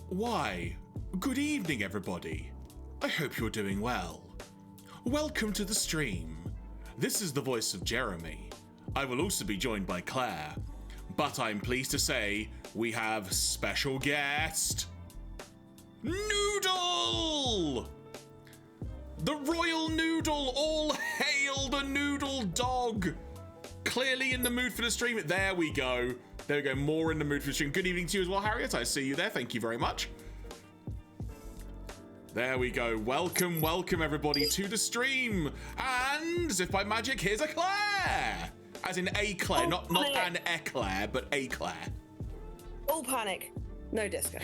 Why, good evening, everybody. I hope you're doing well. Welcome to the stream. This is the voice of Jeremy. I will also be joined by Claire, but I'm pleased to say we have special guest, Noodle! The Royal Noodle, all hail the Noodle Dog! Clearly in the mood for the stream. There we go. There we go, more in the mood for the stream. Good evening to you as well, Harriet. I see you there. Thank you very much. There we go. Welcome, welcome everybody to the stream. And as if by magic, here's a Claire. As in a Claire, not an eclair, but a Claire. All panic. No disco.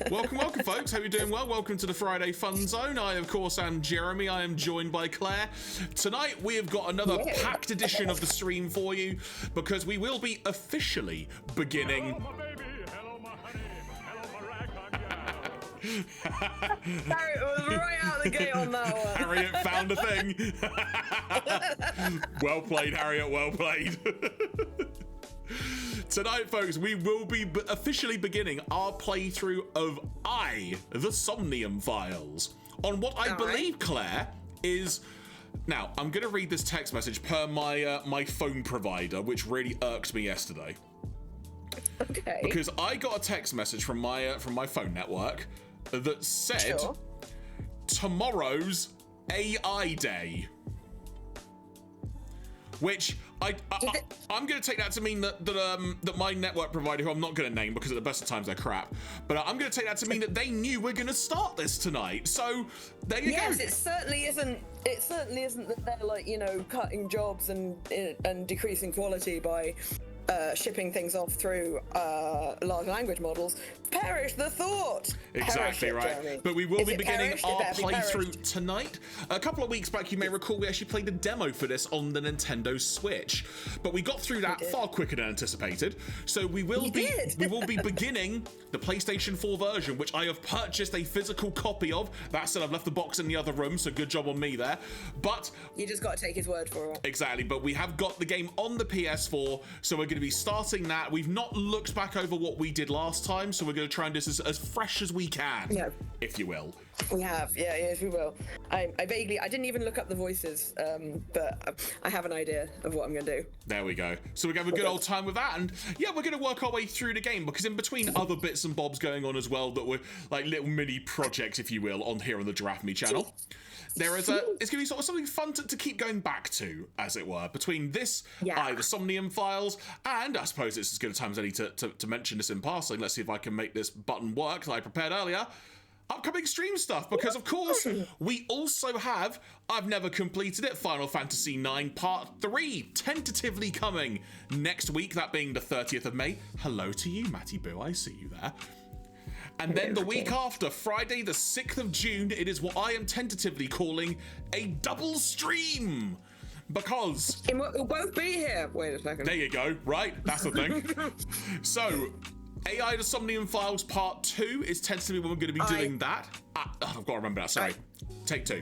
Welcome, folks. Hope you're doing well. Welcome to the Friday Fun Zone. I, of course, am Jeremy. I am joined by Claire. Tonight, we have got another packed edition of the stream for you because we will be officially beginning. Hello, my baby. Hello, my honey. Hello, my ragtime gal. Harriet was right out the gate on that one. Harriet found a thing. Well played, Harriet. Well played. Tonight, folks, we will be officially beginning our playthrough of the Somnium files on what I believe, Claire, is... Now, I'm going to read this text message per my phone provider, which really irked me yesterday. Okay. Because I got a text message from my phone network that said, tomorrow's AI Day. Which I'm going to take that to mean that my network provider, who I'm not going to name because at the best of times they're crap, but I'm going to take that to mean that they knew we're going to start this tonight. So there you go. Yes, it certainly isn't. It certainly isn't that they're like, you know, cutting jobs and decreasing quality by shipping things off through large language models. Perish the thought. Exactly right. Jeremy. But we will be beginning our playthrough tonight. A couple of weeks back, you may recall, we actually played a demo for this on the Nintendo Switch, but we got through that far quicker than anticipated. So we will be beginning the PlayStation 4 version, which I have purchased a physical copy of. That said, I've left the box in the other room, so good job on me there. But you just got to take his word for it. Exactly. But we have got the game on the PS4, so we're going to be starting that. We've not looked back over what we did last time, so we're going to try and do this as fresh as we can, if you will. We have, yes, we will. I didn't even look up the voices, but I have an idea of what I'm going to do. There we go. So we're going to have a good old time with that, and yeah, we're going to work our way through the game, because in between other bits and bobs going on as well, that were like little mini projects, if you will, on here on the Jeraffemy channel. There is it's going to be sort of something fun to keep going back to, as it were, between this, the Somnium files, and I suppose it's as good a time as any to mention this in passing. Let's see if I can make this button work that I prepared earlier. Upcoming stream stuff, because of course, we also have, I've never completed it, Final Fantasy IX Part 3, tentatively coming next week, that being the 30th of May. Hello to you, Matty Boo, I see you there. And then the week after, Friday the 6th of June, it is what I am tentatively calling a double stream. Because... We'll both be here. Wait a second. There you go, right? That's the thing. So, AI the Somnium Files Part 2 is tentatively when we're going to be doing that. I've got to remember that, sorry. Take 2.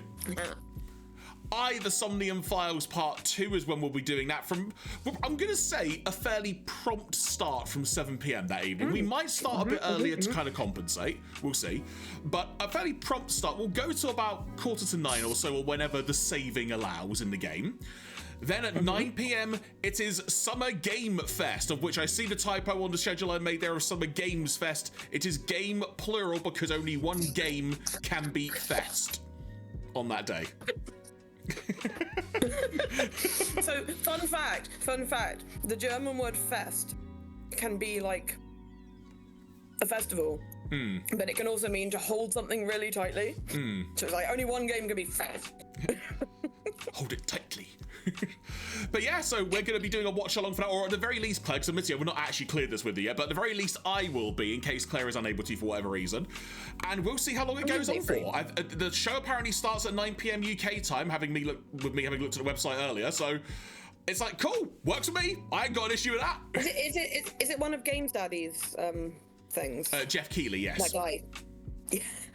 The Somnium Files Part 2 is when we'll be doing that from, I'm going to say, a fairly prompt start from 7 PM that evening. We might start a bit earlier to kind of compensate. We'll see. But a fairly prompt start. We'll go to about 8:45 or so, or whenever the saving allows in the game. Then at 9 PM, it is Summer Game Fest, of which I see the typo on the schedule I made there of Summer Games Fest. It is game plural because only one game can be fest on that day. So, fun fact, the German word fest can be like a festival, but it can also mean to hold something really tightly. So it's like only one game can be fest. Hold it tightly. But yeah, so we're going to be doing a watch along for that, or at the very least, Claire, because admittedly, we've not actually cleared this with you yet, but at the very least, I will be, in case Claire is unable to for whatever reason. And we'll see how long it goes on for. The show apparently starts at 9 PM UK time, having looked at the website earlier, so it's like, cool, works for me. I ain't got an issue with that. Is it one of Games Daddy's things? Jeff Keighley, yes. That guy.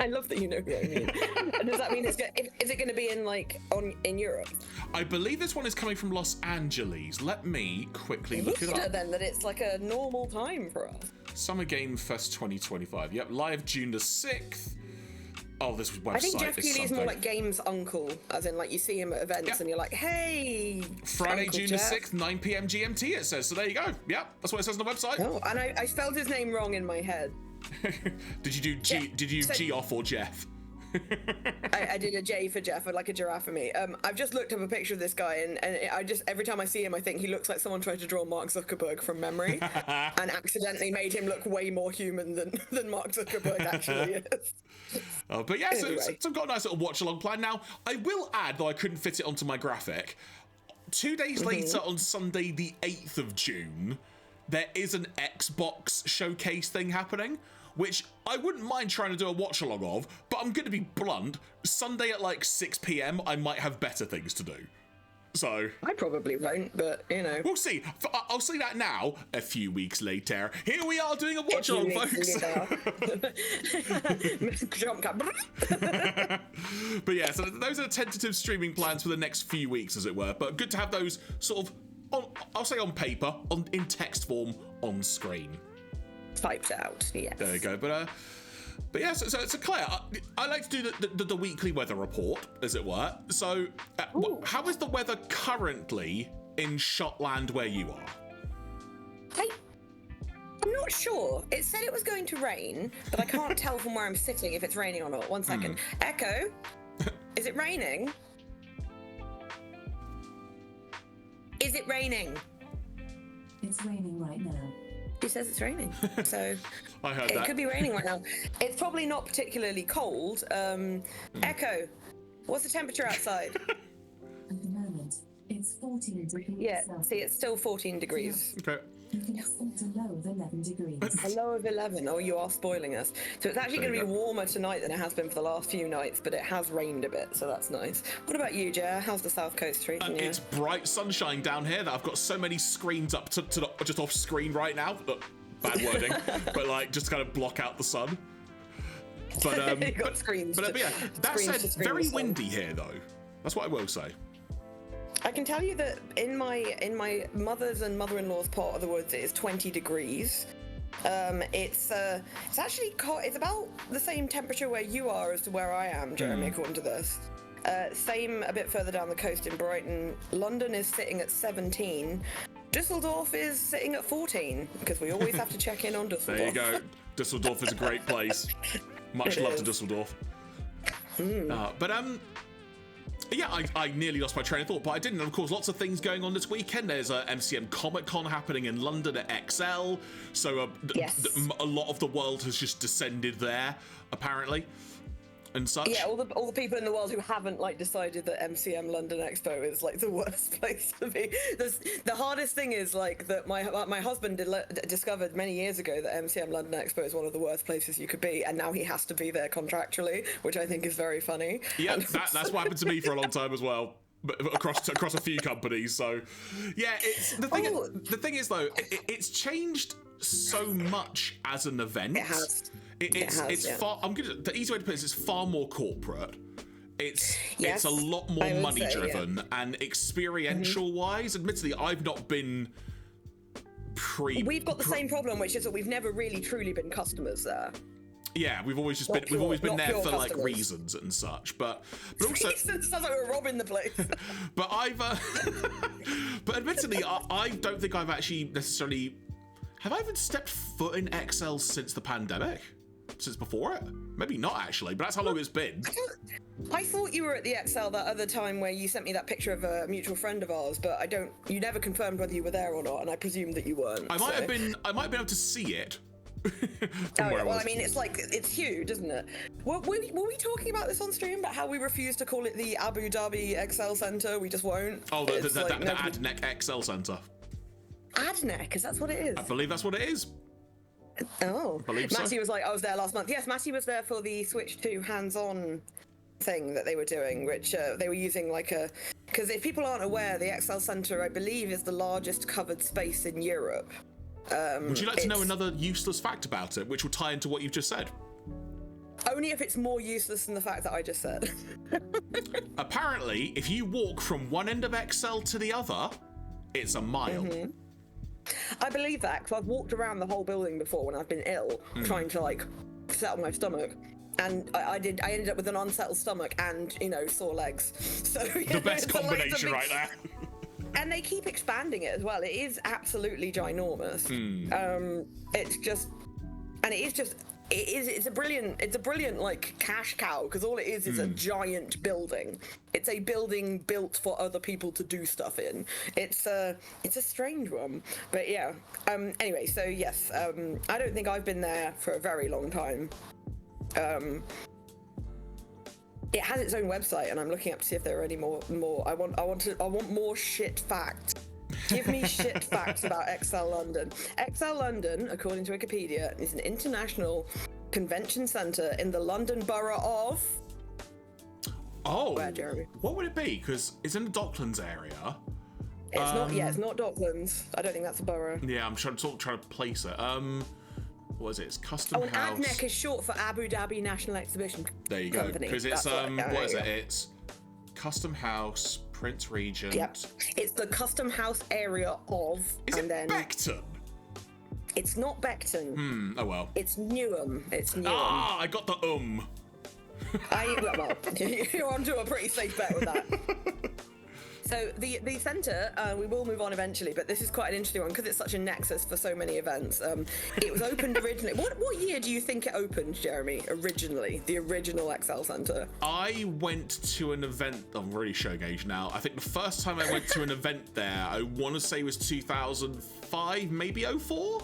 I love that you know who I mean. And does that mean is it going to be in Europe? I believe this one is coming from Los Angeles. Let me quickly look it up. Then that it's like a normal time for us. Summer Game Fest 2025. Yep, live June the 6th. Oh, this website I think Jeff is Keighley is something. more like games uncle, as in like you see him at events and you're like, hey. Friday, Uncle June Jeff. the 6th, 9 p.m. GMT, it says. So there you go. Yep, that's what it says on the website. Oh, and I spelled his name wrong in my head. Did you do G? Yeah, Did you so- G off or Jeff? I did a J for Jeff, like a Geraffemy. I've just looked up a picture of this guy, and I just every time I see him, I think he looks like someone tried to draw Mark Zuckerberg from memory, and accidentally made him look way more human than Mark Zuckerberg actually is. But yeah, Anyway. so I've got a nice little watch along plan. Now, I will add, though I couldn't fit it onto my graphic, 2 days later on Sunday, the 8th of June, there is an Xbox showcase thing happening, which I wouldn't mind trying to do a watch along of, but I'm going to be blunt. Sunday at like 6 p.m, I might have better things to do. So I probably won't, but you know. we'll see. I'll say that now. A few weeks later, here we are doing a watch along, folks. Jump cut. But yeah, so those are the tentative streaming plans for the next few weeks, as it were. But good to have those sort of, I'll say on paper, in text form, on screen. Typed out, yes. There you go. But yeah, so Claire, I like to do the weekly weather report, as it were. So, how is the weather currently in Shotland where you are? I'm not sure. It said it was going to rain, but I can't tell from where I'm sitting if it's raining or not. 1 second. Echo, is it raining? Is it raining? It's raining right now. She says it's raining, so I heard it that. could be raining right now. It's probably not particularly cold. Echo, what's the temperature outside? At the moment, it's 14 degrees Yeah, Celsius. see, it's still 14 degrees. Okay. You can expect a low of 11 degrees. A low of 11. Oh, you are spoiling us. So it's actually There going to you be go. warmer tonight than it has been for the last few nights, but it has rained a bit, so that's nice. What about you, Jer? How's the South Coast treating you? It's bright sunshine down here that I've got so many screens up to the, just off screen right now. Bad wording, but like just kind of block out the sun. But You've got screens but to- yeah, that screens said, to screen very the sun. windy here though. That's what I will say. I can tell you that in my mother's and mother-in-law's part of the woods, it is 20 degrees. It's actually it's about the same temperature where you are as to where I am, Jeremy, according to this. Same a bit further down the coast in Brighton. London is sitting at 17. Dusseldorf is sitting at 14 because we always have to check in on Dusseldorf. There you go. Dusseldorf is a great place. Much It love is. to Dusseldorf. Yeah, I nearly lost my train of thought, but I didn't. Of course, lots of things going on this weekend. There's a MCM Comic Con happening in London at XL, so Yes. a lot of the world has just descended there, apparently, and such. Yeah, all the people in the world who haven't like decided that MCM London Expo is like the worst place to be. The hardest thing is like that my husband discovered many years ago that MCM London Expo is one of the worst places you could be, and now he has to be there contractually, which I think is very funny. Yeah, And that's what happened to me for a long time as well, but across a few companies. So, yeah, it's the thing. Oh. The thing is though, it's changed so much as an event. It has. It's yeah. far. The easy way to put it is it's far more corporate. It's Yes, a lot more I would money say, driven and experiential wise. Admittedly, I've not been We've got the same problem, which is that we've never really truly been customers there. Yeah, we've always just Not been we've always been not there pure for like customers. reasons and such. But also. It sounds like we're robbing the place. But but admittedly, I don't think I've actually necessarily. Have I even stepped foot in XL since the pandemic? Since before it? Maybe not actually, but that's how long it's been. I thought you were at the XL that other time where you sent me that picture of a mutual friend of ours, but you never confirmed whether you were there or not, and I presumed that you weren't. I might have been able to see it. From where I Well, was. I mean, it's huge, isn't it? Were we talking about this on stream, about how we refuse to call it the Abu Dhabi XL Centre? We just won't. Oh, It's the like nobody- AdNec XL Centre. AdNec, is that what it is? I believe that's what it is. Oh, believe so. Matty was like, I was there last month. Yes, Matty was there for the Switch 2 hands-on thing that they were doing, which they were using like a... Because if people aren't aware, the XL Centre, I believe, is the largest covered space in Europe. Would you like to know it's- another useless fact about it, which will tie into what you've just said? Only if it's more useless than the fact that I just said. Apparently, if you walk from one end of XL to the other, it's a mile. I believe that because I've walked around the whole building before when I've been ill, trying to like settle my stomach. And I ended up with an unsettled stomach and, you know, sore legs. So The best combination right there. And they keep expanding it as well. It is absolutely ginormous. It's a brilliant like cash cow, because all it is a giant building. It's a building built for other people to do stuff in. It's a strange one, but yeah. Anyway, so yes, I don't think I've been there for a very long time. It has its own website, and I'm looking up to see if there are any more. I want more shit facts. Give me shit facts about XL London. XL London, according to Wikipedia, is an international convention centre in the London borough of... Oh, where, Jeremy? What would it be? Because it's in the Docklands area. It's not. Yeah, it's not Docklands. I don't think that's a borough. Yeah, I'm trying to place it. What is it? It's Custom and House. ADNEC is short for Abu Dhabi National Exhibition There you go. Company. Because it's That's what is it? It's Custom House, Prince Regent. Yep. It's the Custom House area of. Is it Beckton? It's not Beckton. Oh well. It's Newham. It's Newham. Ah, I got the Well, you're onto a pretty safe bet with that. So the centre, we will move on eventually, but this is quite an interesting one because it's such a nexus for so many events. It was opened originally. What year do you think it opened, Jeremy? Originally, the original XL Centre. I went to an event. I'm really showing age now. I think the first time I went to an event there, I want to say was 2005, maybe 04.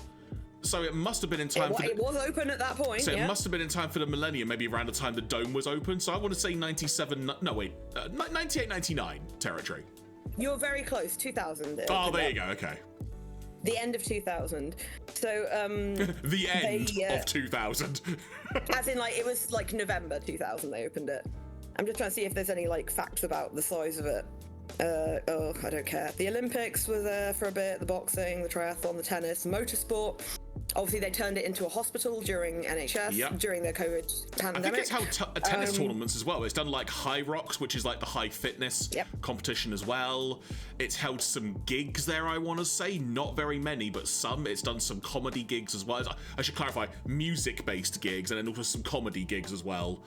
So it must have been in time It was open at that point. So it must have been in time for the millennium, maybe around the time the dome was open. So I want to say 97. No, wait, 98, 99 territory. You're very close. 2000. Oh, there you go. Okay. The end of 2000. So the end of 2000. As in, like, it was like November 2000 they opened it. I'm just trying to see if there's any like facts about the size of it. I don't care. The Olympics were there for a bit. The boxing, the triathlon, the tennis, motorsport. Obviously, they turned it into a hospital during NHS, during the COVID pandemic. I think it's held tennis tournaments as well. It's done like High Rocks, which is like the high fitness competition as well. It's held some gigs there, I want to say. Not very many, but some. It's done some comedy gigs as well. I should clarify, music-based gigs, and then also some comedy gigs as well.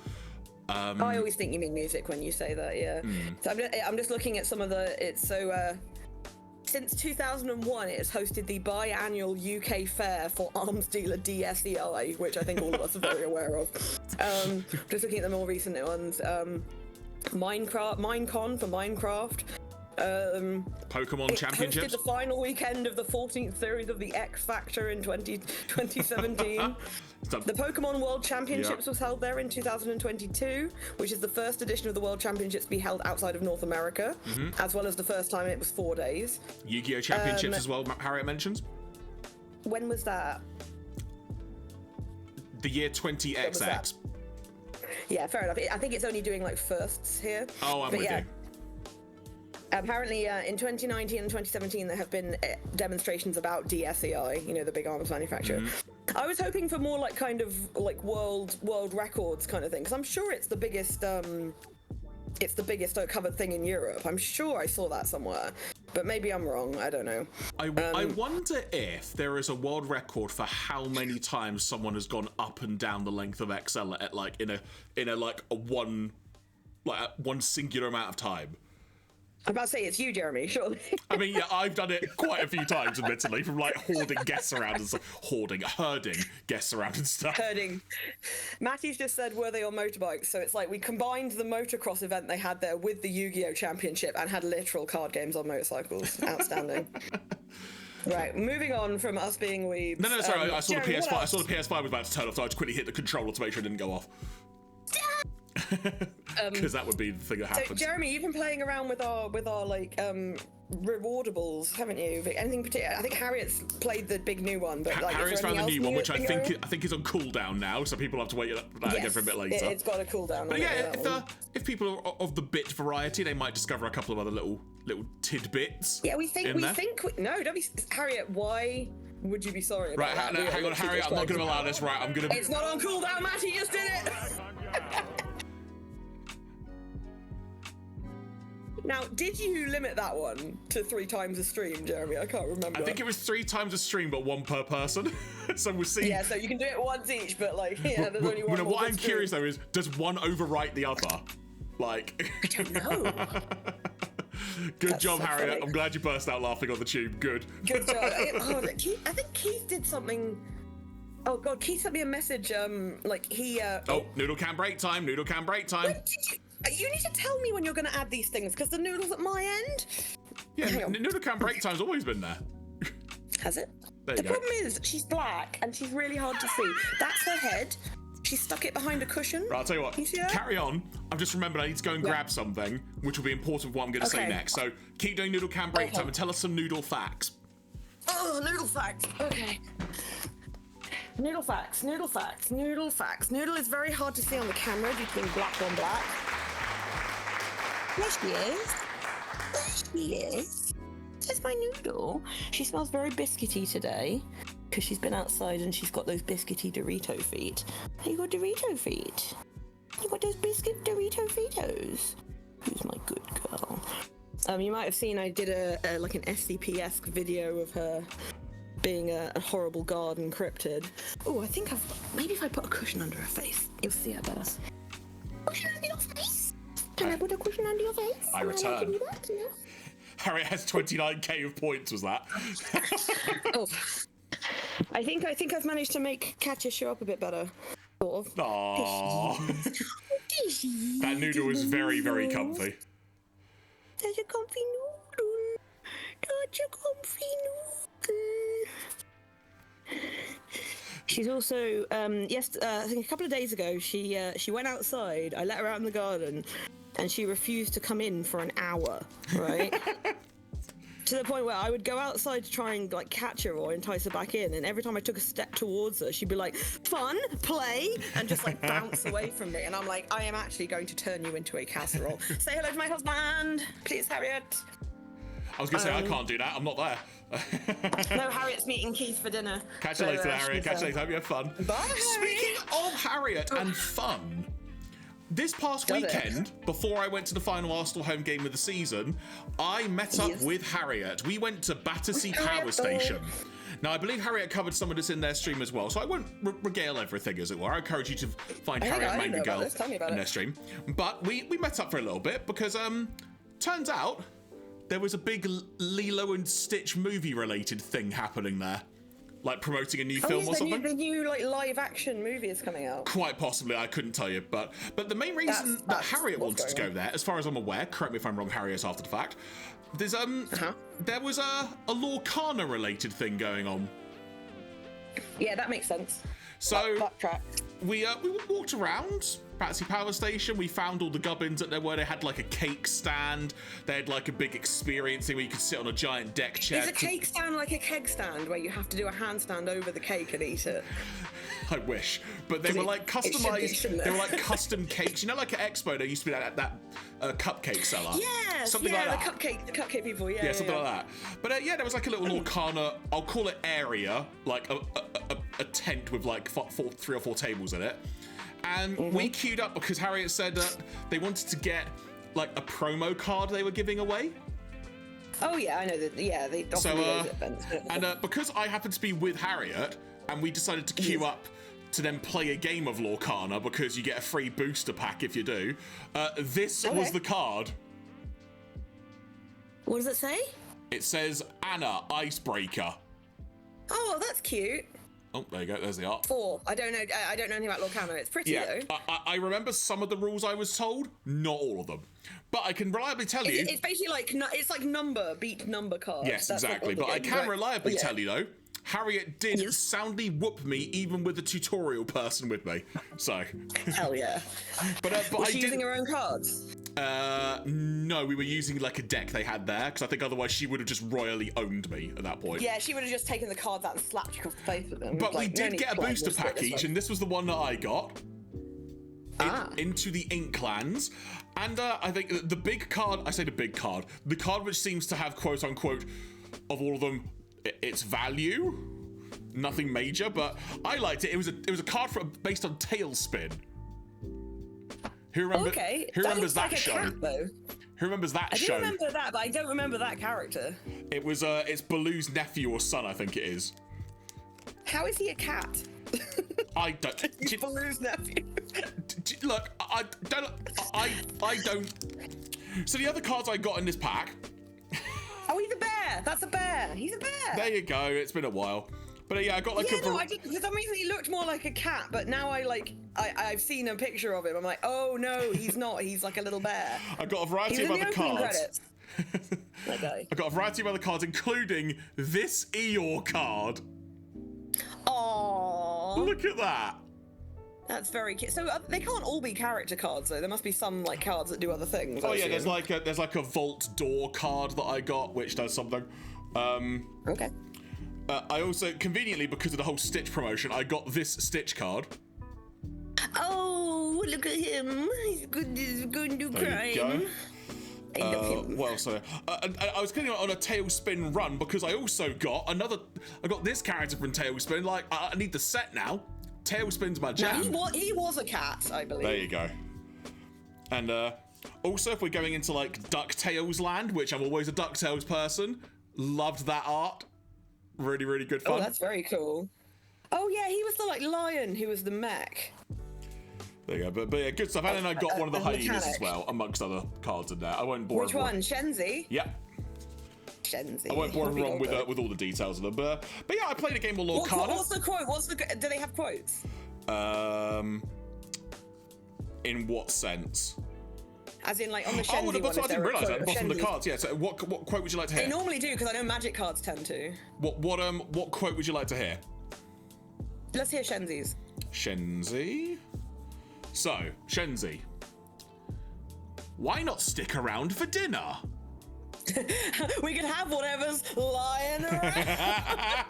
I always think you mean music when you say that, yeah. So I'm just looking at some of since 2001, it has hosted the biannual UK Fair for arms dealer DSEI, which I think all of us are very aware of. Just looking at the more recent ones. Minecon for Minecraft. Pokemon Championships. Hosted the final weekend of the 14th series of the X Factor in 2017. The Pokemon World Championships was held there in 2022, which is the first edition of the World Championships to be held outside of North America, as well as the first time it was 4 days. Yu-Gi-Oh! Championships as well, Harriet mentions. When was that? The year 20XX. Yeah, fair enough. I think it's only doing like firsts here. Oh, I'm with you. Apparently, in 2019 and 2017, there have been demonstrations about DSEI, you know, the big arms manufacturer. I was hoping for more like kind of like world records kind of thing, because I'm sure it's the biggest covered thing in Europe. I'm sure I saw that somewhere, but maybe I'm wrong. I don't know. I wonder if there is a world record for how many times someone has gone up and down the length of XL at like in a one singular amount of time. I'm about to say it's you, Jeremy, surely. I mean, yeah, I've done it quite a few times, admittedly, from like herding guests around and stuff. Herding guests around and stuff. Herding. Matty's just said, were they on motorbikes? So it's like we combined the motocross event they had there with the Yu-Gi-Oh! Championship and had literal card games on motorcycles. Outstanding. Right, moving on from us being weebs. No, sorry, I saw the PS5. I saw the PS5 was about to turn off, so I just quickly hit the controller to make sure it didn't go off. Because that would be the thing that happens. So Jeremy, you've been playing around with our like rewardables, haven't you? Anything particular? I think Harriet's played the big new one, but like Harriet's found the new one, which I think is on cooldown now, so people have to wait that again for a bit later. It's got a cooldown. But yeah, if people are of the bit variety, they might discover a couple of other little tidbits. Yeah, no, don't be Harriet. Why would you be sorry about that? Right, hang on, Harriet. I'm not going to allow this. Right, I'm going to. It's not on cooldown, Matty. Just did it. Now, did you limit that one to 3 times a stream, Jeremy? I can't remember. I think it was 3 times a stream, but 1 per person. So we'll see. Yeah, so you can do it once each, but like, yeah, there's only one. What I'm curious though is, does one overwrite the other? Like. I don't know. Good job, so Harriet. funny. I'm glad you burst out laughing on the tube. Good. Good job. I think Keith did something. Oh God, Keith sent me a message. Like he. Oh, noodle can break time. Noodle can break time. You need to tell me when you're going to add these things because the noodle's at my end. Yeah, noodle can break time's always been there. Has it? There The you go. problem is she's black and she's really hard to see. That's her head. She stuck it behind a cushion. Right, I'll tell you what. Can you see that? Carry on. I've just remembered I need to go and grab something, which will be important for what I'm going to say Okay. next. So keep doing noodle can break Okay. time and tell us some noodle facts. Oh, noodle facts. Okay. Noodle facts. Noodle facts. Noodle facts. Noodle is very hard to see on the camera due to being black on black. There she is. There she is. There's my noodle. She smells very biscuity today because she's been outside and she's got those biscuity Dorito feet. You got Dorito feet. You got those biscuit Dorito feetos. Who's my good girl? You might have seen I did a like an SCP-esque video of her being a horrible garden cryptid. Oh, I think maybe if I put a cushion under her face, you'll see her better. Cushion under your face? Can I put a cushion under your face? I Can return. do that? Yeah. Harriet has 29k of points, was that? Oh, I think I've managed to make Katya show up a bit better. Sort of. Aww. That noodle is very, very comfy. There's a comfy noodle. Such a comfy noodle. She's also I think a couple of days ago she went outside. I let her out in the garden, and she refused to come in for an hour. Right. To the point where I would go outside to try and like catch her or entice her back in, and every time I took a step towards her, she'd be like, "Fun, play," and just like bounce away from me. And I'm like, I am actually going to turn you into a casserole. Say hello to my husband, please, Harriet. I was going to say, I can't do that. I'm not there. No, Harriet's meeting Keith for dinner. Catch you later, Harriet. Catch you later. Hope you have fun. Bye. Speaking of Harriet and fun, this past weekend, before I went to the final Arsenal home game of the season, I met up with Harriet. We went to Battersea Power Station. Now, I believe Harriet covered some of this in their stream as well, so I won't regale everything, as it were. I encourage you to find Harriet Manga Girl in their stream. But we met up for a little bit because, turns out, there was a big Lilo and Stitch movie-related thing happening there. Like promoting a new film or something. The new like live action movie is coming out. Quite possibly, I couldn't tell you, but the main reason that Harriet wanted to go there, as far as I'm aware, correct me if I'm wrong, Harriet, after the fact, there's there was a Lorcana related thing going on. Yeah, that makes sense. So Backtrack. we walked around Battersea Power Station. We found all the gubbins that there were. They had like a cake stand. They had like a big experience thing where you could sit on a giant deck chair. Is a cake stand like a keg stand where you have to do a handstand over the cake and eat it? I wish, but they were like customized. They were like custom cakes. You know, like at Expo, there used to be that cupcake seller. Yes, something like that. The cupcake people. Yeah, something like that. But yeah, there was like a little Lorcana, I'll call it area, like a tent with like 3 or 4 tables in it. And we queued up because Harriet said that they wanted to get like a promo card they were giving away. Oh yeah, I know that. Yeah, they often do those events. And because I happened to be with Harriet, and we decided to queue up to then play a game of Lorcana because you get a free booster pack if you do. This was the card. What does it say? It says Anna Icebreaker. Oh, that's cute. Oh, there you go. There's the art. 4. I don't know anything about Lorcana. It's pretty though. I remember some of the rules I was told, not all of them. But I can reliably tell you... It's basically like, it's like beat number cards. Yes, That's exactly. But I can reliably tell you, though, Harriet did soundly whoop me, even with the tutorial person with me. So... Hell yeah. But was she using her own cards? No, we were using like a deck they had there, because I think otherwise she would have just royally owned me at that point. Yeah, she would have just taken the cards out and slapped you across the face with them. But we did get a booster pack each, and this was the one that I got. Into the Inklands. And I think the big card, I say the big card, the card which seems to have quote unquote, of all of them, its value. Nothing major, but I liked it. It was a card based on Tailspin, Who remembers? Okay. Who remembers looks that like a show? cat, though. Who remembers that I do show? remember that, but I don't remember that character. It was it's Baloo's nephew or son, I think it is. How is he a cat? I don't. He's Baloo's nephew. Look, I don't. So the other cards I got in this pack. Oh, he's a bear. That's a bear. He's a bear. There you go. It's been a while. But yeah, I got like I didn't. For some reason, he looked more like a cat, but now I've seen a picture of him. I'm like, oh no, he's not. He's like a little bear. I got a variety He's of in the other opening cards. credits. Okay. I got a variety of other cards, including this Eeyore card. Aww. Look at that. That's very cute. So they can't all be character cards, though. There must be some like cards that do other things. Oh I yeah, assume. there's like a vault door card that I got, which does something. Okay. I also, conveniently, because of the whole Stitch promotion, I got this Stitch card. Oh, look at him. He's going to There you crime. go. I love him. What else? I was getting on a Tailspin run because I also got I got this character from Tailspin. Like, I need the set now. Tailspin's my jam. He was a cat, I believe. There you go. And also, if we're going into like DuckTales land, which I'm always a DuckTales person, loved that art. Really, really good fun. Oh, that's very cool. Oh yeah, he was the like lion who was the mech. There you go. But yeah, good stuff. And then I got one of the hyenas as mechanic. well, amongst other cards in there. I won't bore Which everyone. one? Shenzi? Yeah. Shenzi. I won't bore Probably everyone not good. with all the details of them. But yeah, I played a game with Lord Carter. What's the quote? Do they have quotes? In what sense? As in, like on the Shenzi I one, didn't is there a realise quote that. of Bottom of the Shenzi? cards. Yeah. So what quote would you like to They hear? normally do, because I know magic cards tend to. What quote would you like to hear? Let's hear Shenzi's. Shenzi. So, Shenzi. Why not stick around for dinner? We can have whatever's lying around.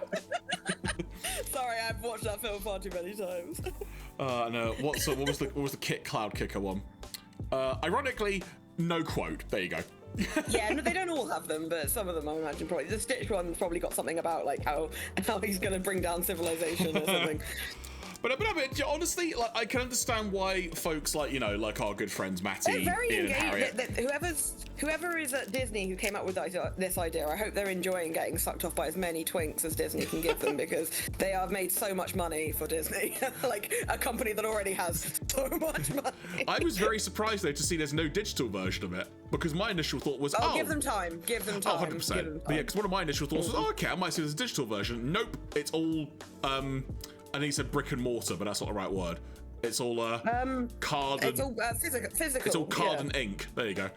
Sorry, I've watched that film far too many times. No. What was the Cloud Kicker one? Ironically, no quote. There you go. Yeah, no, they don't all have them, but some of them I imagine probably. The Stitch one's probably got something about like how he's gonna bring down civilization or something. But honestly, like, I can understand why folks like, you know, like our good friends Matty, They're very Ian and Harriet. engaged. Whoever is at Disney who came up with this idea, I hope they're enjoying getting sucked off by as many twinks as Disney can give them, because they have made so much money for Disney. Like a company that already has so much money. I was very surprised though to see there's no digital version of it, because my initial thought was, Give them time. Give them Oh, time. 100%. But yeah, because one of my initial thoughts was, okay, I might see there's a digital version. Nope, it's all, I think he said brick and mortar, but that's not the right word. It's all card and... It's all physical. It's all card yeah. and ink. There you go.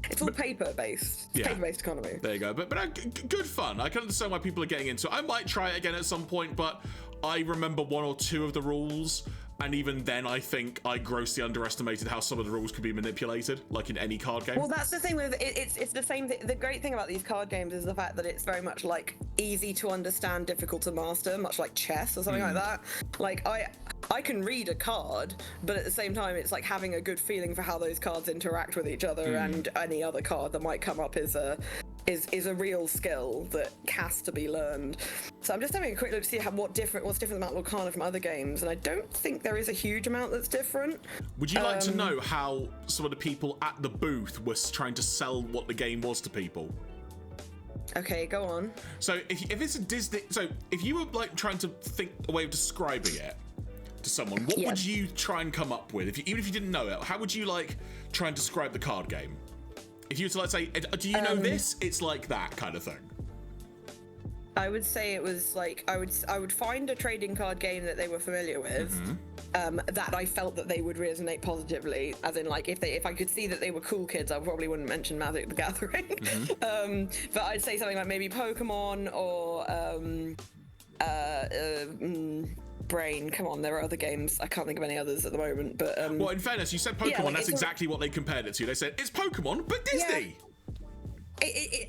It's all paper-based. It's Yeah. paper-based economy. There you go. But good fun. I can understand why people are getting into it. I might try it again at some point, but I remember one or two of the rules, and even then I think I grossly underestimated how some of the rules could be manipulated, like in any card game. Well, that's the thing with it's the same thing. The great thing about these card games is the fact that it's very much like easy to understand, difficult to master, much like chess or something like that. Like I can read a card, but at the same time, it's like having a good feeling for how those cards interact with each other, and any other card that might come up is a real skill that has to be learned. So I'm just having a quick look to see what's different about Lorcana from other games, and I don't think there is a huge amount that's different. Would you like to know how some of the people at the booth were trying to sell what the game was to people? Okay, go on. So if it's a Disney, so if you were like trying to think a way of describing it to someone, what would you try and come up with? Even if you didn't know it, how would you like try and describe the card game? If you were to like say, do you know this? It's like that kind of thing. I would say it was like I would find a trading card game that they were familiar with, that I felt that they would resonate positively. As in, like if I could see that they were cool kids, I probably wouldn't mention Magic the Gathering. But I'd say something like maybe Pokemon or Brain. Come on, there are other games. I can't think of any others at the moment. But well, in fairness, you said Pokemon. like, that's exactly what they compared it to. They said it's Pokemon, but Disney.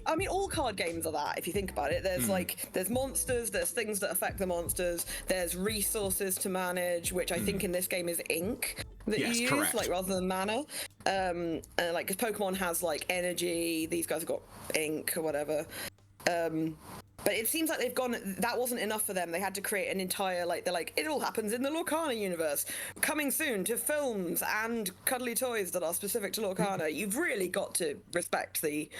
I mean, all card games are that, if you think about it. There's there's monsters, there's things that affect the monsters, there's resources to manage, which I think in this game is ink that you use, correct. like rather than mana. Like, because Pokemon has like energy, these guys have got ink or whatever. But it seems like they've gone. That wasn't enough for them. They had to create an entire they're like, it all happens in the Lorcana universe, coming soon to films and cuddly toys that are specific to Lorcana. You've really got to respect the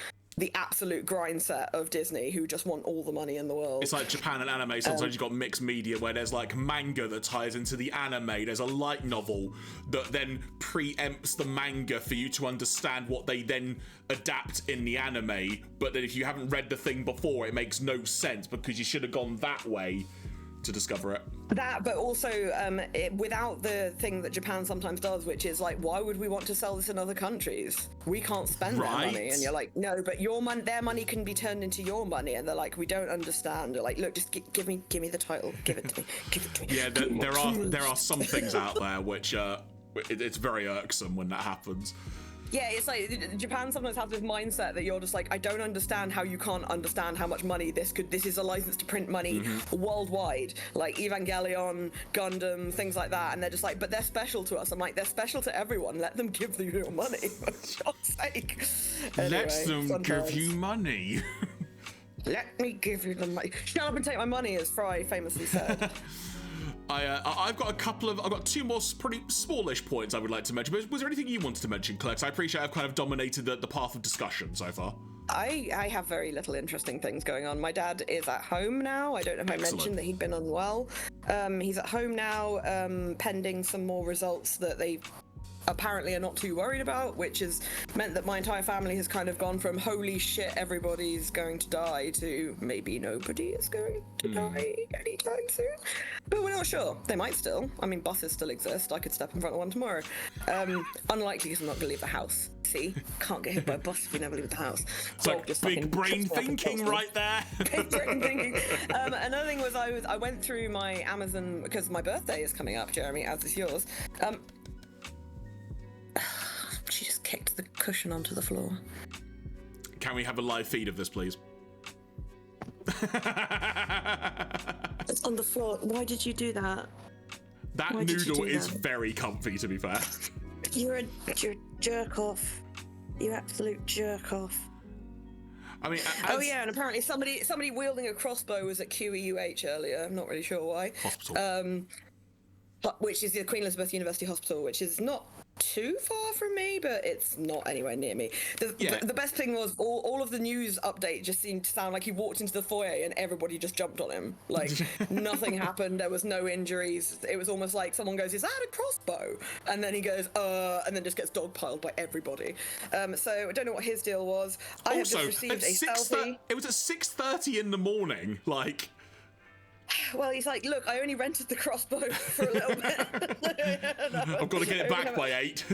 absolute grind set of Disney, who just want all the money in the world. It's like Japan and anime. Sometimes you've got mixed media where there's like manga that ties into the anime. There's a light novel that then preempts the manga for you to understand what they then adapt in the anime. But then if you haven't read the thing before, it makes no sense because you should have gone that way to discover it. That, but also without the thing that Japan sometimes does, which is like, why would we want to sell this in other countries? We can't spend their money. And you're like, no, but their money can be turned into your money. And they're like, we don't understand. They're like, look, just give me the title. Give it to me. Give it to me. Yeah, there are some things out there which it's very irksome when that happens. Yeah, it's like Japan sometimes has this mindset that you're just like, I don't understand how you can't understand how much money this is a license to print money worldwide, like Evangelion, Gundam, things like that, and they're just like, but they're special to us. I'm like, they're special to everyone. Let them give you your money, for God's sake. Let them give you money. Let me give you the money. Shut up and take my money, as Fry famously said. I've got two more pretty smallish points I would like to mention. But was there anything you wanted to mention, Claire? 'Cause I appreciate I've kind of dominated the path of discussion so far. I have very little interesting things going on. My dad is at home now. I don't know if I mentioned that he'd been unwell. He's at home now, pending some more results that they apparently are not too worried about, which has meant that my entire family has kind of gone from holy shit, everybody's going to die, to maybe nobody is going to die anytime soon. But we're not sure. They might still. I mean, buses still exist. I could step in front of one tomorrow. Unlikely, because I'm not going to leave the house. See? Can't get hit by a bus if you never leave the house. It's like big brain thinking right there. Big brain thinking. Another thing was I went through my Amazon, because my birthday is coming up, Jeremy, as is yours. She just kicked the cushion onto the floor. Can we have a live feed of this, please? It's on the floor. Why did you do that? That noodle is very comfy, to be fair. You're a jerk off. You absolute jerk off. I mean, and apparently somebody wielding a crossbow was at QEUH earlier. I'm not really sure why. Hospital. But which is the Queen Elizabeth University Hospital, which is not too far from me, but it's not anywhere near me. The best thing was all of the news update just seemed to sound like he walked into the foyer and everybody just jumped on him. Like nothing happened. There was no injuries. It was almost like someone goes, "Is that a crossbow?" And then he goes, and then just gets dogpiled by everybody. So I don't know what his deal was. I have just received a selfie. It was at 6:30 in the morning. Like. Well, he's like, look, I only rented the crossbow for a little bit. I've got to get it back by 8.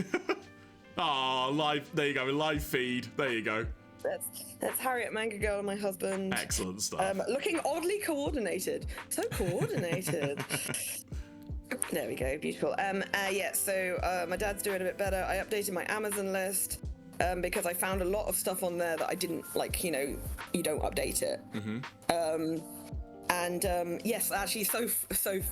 Live. There you go. Live feed. There you go. That's Harriet Manga Girl and my husband. Excellent stuff. Looking oddly coordinated. So coordinated. There we go. Beautiful. So my dad's doing a bit better. I updated my Amazon list. Because I found a lot of stuff on there that I didn't like. You don't update it. Yes, actually, so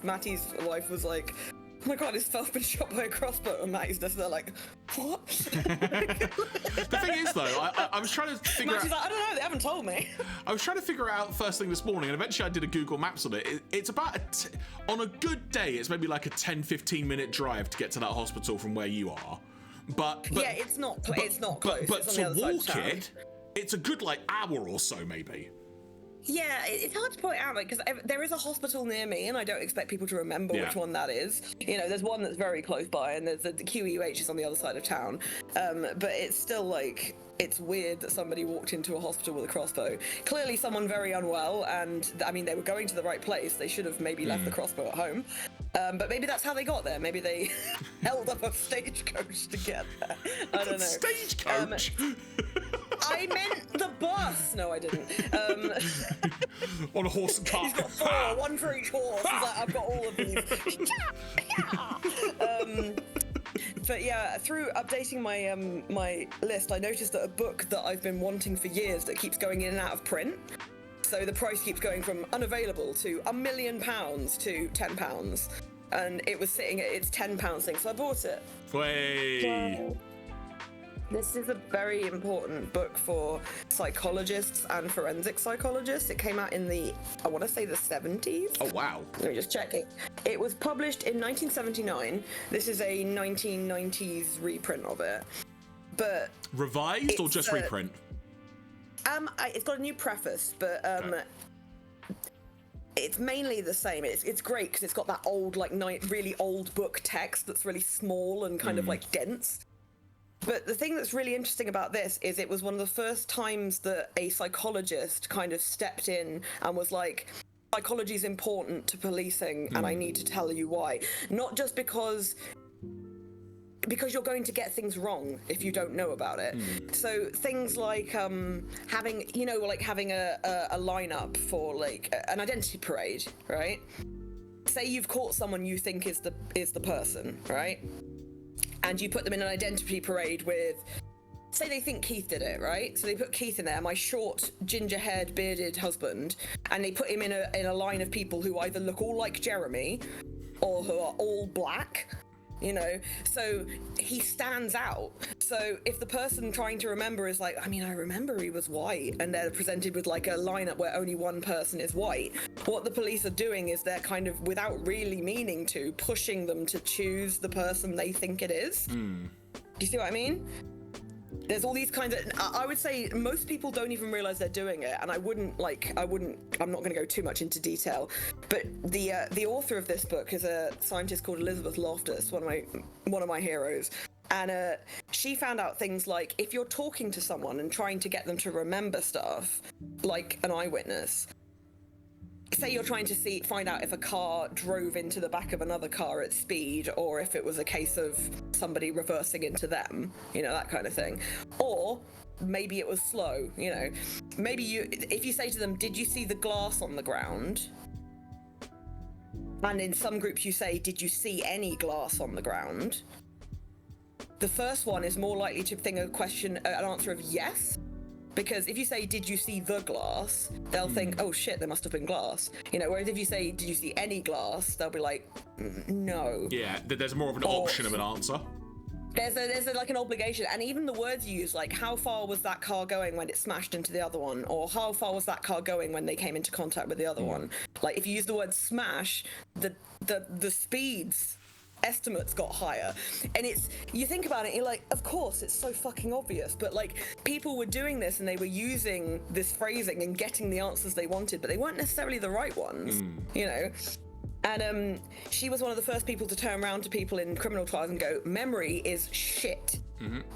Matty's wife was like, "Oh my God, his Felf been shot by a crossbow," and Matty's just there like, "What?" The thing is, though, I was trying to figure out. Matty's like, "I don't know, they haven't told me." I was trying to figure out first thing this morning, and eventually I did a Google Maps on it. It's about on a good day, it's maybe like a 10-15 minute drive to get to that hospital from where you are. But yeah, it's not close. But to walk it, it's a good hour or so, maybe. Yeah, it's hard to point out because there is a hospital near me, and I don't expect people to remember which one that is. There's one that's very close by, and there's the QEUH is on the other side of town. But it's still it's weird that somebody walked into a hospital with a crossbow. Clearly, someone very unwell, and I mean they were going to the right place. They should have maybe left the crossbow at home. But maybe that's how they got there. Maybe they held up a stagecoach to get there. I don't know. Stagecoach? I meant the bus. No, I didn't. On a horse and cart. He's got 4, one for each horse. He's like, I've got all of these. But yeah, through updating my my list, I noticed that a book that I've been wanting for years that keeps going in and out of print. So the price keeps going from unavailable to £1 million to £10, and it was sitting at its £10 thing, so I bought it. Way. This is a very important book for psychologists and forensic psychologists. It came out in the, I want to say the 70s. Oh, wow. Let me just check it. It was published in 1979. This is a 1990s reprint of it. But revised or just reprint? It's got a new preface, but Okay. it's mainly the same. It's great because it's got that old, like, really old book text that's really small and kind of like dense. But the thing that's really interesting about this is it was one of the first times that a psychologist kind of stepped in and was like, psychology is important to policing and I need to tell you why. Not just because you're going to get things wrong if you don't know about it. So things like having a lineup for like an identity parade, right? Say you've caught someone you think is the person, right? And you put them in an identity parade with, say they think Keith did it, right? So they put Keith in there, my short, ginger-haired, bearded husband, and they put him in a line of people who either look all like Jeremy or who are all black, you know? So he stands out. So if the person trying to remember is like, I mean, I remember he was white, and they're presented with like a lineup where only one person is white, what the police are doing is they're kind of, without really meaning to, pushing them to choose the person they think it is. Do you see what I mean? There's all these kinds of, I would say most people don't even realize they're doing it, and I'm not going to go too much into detail, but the author of this book is a scientist called Elizabeth Loftus, one of my heroes. And she found out things like, if you're talking to someone and trying to get them to remember stuff, like an eyewitness, say you're trying to find out if a car drove into the back of another car at speed, or if it was a case of somebody reversing into them, you know, that kind of thing. Or maybe it was slow, you know. Maybe if you say to them, did you see the glass on the ground? And in some groups you say, did you see any glass on the ground? The first one is more likely to think an answer of yes. Because if you say, did you see the glass? They'll think, oh shit, there must have been glass. You know, whereas if you say, did you see any glass? They'll be like, no. Yeah, there's more of an option of an answer. There's like an obligation. And even the words you use, like, how far was that car going when it smashed into the other one? Or how far was that car going when they came into contact with the other one? Like, if you use the word smash, the speeds estimates got higher. And you think about it, you're like, of course, it's so fucking obvious, but like, people were doing this and they were using this phrasing and getting the answers they wanted, but they weren't necessarily the right ones, you know. And she was one of the first people to turn around to people in criminal trials and go, memory is shit.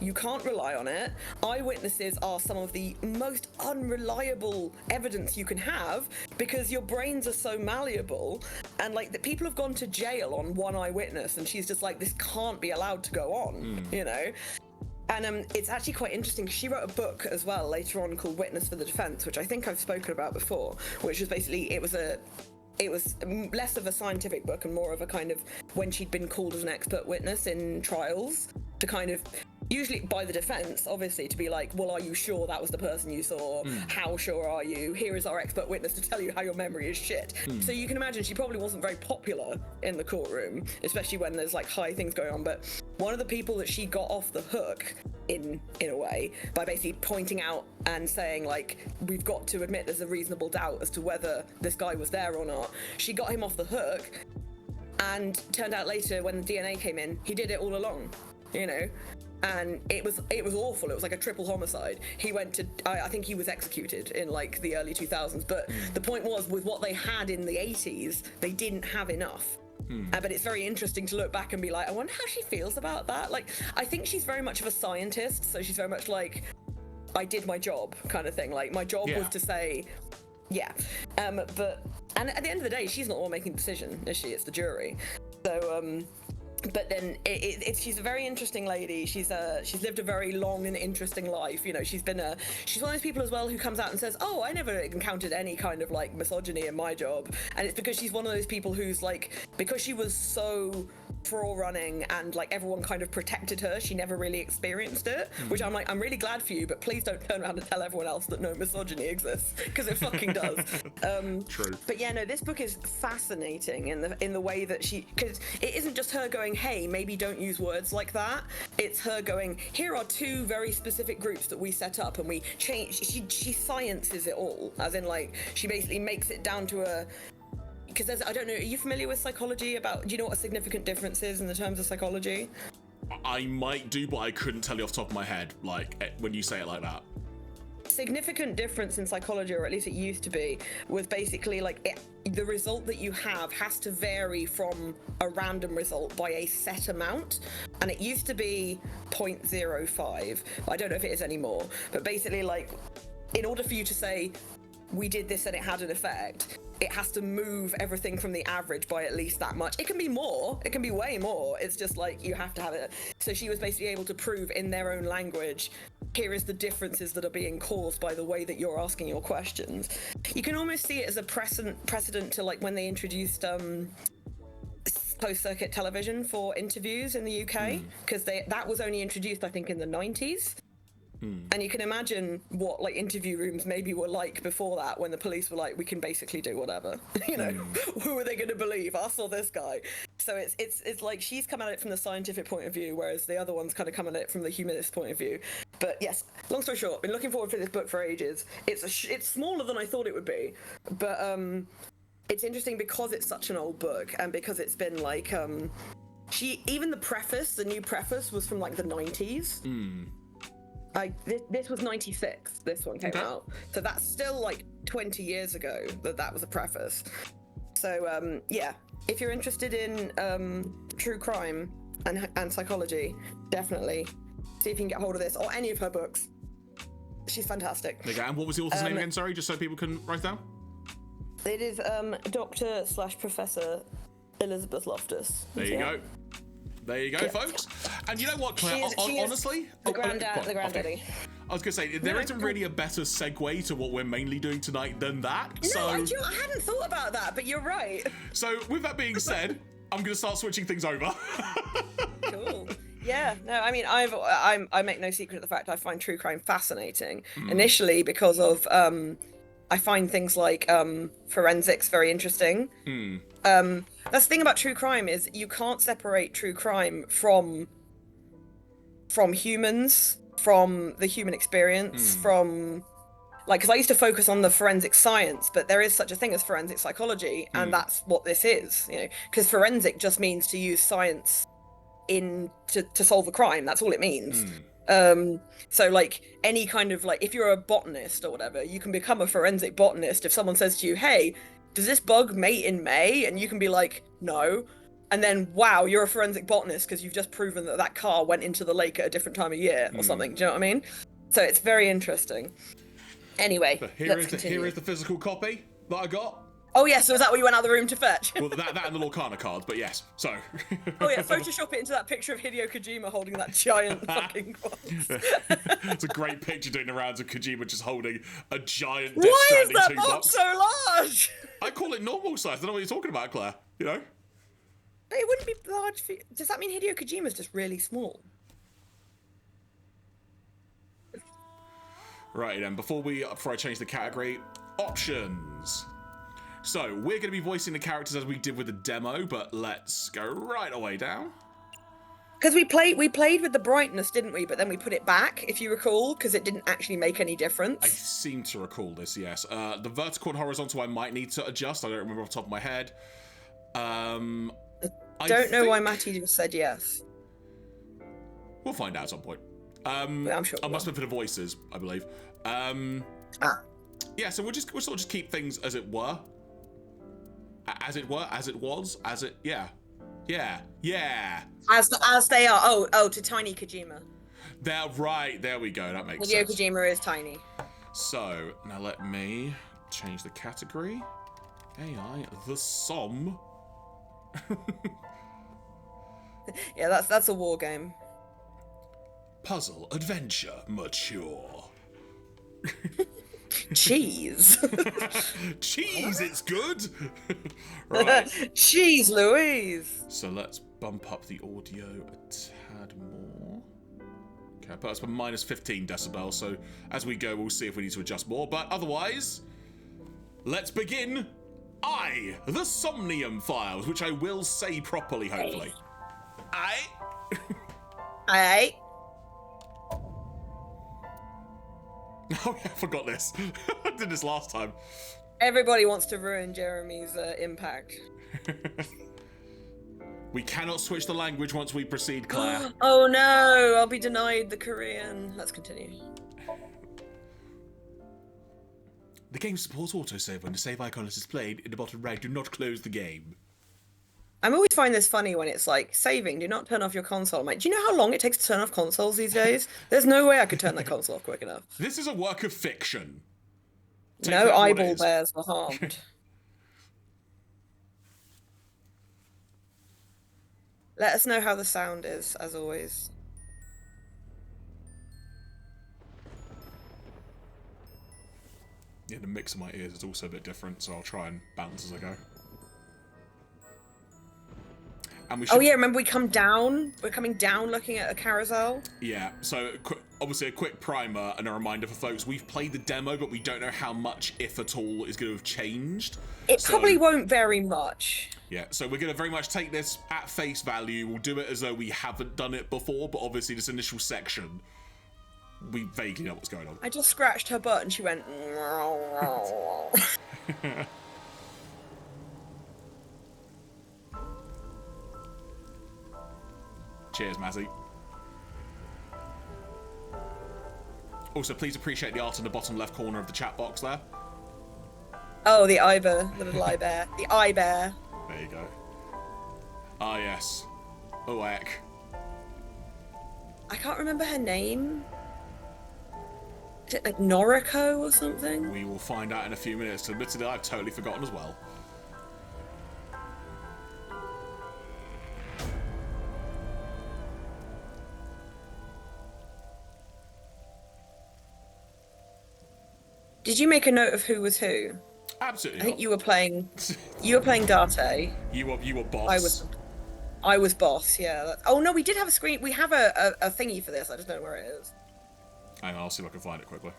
You can't rely on it. Eyewitnesses are some of the most unreliable evidence you can have because your brains are so malleable. And like, the people have gone to jail on one eyewitness, and she's just like, this can't be allowed to go on, you know? And it's actually quite interesting because she wrote a book as well later on called Witness for the Defense, which I think I've spoken about before, which was basically, it was less of a scientific book and more of a kind of when she'd been called as an expert witness in trials to kind of, usually by the defense, obviously, to be like, well, are you sure that was the person you saw? How sure are you? Here is our expert witness to tell you how your memory is shit. So you can imagine she probably wasn't very popular in the courtroom, especially when there's like high things going on. But one of the people that she got off the hook in a way by basically pointing out and saying like, we've got to admit there's a reasonable doubt as to whether this guy was there or not. She got him off the hook, and turned out later when the DNA came in, he did it all along, you know. And it was awful. It was like a triple homicide. He went to, I think he was executed in like the early 2000s. But the point was, with what they had in the 80s, they didn't have enough. But it's very interesting to look back and be like, I wonder how she feels about that. Like, I think she's very much of a scientist, so she's very much like, I did my job kind of thing. Like, my job was to say, yeah. And at the end of the day, she's not the one making the decision, is she? It's the jury. So, but then she's a very interesting lady. She's lived a very long and interesting life. You know, she's one of those people as well who comes out and says, oh, I never encountered any kind of like misogyny in my job. And it's because she's one of those people who's like, because she was so running and like everyone kind of protected her. She never really experienced it, which I'm like, I'm really glad for you, but please don't turn around and tell everyone else that no misogyny exists, because it fucking does. True. But yeah, no, this book is fascinating in the way that because it isn't just her going, hey, maybe don't use words like that. It's her going, here are two very specific groups that we set up, and we change. She sciences it all, as in like she basically makes it down to a. Because I don't know, are you familiar with psychology? Do you know what a significant difference is in the terms of psychology? I might do, but I couldn't tell you off the top of my head, like, when you say it like that. Significant difference in psychology, or at least it used to be, was basically like the result that you have has to vary from a random result by a set amount. And it used to be 0.05. I don't know if it is anymore. But basically, like, in order for you to say, we did this and it had an effect, it has to move everything from the average by at least that much. It can be more, it can be way more. It's just like, you have to have it. So she was basically able to prove in their own language, here is the differences that are being caused by the way that you're asking your questions. You can almost see it as a precedent to like when they introduced closed circuit television for interviews in the UK, because that was only introduced, I think, in the 90s. And you can imagine what like interview rooms maybe were like before that, when the police were like, we can basically do whatever. You know, who are they going to believe, us or this guy? So it's like she's come at it from the scientific point of view, whereas the other one's kind of come at it from the humanist point of view. But yes, long story short, been looking forward to this book for ages. It's smaller than I thought it would be, but it's interesting because it's such an old book, and because it's been like even the new preface was from like the 90s. This was 96, this one came out. So that's still like 20 years ago that was a preface. So yeah, if you're interested in true crime and psychology, definitely see if you can get hold of this or any of her books. She's fantastic. There you go. And what was the author's name again, sorry, just so people can write down? It is Dr./Professor Elizabeth Loftus. There you go. There you go, folks. And you know what, Claire? Honestly, the granddaddy. Okay. I was going to say, there isn't really a better segue to what we're mainly doing tonight than that. No, I hadn't thought about that, but you're right. So, with that being said, I'm going to start switching things over. Cool. Yeah, no, I mean, I make no secret of the fact I find true crime fascinating. Initially, because of I find things like forensics very interesting. That's the thing about true crime, is you can't separate true crime from humans, from the human experience, from like, because I used to focus on the forensic science, but there is such a thing as forensic psychology, and that's what this is, you know, because forensic just means to use science to solve a crime. That's all it means. So like any kind of like, if you're a botanist or whatever, you can become a forensic botanist if someone says to you, hey, does this bug mate in May? And you can be like, no. And then, wow, you're a forensic botanist because you've just proven that car went into the lake at a different time of year or something. Do you know what I mean? So it's very interesting. Anyway, let's continue. Here is the physical copy that I got. Oh yeah, so is that what you went out of the room to fetch? Well, that and the Lorcana cards, but yes. So. Oh yeah, Photoshop it into that picture of Hideo Kojima holding that giant fucking box. It's a great picture doing the rounds of Kojima just holding a giant Death Why is Stranding that 2 box so large? I call it normal size. I don't know what you're talking about, Claire. You know? It wouldn't be large for you. Does that mean Hideo Kojima's just really small? Right then, before I change the category, options. So, we're going to be voicing the characters as we did with the demo, but let's go right away down. Because we played with the brightness, didn't we? But then we put it back, if you recall, because it didn't actually make any difference. I seem to recall this, yes. The vertical and horizontal I might need to adjust. I don't remember off the top of my head. I don't know why Matty just said yes. We'll find out at some point. I'm sure. I must have for the voices, I believe. Yeah, so we'll sort of just keep things as it were. As it was. As they are. Oh, to Tiny Kojima. There we go, that makes Hideo sense. Kojima is tiny. So, now let me change the category. AI, the Som. Yeah, that's a war game. Puzzle, adventure, mature. Cheese. Cheese, it's good. Right. Cheese, Louise. So let's bump up the audio a tad more. Okay, put us for minus 15 decibels, so as we go, we'll see if we need to adjust more. But otherwise, let's begin. The Somnium files, which I will say properly, hopefully. Aye. Oh yeah, I forgot this. I did this last time. Everybody wants to ruin Jeremy's impact. We cannot switch the language once we proceed, Claire. Oh no, I'll be denied the Korean. Let's continue. The game supports autosave. When the save icon is displayed in the bottom right, do not close the game. I always find this funny when it's like, saving, do not turn off your console. I'm like, do you know how long it takes to turn off consoles these days? There's no way I could turn that console off quick enough. This is a work of fiction. Take No that for what it eyeball is. bears were harmed. Let us know how the sound is, as always. Yeah, the mix of my ears is also a bit different, so I'll try and balance as I go. And we should... Oh yeah, remember we come down? We're coming down looking at a carousel? Yeah, so obviously a quick primer and a reminder for folks, we've played the demo, but we don't know how much, if at all, is going to have changed. It probably won't very much. Yeah, so we're going to very much take this at face value. We'll do it as though we haven't done it before, but obviously this initial section, we vaguely know what's going on. I just scratched her butt and she went... Cheers, Mazzy. Also, please appreciate the art in the bottom left corner of the chat box there. Oh, the eye bear, the little eye bear. The eye bear. There you go. Ah, yes. Oh, heck. I can't remember her name. Is it like Noriko or something? We will find out in a few minutes. Admittedly, I've totally forgotten as well. Did you make a note of who was who? Absolutely. I think not. you were playing. You were playing Date. You were boss. I was boss. Yeah. Oh no, we did have a screen. We have a thingy for this. I just don't know where it is. Hang on, I'll see if I can find it quickly.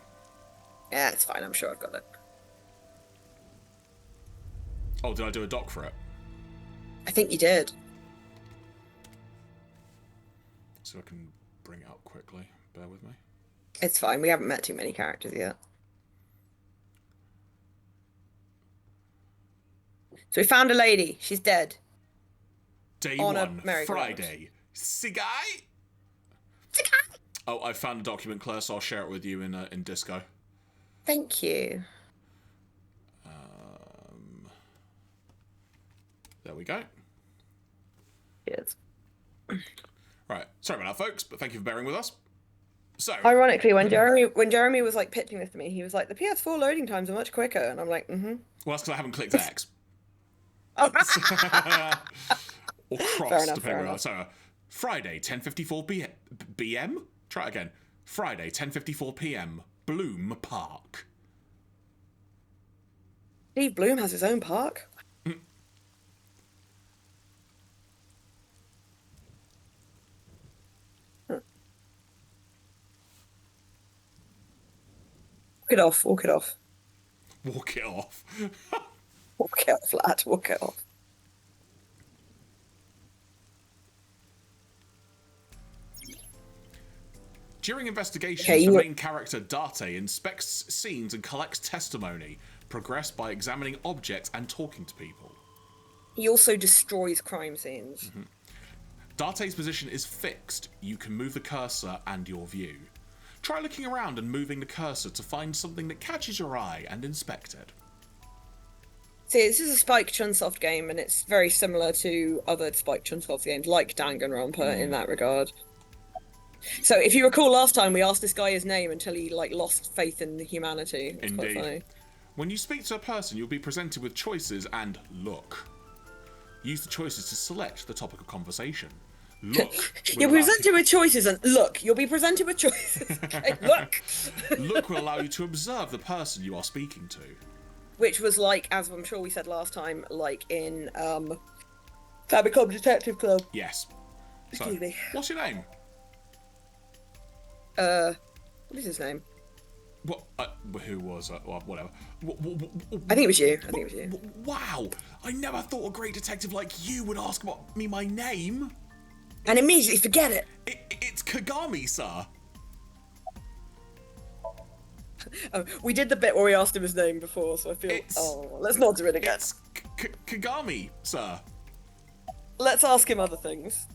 Yeah, it's fine. I'm sure I've got it. Oh, did I do a doc for it? I think you did. So I can bring it up quickly. Bear with me. It's fine. We haven't met too many characters yet. So we found a lady. She's dead. Day On a 1, merry-go-round. Friday. saikAI? saikAI! Oh, I found a document, Claire, so I'll share it with you in Disco. Thank you. There we go. Yes. Right, sorry about that, folks, but thank you for bearing with us. So, Ironically, when Jeremy was like pitching this to me, he was like, "The PS4 loading times are much quicker," and I'm like, "Mm-hmm." well, that's because I haven't clicked X. Oh. Or cross, Fair enough, depending on. So, Friday, 10:54 p.m. Try it again. Friday, 10:54 p.m. Bloom Park. Steve Bloom has his own park. Walk it off. Walk it off. Walk it off. Walk it off, lad. Walk it off. During investigations, Okay, the main character, Date, inspects scenes and collects testimony, progress by examining objects and talking to people. He also destroys crime scenes. Date's position is fixed. You can move the cursor and your view. Try looking around and moving the cursor to find something that catches your eye and inspect it. See, this is a Spike Chunsoft game, and it's very similar to other Spike Chunsoft games, like Danganronpa in that regard. So, if you recall last time, we asked this guy his name until he like lost faith in humanity. It's quite funny. Indeed. When you speak to a person, you'll be presented with choices and look. Use the choices to select the topic of conversation. Look. You're presented with choices, and look. You'll be presented with choices. Okay, look. Look will allow you to observe the person you are speaking to. Which was like, as I'm sure we said last time, like in Famicom Detective Club. Yes. So, Excuse me. what's your name? What is his name? What? Who was? Well, whatever. I think it was you. Wow! I never thought a great detective like you would ask me my name. And immediately forget it. It's Kagami, sir. Oh, we did the bit where we asked him his name before, so I feel. Let's not do it again. It's Kagami, sir. Let's ask him other things.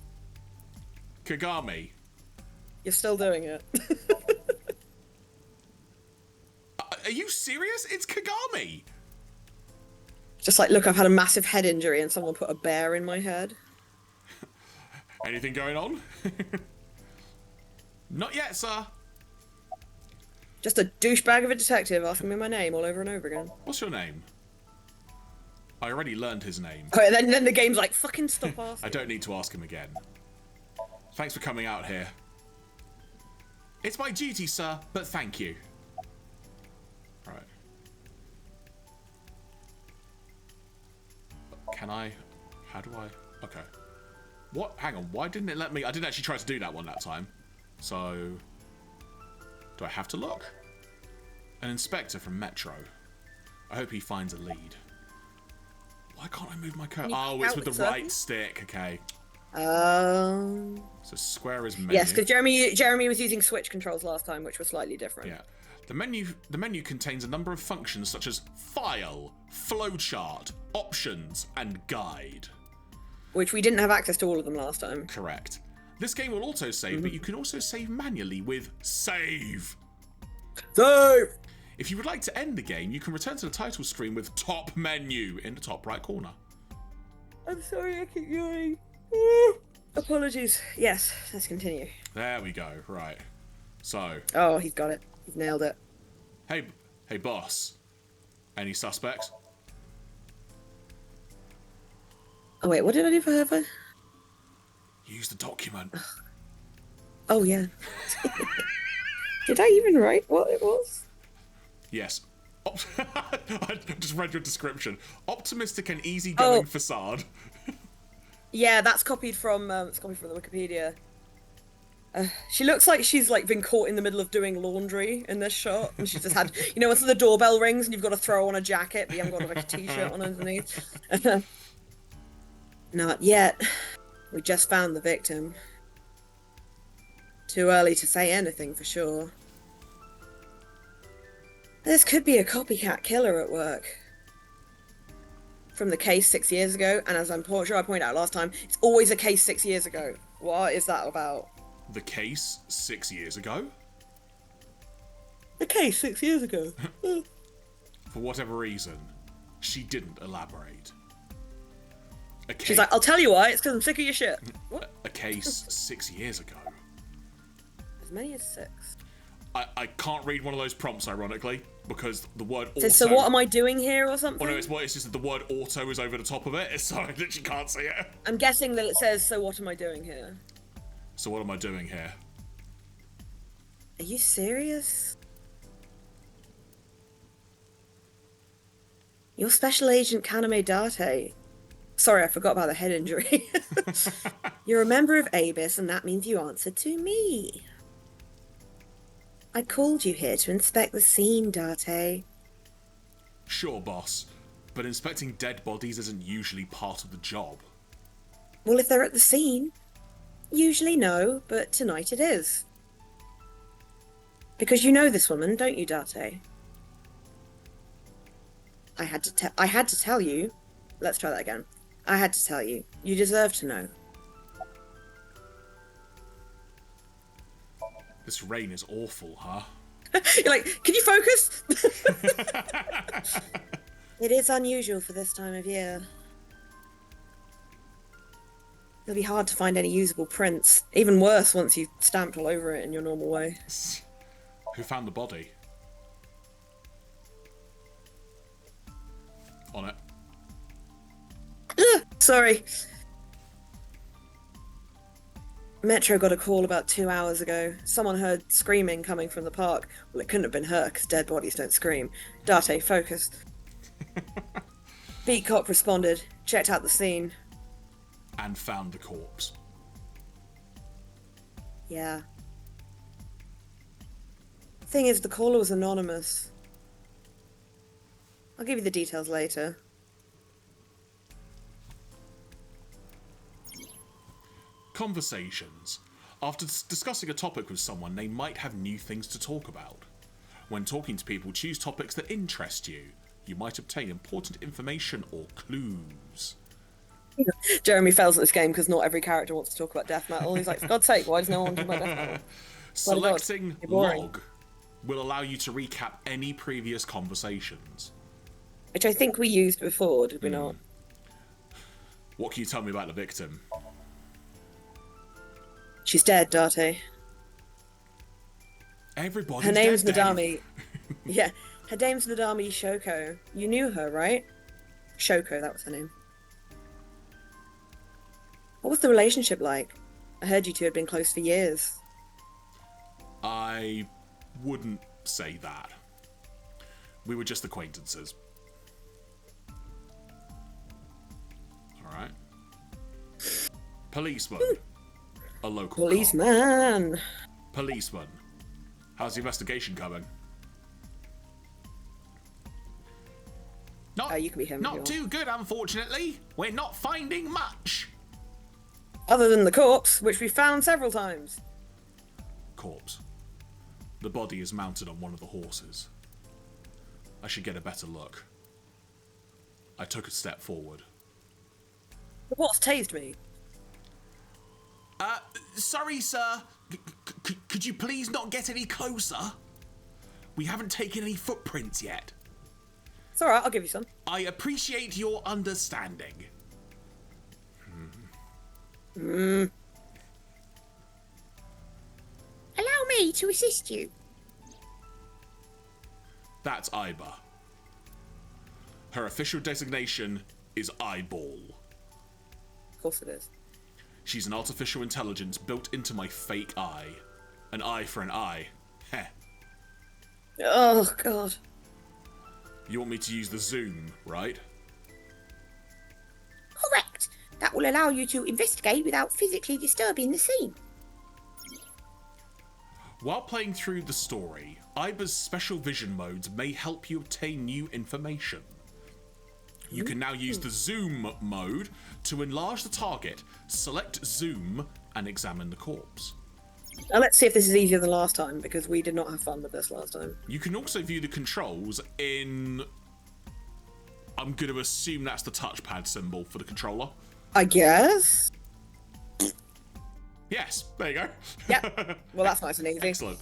Kagami. You're still doing it. Are you serious? It's Kagami. Just like, look, I've had a massive head injury and someone put a bear in my head. Anything going on? Not yet, sir. Just a douchebag of a detective asking me my name all over and over again. What's your name? I already learned his name. Oh, and then the game's like, fucking stop asking. I don't need to ask him again. Thanks for coming out here. It's my duty, sir, but thank you. Right. Can I? How do I? Okay. What? Hang on. Why didn't it let me? I didn't actually try to do that one that time. So, do I have to look? An inspector from Metro. I hope he finds a lead. Why can't I move my cursor? Oh, it's with the right stick. Okay. So square is menu. Yes, because Jeremy was using switch controls last time, which was slightly different. Yeah. The menu contains a number of functions such as file, flowchart, options, and guide. Which we didn't have access to all of them last time. Correct. This game will auto-save, but you can also save manually with save. Save! If you would like to end the game, you can return to the title screen with top menu in the top right corner. I'm sorry, I keep yawning. Apologies. Yes, let's continue. There we go. Right. So. Oh, he's got it. He's nailed it. Hey, boss. Any suspects? Oh wait, what did I do for her? Use the document. Oh yeah. Did I even write what it was? Yes. I just read your description. Optimistic and easygoing facade. Yeah, that's copied from the Wikipedia. She looks like she's like been caught in the middle of doing laundry in this shot, and she's just had, you know, once the doorbell rings and you've got to throw on a jacket, but you haven't got like a t-shirt on underneath. Not yet. We just found the victim. Too early to say anything for sure. This could be a copycat killer at work. From the case 6 years ago, and as I'm sure I pointed out last time, it's always a case 6 years ago. What is that about? The case 6 years ago? The case 6 years ago. For whatever reason, she didn't elaborate. She's like, I'll tell you why, it's because I'm sick of your shit. What? A case 6 years ago? As many as 6. I can't read one of those prompts, ironically, because the word auto... So what am I doing here or something? Oh no, it's just that the word auto is over the top of it, so I literally can't see it. I'm guessing that it says, so what am I doing here? So what am I doing here? Are you serious? You're Special Agent Kaname Date. Sorry, I forgot about the head injury. You're a member of ABIS, and that means you answer to me. I called you here to inspect the scene, Date. Sure, boss. But inspecting dead bodies isn't usually part of the job. Well, if they're at the scene, usually no, but tonight it is. Because you know this woman, don't you, Date? I had to tell you. Let's try that again. I had to tell you. You deserve to know. This rain is awful, huh? You're like, can you focus? It is unusual for this time of year. It'll be hard to find any usable prints. Even worse once you've stamped all over it in your normal way. Who found the body? On it. Sorry. Metro got a call about 2 hours ago. Someone heard screaming coming from the park. Well, it couldn't have been her, because dead bodies don't scream. Date, focus. Beat cop responded. Checked out the scene. and found the corpse. Yeah. Thing is, the caller was anonymous. I'll give you the details later. Conversations. After discussing a topic with someone, they might have new things to talk about. When talking to people, choose topics that interest you. You might obtain important information or clues. Jeremy fails at this game because not every character wants to talk about death metal. He's like, for God's sake, why does no one talk about death metal? Selecting You're boring. log will allow you to recap any previous conversations. Which I think we used before, did we not? What can you tell me about the victim? She's dead, Date. Everybody's Her name's dead, Dave. Nadami. Yeah, her name's Nadami Shoko. You knew her, right? Shoko, that was her name. What was the relationship like? I heard you two had been close for years. I wouldn't say that. We were just acquaintances. Alright. Policeman. A local cop. Policeman! Policeman. How's the investigation coming? Not, You can be him. if you not want. too good, unfortunately. We're not finding much. Other than the corpse, which we found several times. Corpse. The body is mounted on one of the horses. I should get a better look. I took a step forward. The horse tased me. Sorry, sir. Could you please not get any closer? We haven't taken any footprints yet. It's alright, I'll give you some. I appreciate your understanding. Allow me to assist you. That's Iba. Her official designation is Eyeball. Of course it is. She's an artificial intelligence built into my fake eye. An eye for an eye. Heh. Oh, God. You want me to use the zoom, right? Correct. That will allow you to investigate without physically disturbing the scene. While playing through the story, Iba's special vision modes may help you obtain new information. You can now use the zoom mode to enlarge the target, select zoom, and examine the corpse. Now let's see if this is easier than last time, because we did not have fun with this last time. You can also view the controls in... I'm going to assume that's the touchpad symbol for the controller. I guess? Yes, there you go. Yep. Well, that's nice and easy. Excellent.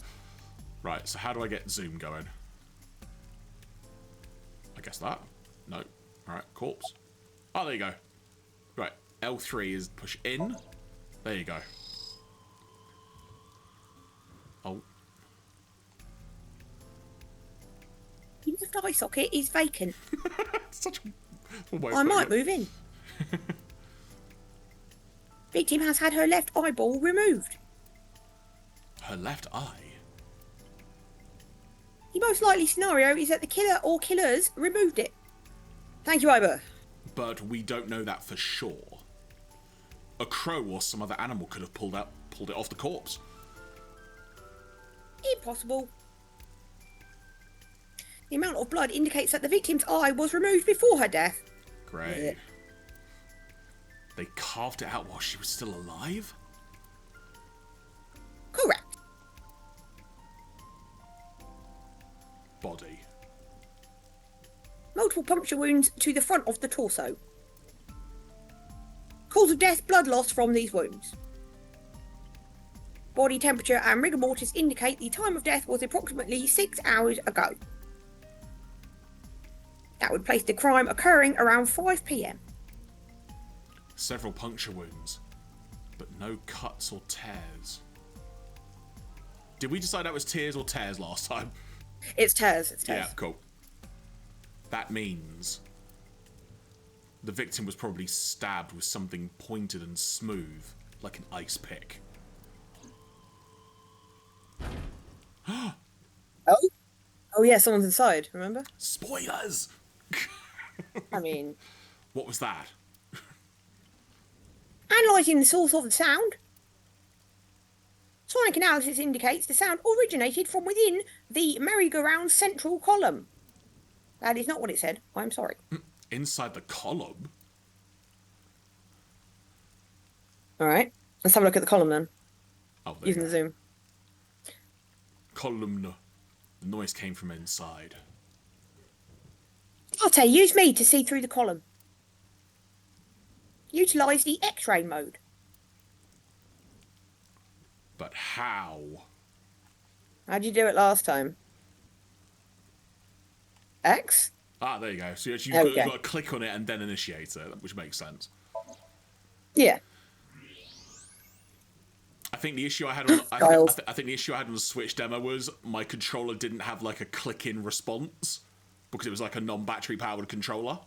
Right, so how do I get zoom going? I guess that. No. Alright, corpse. Oh, there you go. Right, L3 is push in. There you go. Oh. The left eye socket is vacant. Such a way of I putting might it. move in. Victim has had her left eyeball removed. Her left eye. The most likely scenario is that the killer or killers removed it. Thank you, Iba. But we don't know that for sure. A crow or some other animal could have pulled it off the corpse. Impossible. The amount of blood indicates that the victim's eye was removed before her death. Great. Yeah. They carved it out while she was still alive? Correct. Body. Multiple puncture wounds to the front of the torso. Cause of death, blood loss from these wounds. Body temperature and rigor mortis indicate the time of death was approximately 6 hours ago. That would place the crime occurring around 5 PM. Several puncture wounds, but no cuts or tears. Did we decide that was tears or tears last time? It's tears. It's tears. Yeah, cool. That means the victim was probably stabbed with something pointed and smooth, like an ice pick. Oh? Oh, yeah, someone's inside, remember? Spoilers! I mean, What was that? Analysing the source of the sound. Sonic analysis indicates the sound originated from within the merry-go-round central column. That is not what it said. I'm sorry. Inside the column? All right. Let's have a look at the column then, Oh, there using you the go. zoom. Column. The noise came from inside. Arte, use me to see through the column. Utilise the X-ray mode. But how? How'd you do it last time? X? Ah, there you go. So you've There we got go. to click on it and then initiate it, which makes sense. Yeah. I think the issue I had on Styles. I think the issue I had on the Switch demo was my controller didn't have like a click-in response because it was like a non-battery powered controller.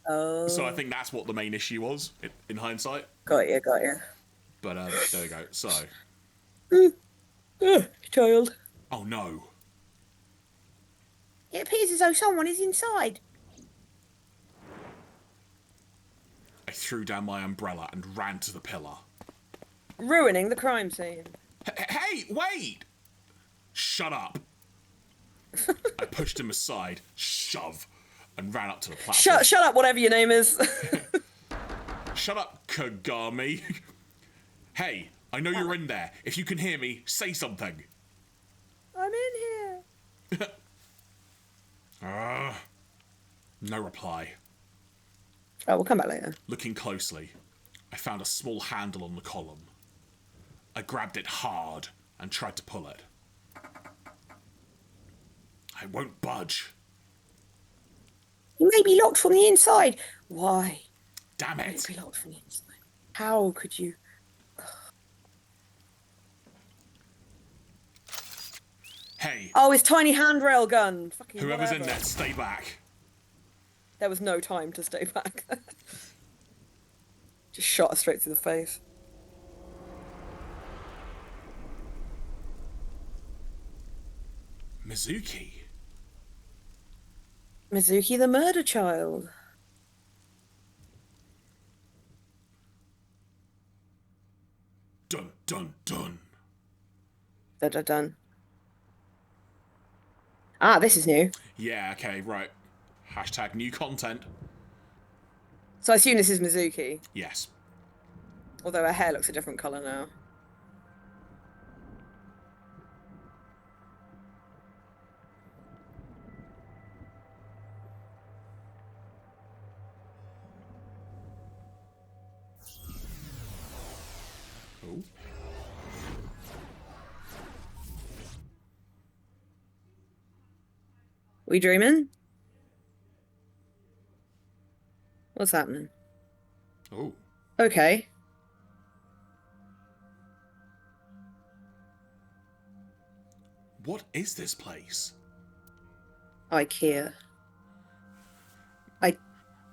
Oh. So I think that's what the main issue was in hindsight. Got you, got you. But there we go. So, Child. oh no. It appears as though someone is inside. I threw down my umbrella and ran to the pillar. Ruining the crime scene. Hey, wait! Shut up. I pushed him aside, shove, and ran up to the platform. Shut up, whatever your name is. Shut up, Kagami. Hey, I know you're in there. If you can hear me, say something. I'm in here. No reply. Oh, we'll come back later. Looking closely, I found a small handle on the column. I grabbed it hard and tried to pull it. I won't budge. You may be locked from the inside. Why? Damn Would it. it be locked from the inside? How could you? Hey, Oh, his tiny handrail gun. Fucking whoever's in whatever. there, stay back. There was no time to stay back. Just shot her straight through the face. Mizuki. Mizuki the murder child. Dun, dun, dun. Dun. Ah, this is new. Yeah, okay, right. Hashtag new content. So I assume this is Mizuki, Yes. although her hair looks a different colour now. Oh. We dreaming? What's happening? Oh. Okay. What is this place? IKEA. I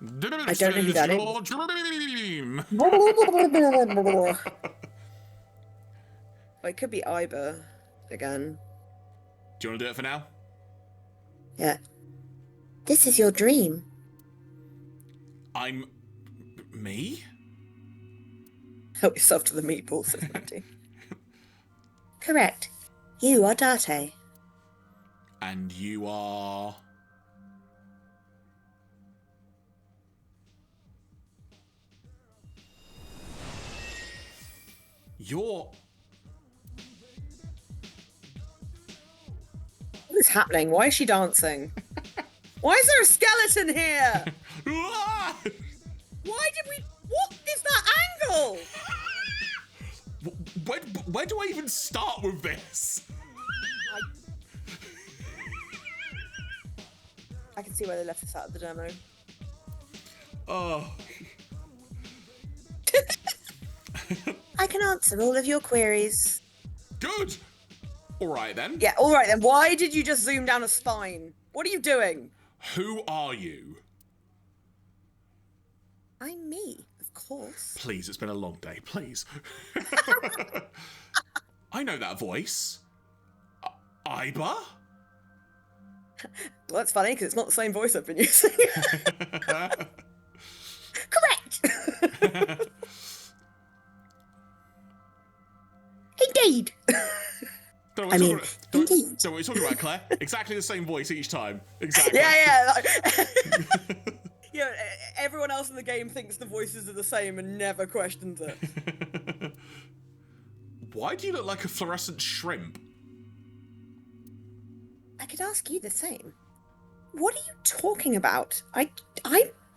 This don't know who that is. your dream. Well, it could be Iba again. Do you want to do it for now? Yeah. This is your dream. I'm... me? Help yourself to the meatballs, says Matty. Correct. You are Date. And you are... You're... What is happening? Why is she dancing? Why is there a skeleton here? Ah! Why did we... What is that angle? Where do I even start with this? I can see where they left us out of the demo. Oh. I can answer all of your queries. Good. All right then. Yeah, all right then. Why did you just zoom down a spine? What are you doing? Who are you? I'm me, of course. Please, it's been a long day. Please. I know that voice. Iba? Well, that's funny because it's not the same voice I've been using. Correct! Indeed. Don't know I what mean, we're talking about. indeed. Don't know what you're talking about, Claire. Exactly the same voice each time. Exactly. Yeah. Yeah, everyone else in the game thinks the voices are the same and never questions it. Why do you look like a fluorescent shrimp? I could ask you the same. What are you talking about?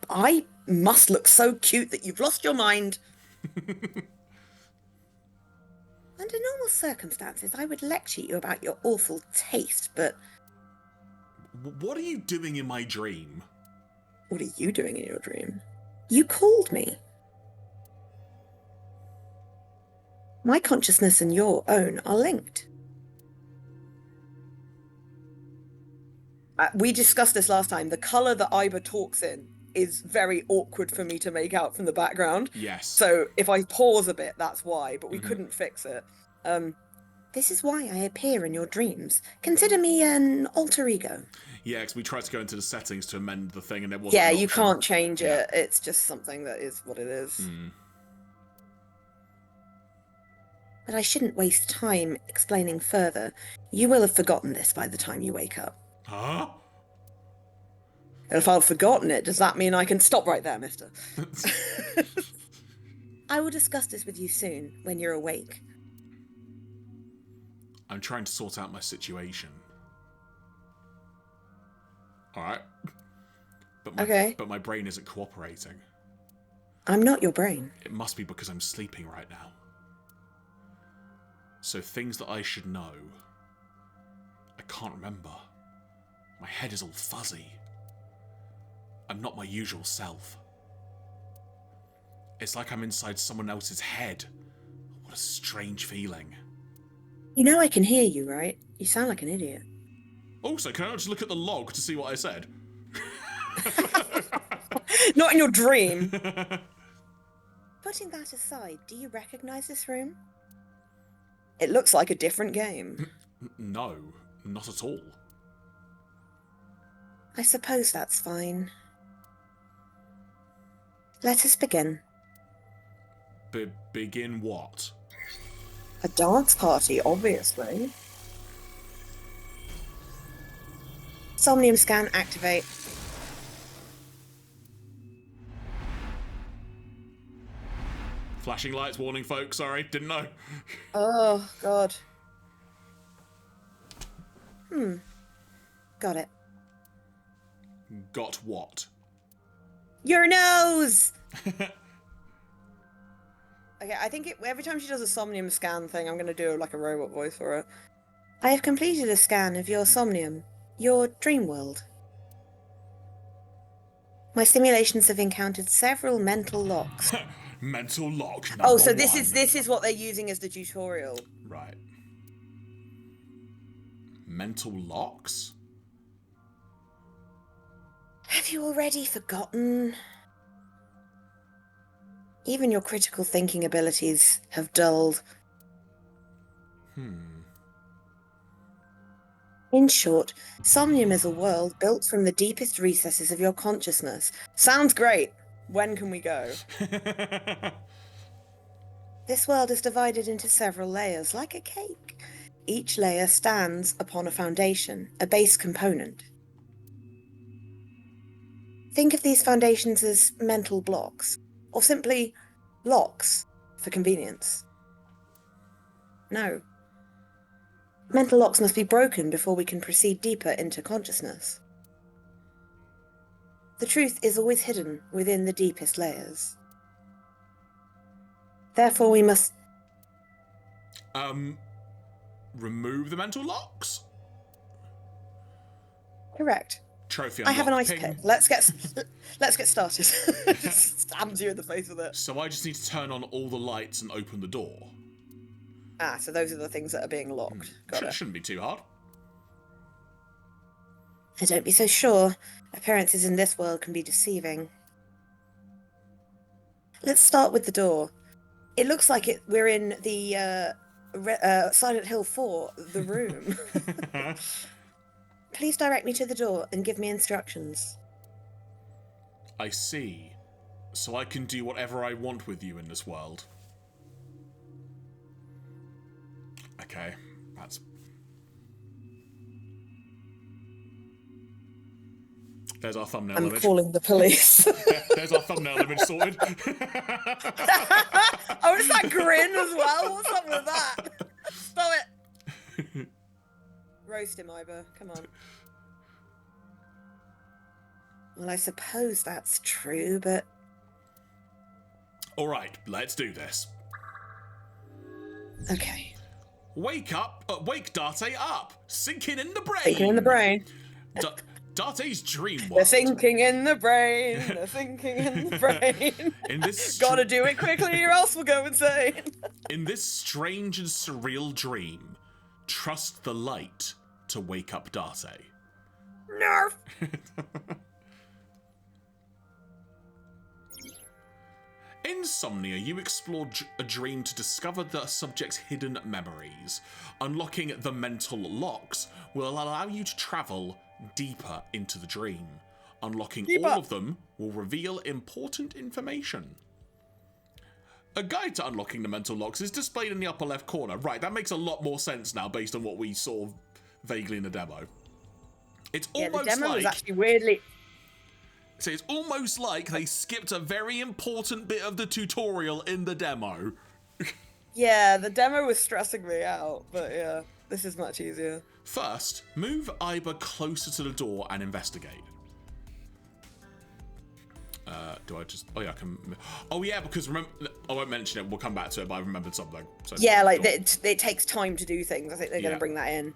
I must look so cute that you've lost your mind. Under normal circumstances, I would lecture you about your awful taste, but What are you doing in my dream? what are you doing in your dream? You called me. My consciousness and your own are linked. We discussed this last time. The colour that Iba talks in is very awkward for me to make out from the background. Yes. So if I pause a bit, that's why, but we couldn't fix it. This is why I appear in your dreams. Consider me an alter ego. Yeah, because we tried to go into the settings to amend the thing and it wasn't Yeah, an you option. can't change Yeah. it. It's just something that is what it is. But I shouldn't waste time explaining further. You will have forgotten this by the time you wake up. Huh? If I've forgotten it, does that mean I can stop right there, mister? I will discuss this with you soon, when you're awake. I'm trying to sort out my situation. Alright. But my brain isn't cooperating. I'm not your brain. It must be because I'm sleeping right now. So things that I should know, I can't remember. My head is all fuzzy. I'm not my usual self. It's like I'm inside someone else's head. What a strange feeling. You know I can hear you, right? You sound like an idiot. Also, can I not just look at the log to see what I said? Not in your dream. Putting that aside, do you recognize this room? It looks like a different game. No, not at all. I suppose that's fine. Let us begin. Begin what? A dance party, obviously. Somnium scan activate. Flashing lights, warning folks, sorry, didn't know. Oh, God. Got it. Got what? Your nose! Okay, I think every time she does a Somnium scan thing, I'm going to do like a robot voice for it. I have completed a scan of your Somnium, your dream world. My simulations have encountered several mental locks. Mental lock number Oh, so one. this is what they're using as the tutorial. Right. Mental locks? Have you already forgotten? Even your critical thinking abilities have dulled. In short, Somnium is a world built from the deepest recesses of your consciousness. Sounds great. When can we go? This world is divided into several layers, like a cake. Each layer stands upon a foundation, a base component. Think of these foundations as mental blocks, or simply locks for convenience. No. Mental locks must be broken before we can proceed deeper into consciousness. The truth is always hidden within the deepest layers. Therefore, we must... Remove the mental locks? Correct. Trophy I have an unlocked. ice Ping. pick. Let's get started. Just stabs you in the face with it. So I just need to turn on all the lights and open the door. Ah, so those are the things that are being locked. Got it. Shouldn't be too hard. Don't be so sure. Appearances in this world can be deceiving. Let's start with the door. It looks like we're in the Silent Hill 4, the room. Please direct me to the door and give me instructions. I see. So I can do whatever I want with you in this world. Okay, that's... There's our thumbnail I'm image. calling the police. There's our thumbnail image sorted. Oh, it's that grin as well. What's up with that? Stop it. Roast him, Iber. Come on. Well, I suppose that's true, but... All right, let's do this. Okay. Wake up, wake Date up, sinking in the brain. Thinking in the brain. Date's dream They're world. thinking in the brain. They're thinking in the brain. In this Gotta do it quickly or else we'll go insane. In this strange and surreal dream, trust the light to wake up Date. Nerf. In Somnia, you explore a dream to discover the subject's hidden memories. Unlocking the mental locks will allow you to travel deeper into the dream. Unlocking all of them will reveal important information. A guide to unlocking the mental locks is displayed in the upper left corner. Right, that makes a lot more sense now based on what we saw vaguely in the demo. It's almost the demo like... was actually weirdly... So it's almost like they skipped a very important bit of the tutorial in the demo. Yeah, the demo was stressing me out, but yeah, this is much easier. First, move Iber closer to the door and investigate. Do I just... Oh, yeah, I can... Oh, yeah, because remember... I won't mention it. We'll come back to it, but I remembered something. So, Yeah, like, it takes time to do things. I think they're going to Yeah. bring that in.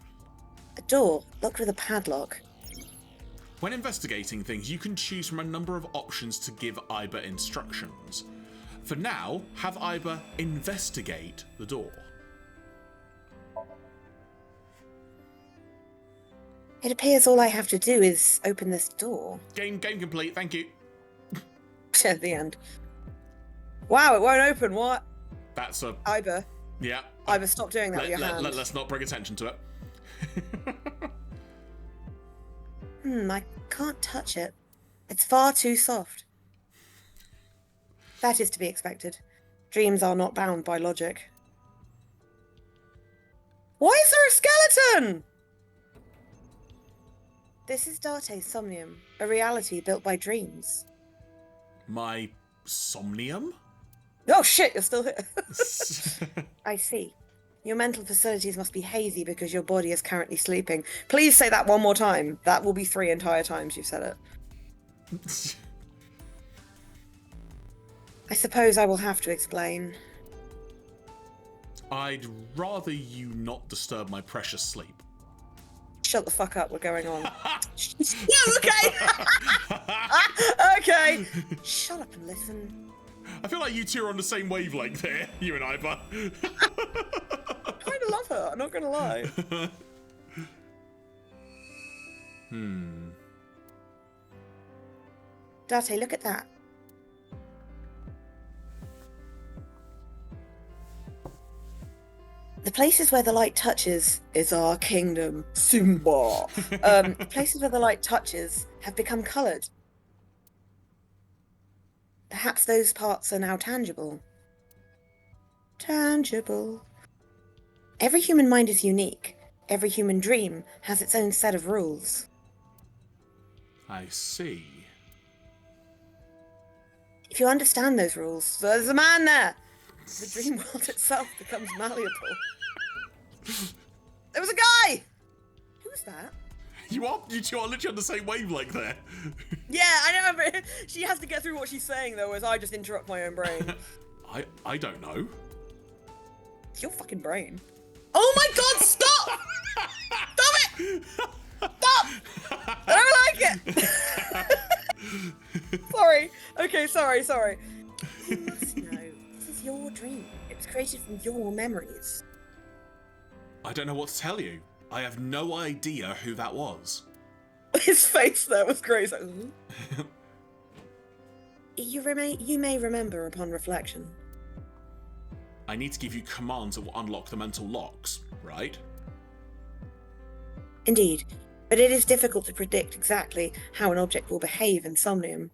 A door, locked with a padlock. When investigating things, you can choose from a number of options to give Iber instructions. For now, have Iber investigate the door. It appears all I have to do is open this door. Game complete, thank you. At the end. Wow, it won't open, what? That's a... Iber. Yeah. Iber, stop doing that with your hand. Let's not bring attention to it. I can't touch it. It's far too soft. That is to be expected. Dreams are not bound by logic. Why is there a skeleton? This is Date's Somnium, a reality built by dreams. My Somnium? Oh shit, you're still here. I see. Your mental facilities must be hazy because your body is currently sleeping. Please say that one more time. That will be 3 entire times you've said it. I suppose I will have to explain. I'd rather you not disturb my precious sleep. Shut the fuck up, we're going on. Yeah, okay! Okay! Shut up and listen. I feel like you two are on the same wavelength here, you and Iber. I kind of love her, I'm not gonna lie. Date, look at that. The places where the light touches is our kingdom, Simba. The places where the light touches have become coloured. Perhaps those parts are now tangible. Tangible. Every human mind is unique. Every human dream has its own set of rules. I see. If you understand those rules, there's a man there. The dream world itself becomes malleable. There was a guy! Who's that? You two are literally on the same wavelength there. Yeah, I know, but she has to get through what she's saying, though, as I just interrupt my own brain. I don't know. It's your fucking brain. Oh my god, stop! Stop it! Stop! I don't like it! Sorry. Okay, sorry. You must know, this is your dream. It was created from your memories. I don't know what to tell you. I have no idea who that was. His face there was great. Like, you may remember upon reflection. I need to give you commands that will unlock the mental locks, right? Indeed, but it is difficult to predict exactly how an object will behave in Somnium.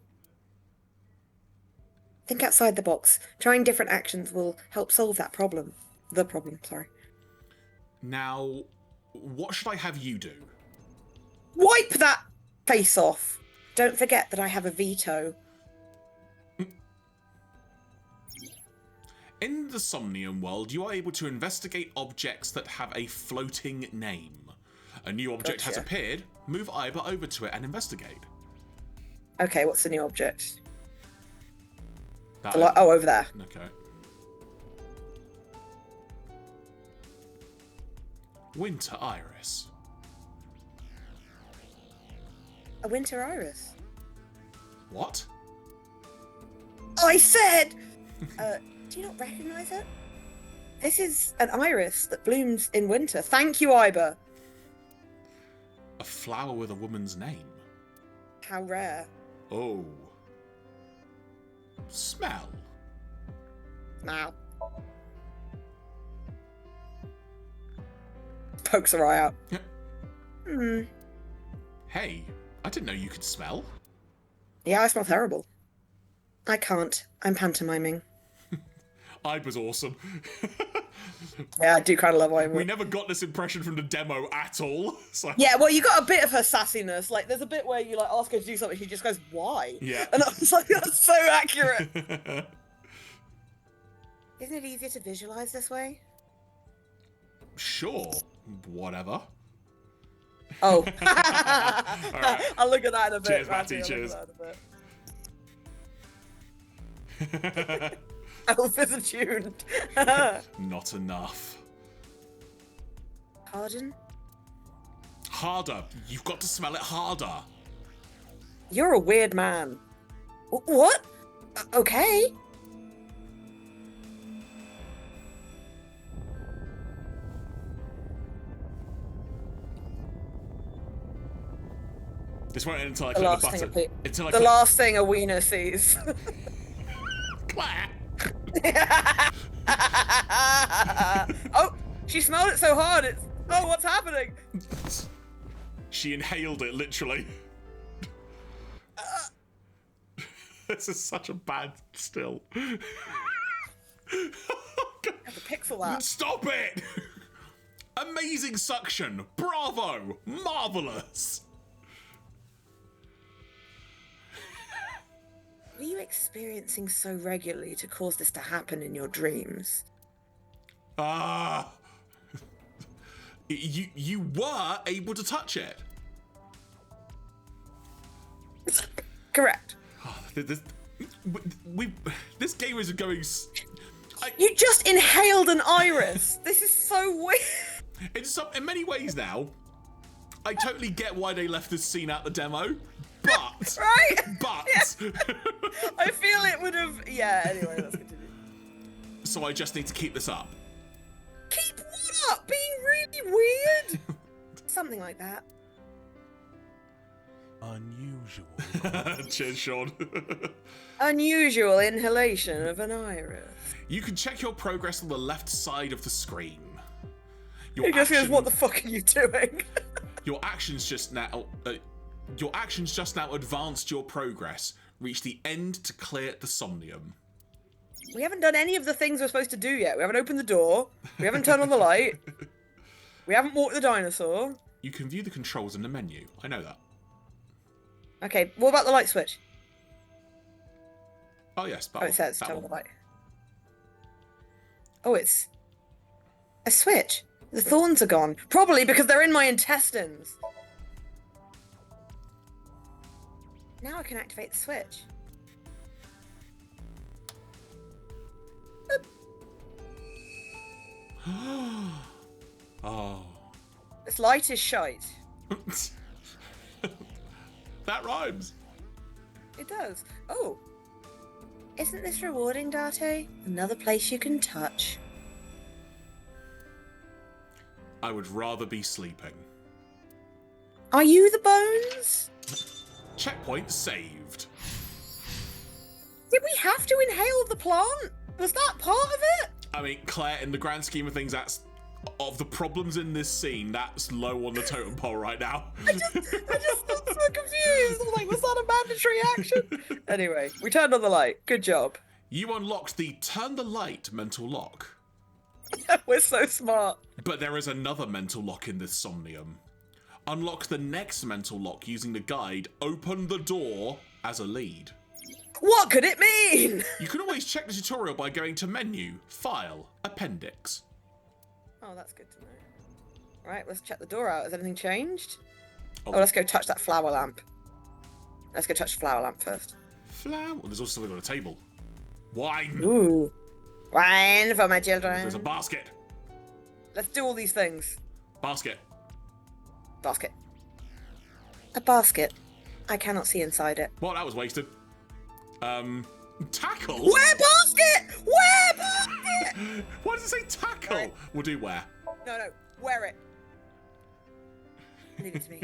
Think outside the box. Trying different actions will help solve that problem. The problem, sorry. Now, what should I have you do? Wipe that face off. Don't forget that I have a veto. In the Somnium world, you are able to investigate objects that have a floating name. A new object has Gotcha. appeared. Move Iber over to it and investigate. Okay, what's the new object? That- Oh, over there. Okay. Winter Iris. A winter iris. What? I said! Do you not recognise it? This is an iris that blooms in winter. Thank you, Iber. A flower with a woman's name. How rare. Oh. Smell. Now. Pokes her eye out. Hmm. Hey, I didn't know you could smell. Yeah, I smell terrible. I can't. I'm pantomiming. Iber's awesome. Yeah, I do kind of love Iber. We never got this impression from the demo at all. So. Yeah, well, you got a bit of her sassiness. Like, there's a bit where you like ask her to do something, she just goes, "Why?" Yeah. And I was like, "That's so accurate." Isn't it easier to visualize this way? Sure. Whatever. Oh. right. I'll look at that in a bit. Cheers, Matty, Matty, I'll look cheers. at that in a bit. Elf is attuned. Not enough. Pardon? Harder. You've got to smell it harder. You're a weird man. What? Okay. This won't end until I The click last the thing, button. Until I the click... last thing a wiener sees. Claire! Oh, she smelled it so hard. It's oh, what's happening? She inhaled it, literally. This is such a bad still. That's a pixel art. Stop it! Amazing suction. Bravo. Marvelous. What are you experiencing so regularly to cause this to happen in your dreams? You were able to touch it. Correct. This game is going. You just inhaled an iris. This is so weird. In many ways now, I totally get why they left this scene out the demo, but Right? but I feel it would have. Yeah. Anyway, let's continue. so I just need to keep this up. Keep what up? Being really weird. Something like that. Unusual. Cheers, Sean. Unusual inhalation of an iris. You can check your progress on the left side of the screen. Your He just goes, action- "What the fuck are you doing?" Your actions just now advanced your progress. Reach the end to clear the Somnium. We haven't done any of the things we're supposed to do yet. We haven't opened the door. We haven't turned on the light. We haven't walked the dinosaur. You can view the controls in the menu. I know that. Okay, what about the light switch? Oh yes, that Oh, one. it says That turn on one. the light. Oh, it's a switch. The thorns are gone. Probably because they're in my intestines. Now I can activate the switch. Oh. This light is shite. That rhymes. It does. Oh. Isn't this rewarding, Date? Another place you can touch. I would rather be sleeping. Are you the bones? Checkpoint saved. Did we have to inhale the plant? Was that part of it? I mean, Claire, in the grand scheme of things, that's of the problems in this scene, that's low on the totem pole right now. I just got so confused. I'm like, was that a mandatory action? Anyway, we turned on the light. Good job. You unlocked the turn the light mental lock. We're so smart. But there is another mental lock in this Somnium. Unlock the next mental lock using the guide, open the door as a lead. What could it mean? You can always check the tutorial by going to menu, file, appendix. Oh, that's good to know. Right, let's check the door out. Has anything changed? Oh. Oh, let's go touch that flower lamp. Let's go touch the flower lamp first. Flower. Well, there's also something on a table. Wine. Ooh. Wine for my children. There's a basket. Let's do all these things. Basket. Basket. A basket. I cannot see inside it. Well, that was wasted. Tackle? Where basket? Where basket? Why does it say tackle? Right. We'll do where. No, wear it. Leave it to me.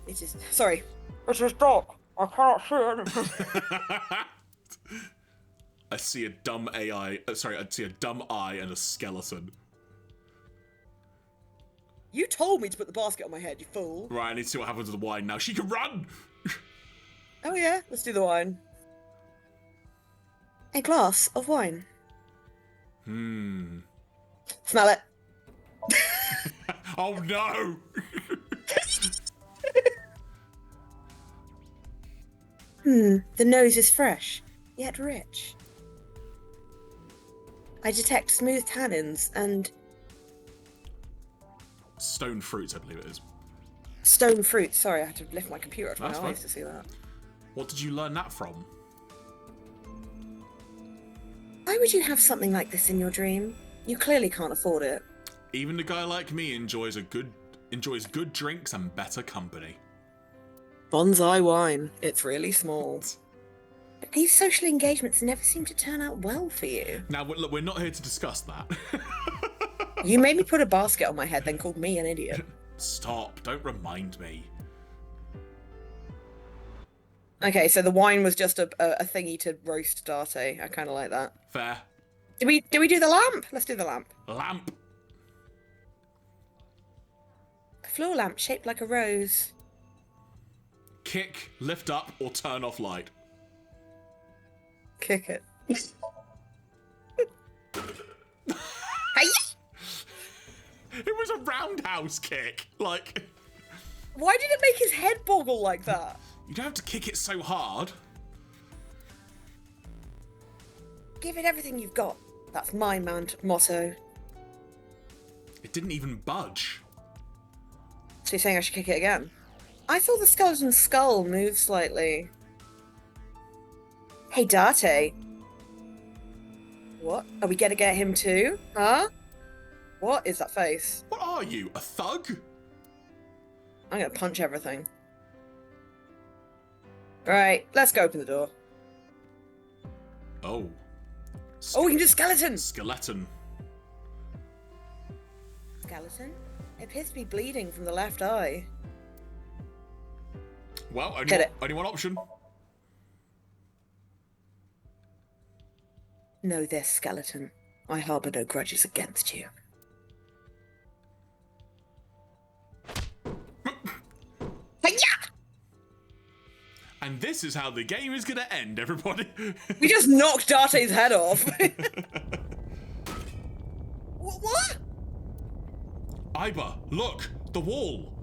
It is. Sorry. It is dark. I cannot see anything. I see a dumb AI. Sorry, I see a dumb eye and a skeleton. You told me to put the basket on my head, you fool. Right, I need to see what happens with the wine now. She can run! Oh yeah, let's do the wine. A glass of wine. Smell it. Oh no! The nose is fresh, yet rich. I detect smooth tannins and Stone fruits, I believe it is. stone fruit. Sorry, I had to lift my computer to my That's eyes fine. to see that. What did you learn that from? Why would you have something like this in your dream? You clearly can't afford it. Even a guy like me enjoys good drinks and better company. Bonsai wine. It's really small. But these social engagements never seem to turn out well for you. Now, look, we're not here to discuss that. You made me put a basket on my head, then called me an idiot. Stop, don't remind me. Okay, so the wine was just a thingy to roast Darte. I kind of like that. Fair. Do we do the lamp? Let's do the lamp. Lamp. A floor lamp shaped like a rose. Kick, lift up, or turn off light. Kick it. It was a roundhouse kick. Like, Why did it make his head boggle like that? you don't have to kick it so hard. Give it everything you've got. That's my motto. It didn't even budge. So you're saying I should kick it again? I thought the skeleton's skull moved slightly. Hey, Darte. What? Are we gonna get him too? Huh? What is that face? What are you, a thug? I'm gonna punch everything. Right, let's go open the door. Oh. Oh, we can do skeleton! Skeleton. Skeleton? It appears to be bleeding from the left eye. Well, Hit it. only one option. Know this, skeleton. I harbour no grudges against you. Hi-ya! And this is how the game is gonna end, everybody. We just knocked Darte's head off. What? Iba, look, the wall.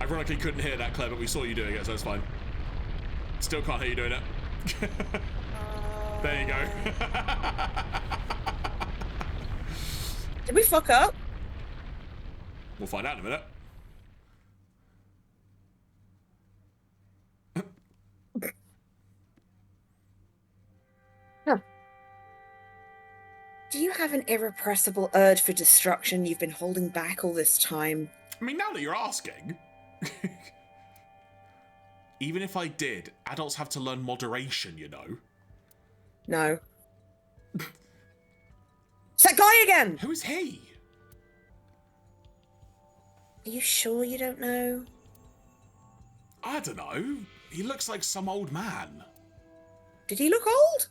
Ironically, couldn't hear that, Claire, but we saw you doing it, so it's fine. Still can't hear you doing it. There you go. Did we fuck up? We'll find out in a minute. Do you have an irrepressible urge for destruction you've been holding back all this time? I mean, now that you're asking. Even if I did, adults have to learn moderation, you know. No. It's that guy again! Who is he? Are you sure you don't know? I don't know. He looks like some old man. Did he look old?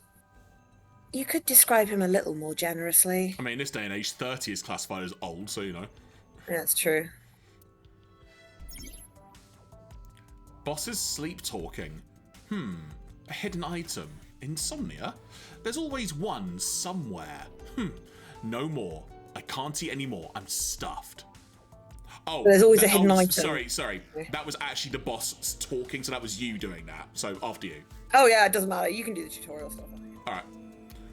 You could describe him a little more generously. I mean, in this day and age, 30 is classified as old, so you know. That's true. Bosses sleep talking. A hidden item. Insomnia? There's always one somewhere. No more. I can't eat anymore. I'm stuffed. Oh, There's always a hidden item. Sorry. That was actually the boss talking, so that was you doing that. So after you. Oh yeah, it doesn't matter. You can do the tutorial stuff. Alright.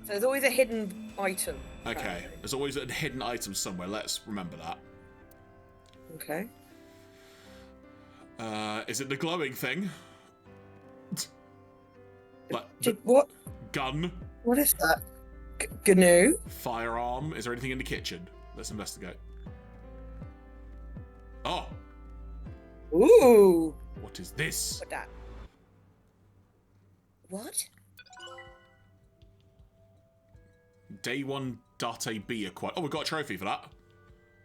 So there's always a hidden item. Okay. There's always a hidden item somewhere. Let's remember that. Okay. Is it the glowing thing? Like, What? gun? What is that? GNU? Firearm? Is there anything in the kitchen? Let's investigate. Oh! Ooh! What is this? What that? What? Day1.ab acquired. Oh, we got a trophy for that.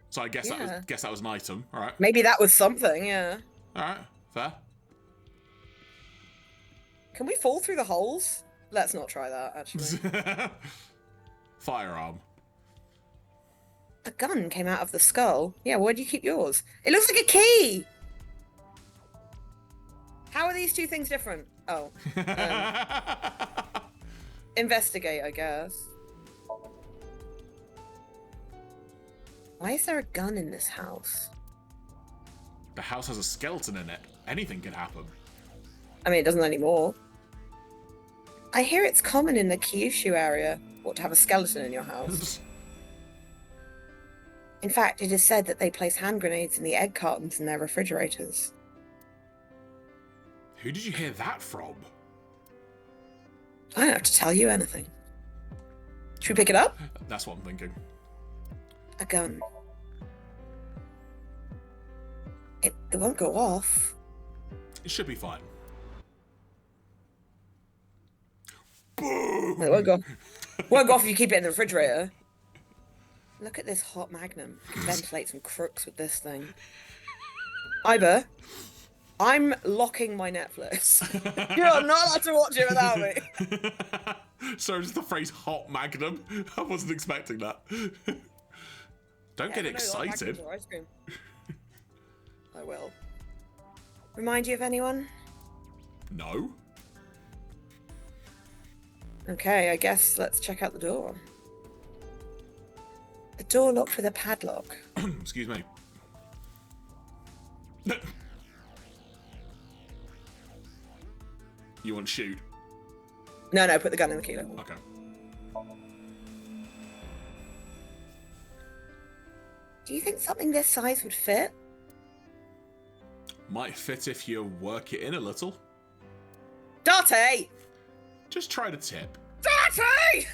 So I guess that was an item. All right. Maybe that was something, yeah. All right. Fair. Can we fall through the holes? Let's not try that, actually. Firearm. A gun came out of the skull. Yeah, where do you keep yours? It looks like a key! How are these two things different? Oh. Investigate, I guess. Why is there a gun in this house? The house has a skeleton in it. Anything can happen. I mean, it doesn't anymore. I hear it's common in the Kyushu area, to have a skeleton in your house. In fact, it is said that they place hand grenades in the egg cartons in their refrigerators. Who did you hear that from? I don't have to tell you anything. Should we pick it up? That's what I'm thinking. A gun. It won't go off. It should be fine. It won't go off if you keep it in the refrigerator. Look at this hot magnum. You can ventilate some crooks with this thing. Iber, I'm locking my Netflix. You're not allowed to watch it without me. Sorry, just the phrase hot magnum. I wasn't expecting that. Don't get excited. No, ice cream. I will. Remind you of anyone? No. Okay, I guess let's check out the door. The door locked with a padlock. Excuse me. You want to shoot? No, put the gun in the keyhole. Okay. Do you think something this size would fit? Might fit if you work it in a little. Date! Just try to tip. Date!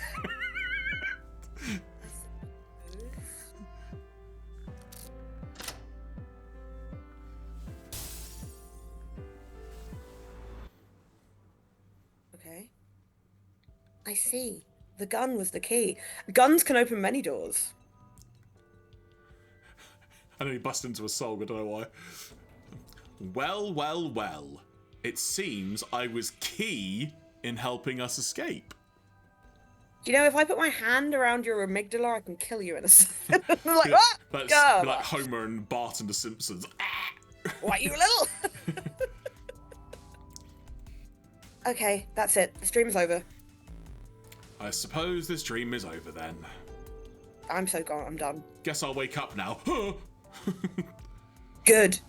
Okay. I see. The gun was the key. Guns can open many doors. I know he busted into a song, I don't know why. Well. It seems I was key in helping us escape. Do you know, if I put my hand around your amygdala, I can kill you in a second. I'm like, Yeah, what? That's Go. be like Homer and Bart and The Simpsons. What, you little? Okay, that's it. The stream is over. I suppose this dream is over then. I'm so gone. I'm done. Guess I'll wake up now. Good.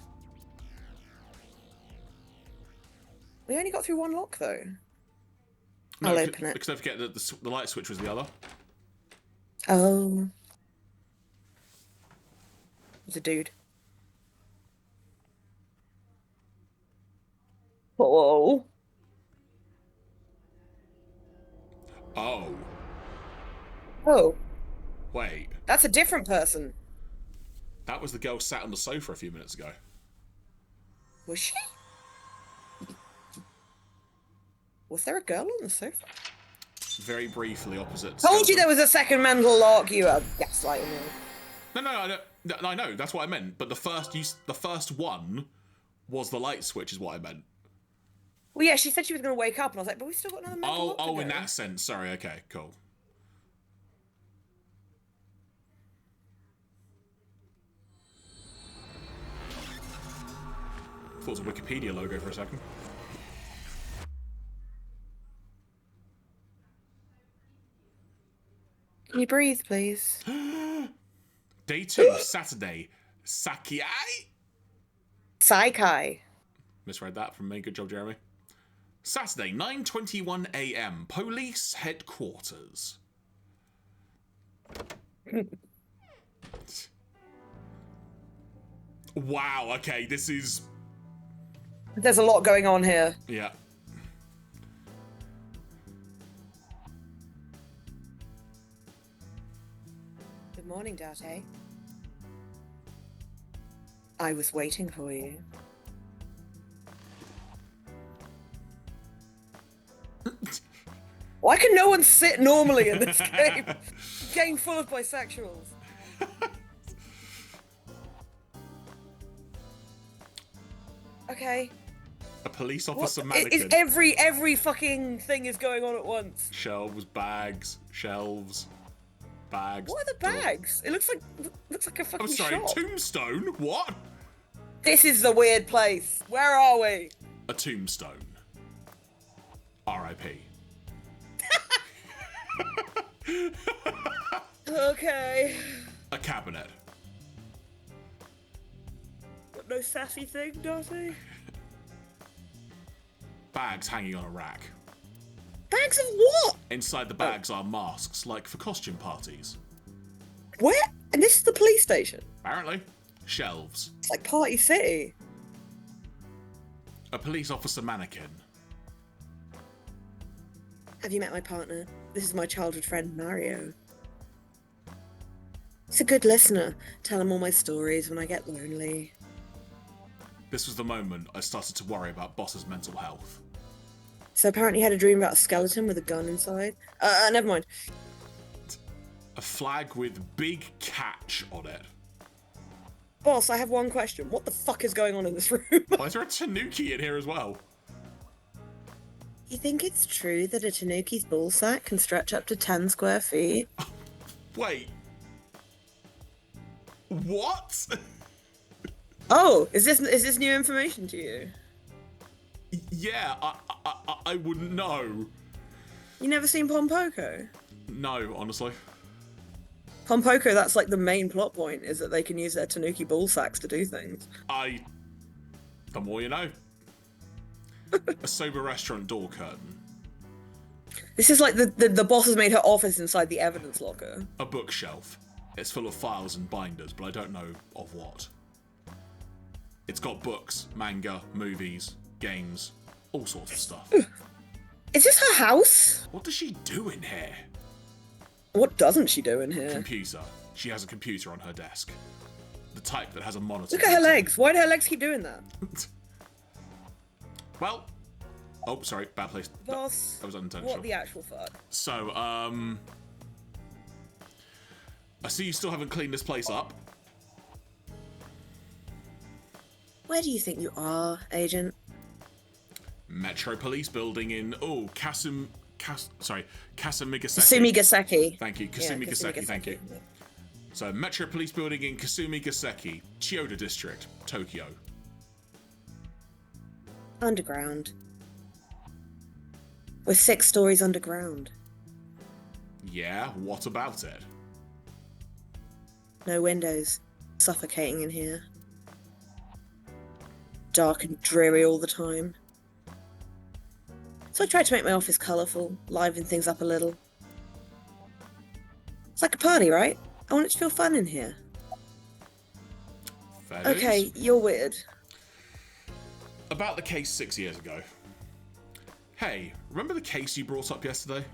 We only got through one lock, though. I'll open it. Because don't forget that the light switch was the other. Oh. It's a dude. Oh. Oh. Oh. Wait. That's a different person. That was the girl sat on the sofa a few minutes ago. Was she? Was there a girl on the sofa? Very briefly opposite. Told you skeleton. there was a second mental lock. You are gaslighting me. No, I don't. No, I know. That's what I meant. But the first one was the light switch, is what I meant. Well, yeah, she said she was going to wake up, and I was like, but we've still got another mental lock to Oh, in go. that sense. Sorry. Okay, cool. Thought it was a Wikipedia logo for a second. Can you breathe, please? Day 2, Saturday. saikAI? saikAI. Misread that from me. Good job, Jeremy. Saturday, 9:21 a.m. Police headquarters. Wow, okay, this is... There's a lot going on here. Yeah. Good morning, Date. I was waiting for you. Why can no one sit normally in this game? Game full of bisexuals. Okay. A police What? officer Is mannequin. every fucking thing is going on at once. Shelves, bags, shelves, bags. What are the bags? It looks like a fucking I'm sorry, shop. tombstone? What? This is the weird place. Where are we? A tombstone. R.I.P. Okay. A cabinet. Got no sassy thing, Darcy? Bags hanging on a rack. Bags of what? Inside the bags are masks, like for costume parties. Where? And this is the police station. Apparently. Shelves. It's like Party City. A police officer mannequin. Have you met my partner? This is my childhood friend, Mario. He's a good listener. Tell him all my stories when I get lonely. This was the moment I started to worry about Boss's mental health. So apparently he had a dream about a skeleton with a gun inside. Never mind. A flag with big catch on it. Boss, I have one question. What the fuck is going on in this room? Why is there a tanuki in here as well? You think it's true that a tanuki's ballsack can stretch up to 10 square feet? Wait. What? Oh, is this new information to you? Yeah, I wouldn't know. You never seen Pompoko? No, honestly. Pompoko, that's like the main plot point, is that they can use their tanuki ballsacks to do things. The more you know. A sober restaurant door curtain. This is like the boss has made her office inside the evidence locker. A bookshelf. It's full of files and binders, but I don't know of what. It's got books, manga, movies, games, all sorts of stuff. Is this her house? What does she do in here? What doesn't she do in here? Computer. She has a computer on her desk. The type that has a monitor. Look at her legs. Why do her legs keep doing that? Well. Oh, sorry. Bad place. Boss, That was unintentional. what the actual fuck? So, I see you still haven't cleaned this place up. Where do you think you are, Agent? Metro Police Building in Kasumigaseki. Kasumigaseki. Thank you, Kasumigaseki. Thank you. So, Metro Police Building in Kasumigaseki, Chiyoda District, Tokyo. Underground. We're 6 stories underground. Yeah, what about it? No windows. Suffocating in here. Dark and dreary all the time. So I tried to make my office colourful, liven things up a little. It's like a party, right? I want it to feel fun in here. Fair Okay, dues. you're weird. About the case 6 years ago. Hey, remember the case you brought up yesterday?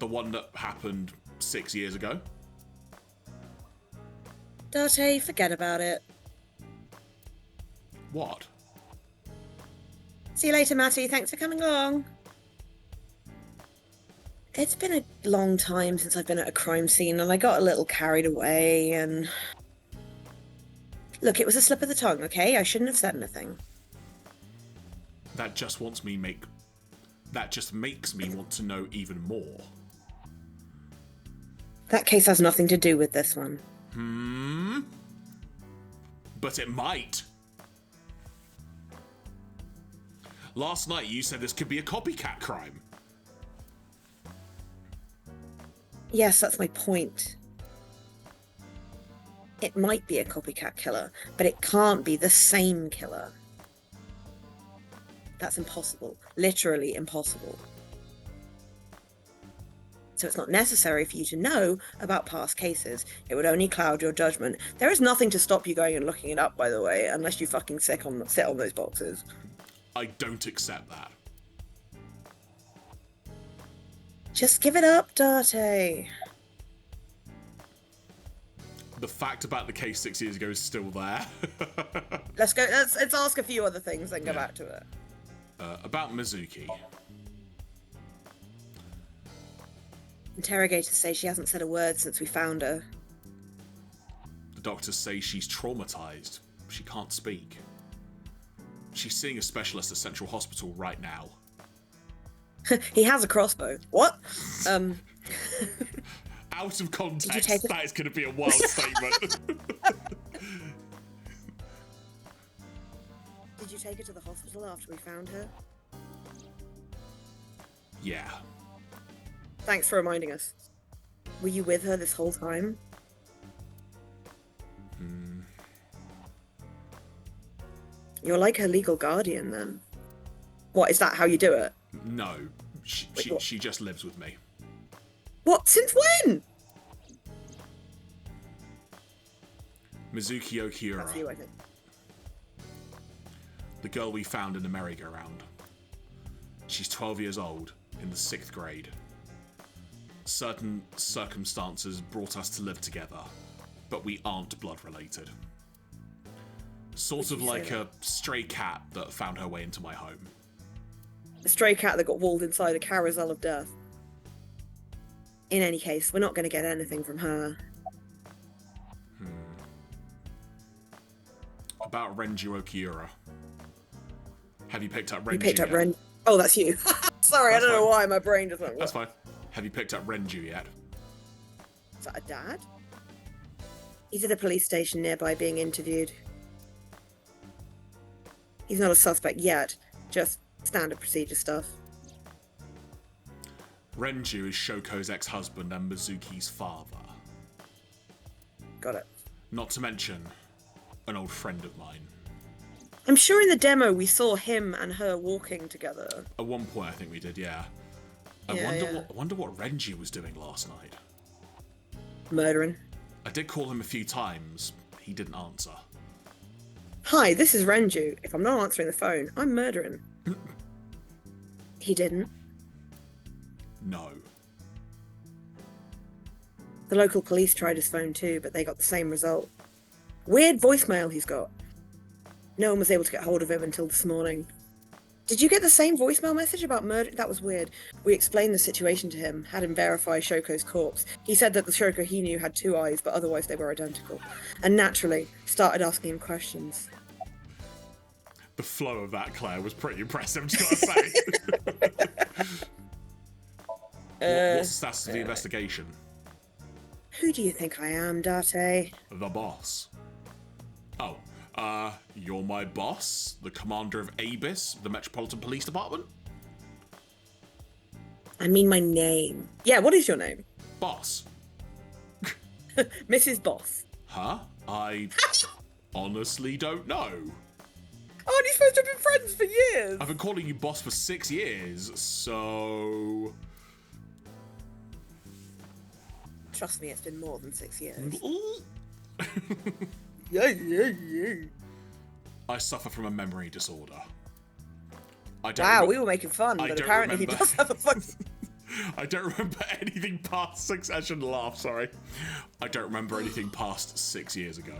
The one that happened 6 years ago? Date, forget about it. What? See you later, Matty. Thanks for coming along. It's been a long time since I've been at a crime scene, and I got a little carried away, and... Look, it was a slip of the tongue, okay? I shouldn't have said anything. That just makes me want to know even more. That case has nothing to do with this one. But it might. Last night you said this could be a copycat crime. Yes, that's my point. It might be a copycat killer, but it can't be the same killer. That's impossible. Literally impossible. So it's not necessary for you to know about past cases. It would only cloud your judgment. There is nothing to stop you going and looking it up, by the way, unless you fucking sit on those boxes. I don't accept that. Just give it up, Date. The fact about the case 6 years ago is still there. Let's go. Let's ask a few other things, then go back to it. About Mizuki. Interrogators say she hasn't said a word since we found her. The doctors say she's traumatized. She can't speak. She's seeing a specialist at Central Hospital right now. He has a crossbow. What? Out of context, take it? that is going to be a wild statement. Did you take her to the hospital after we found her? Yeah. Thanks for reminding us. Were you with her this whole time? You're like her legal guardian, then. What, is that how you do it? No. Wait, what? She just lives with me. What? Since when? Mizuki Okiura. That's you, I think. The girl we found in the merry-go-round. She's 12 years old, in the 6th grade. Certain circumstances brought us to live together, but we aren't blood-related. Sort of like a stray cat that found her way into my home. A stray cat that got walled inside a carousel of death. In any case, we're not going to get anything from her. About Renju Okiura. Have you picked up Renju You picked up yet? Ren. Oh, that's you. Sorry, That's I don't know fine. why my brain just went. That's fine. Have you picked up Renju yet? Is that a dad? He's at a police station nearby being interviewed. He's not a suspect yet, just standard procedure stuff. Renju is Shoko's ex-husband and Mizuki's father. Got it. Not to mention, an old friend of mine. I'm sure in the demo we saw him and her walking together. At one point, I think we did, yeah. I wonder what Renju was doing last night. Murdering. I did call him a few times. He didn't answer. Hi, this is Renju. If I'm not answering the phone, I'm murdering. He didn't. No. The local police tried his phone too, but they got the same result. Weird voicemail he's got. No one was able to get hold of him until this morning. Did you get the same voicemail message about murder? That was weird. We explained the situation to him, had him verify Shoko's corpse. He said that the Shoko he knew had 2 eyes, but otherwise they were identical. And naturally, started asking him questions. The flow of that, Claire, was pretty impressive, just gotta say. What's the status of the investigation? Who do you think I am, Date? The boss. Oh, you're my boss? The commander of ABIS, the Metropolitan Police Department? I mean my name. Yeah, what is your name? Boss. Mrs. Boss. Huh? I honestly don't know. Oh, you're supposed to have been friends for years. I've been calling you boss for 6 years, so... Trust me, it's been more than 6 years. I suffer from a memory disorder. I don't Wow, remem- we were making fun, I but don't apparently remember. he does have a fucking... I don't remember anything past 6... I shouldn't laugh, sorry. I don't remember anything past 6 years ago.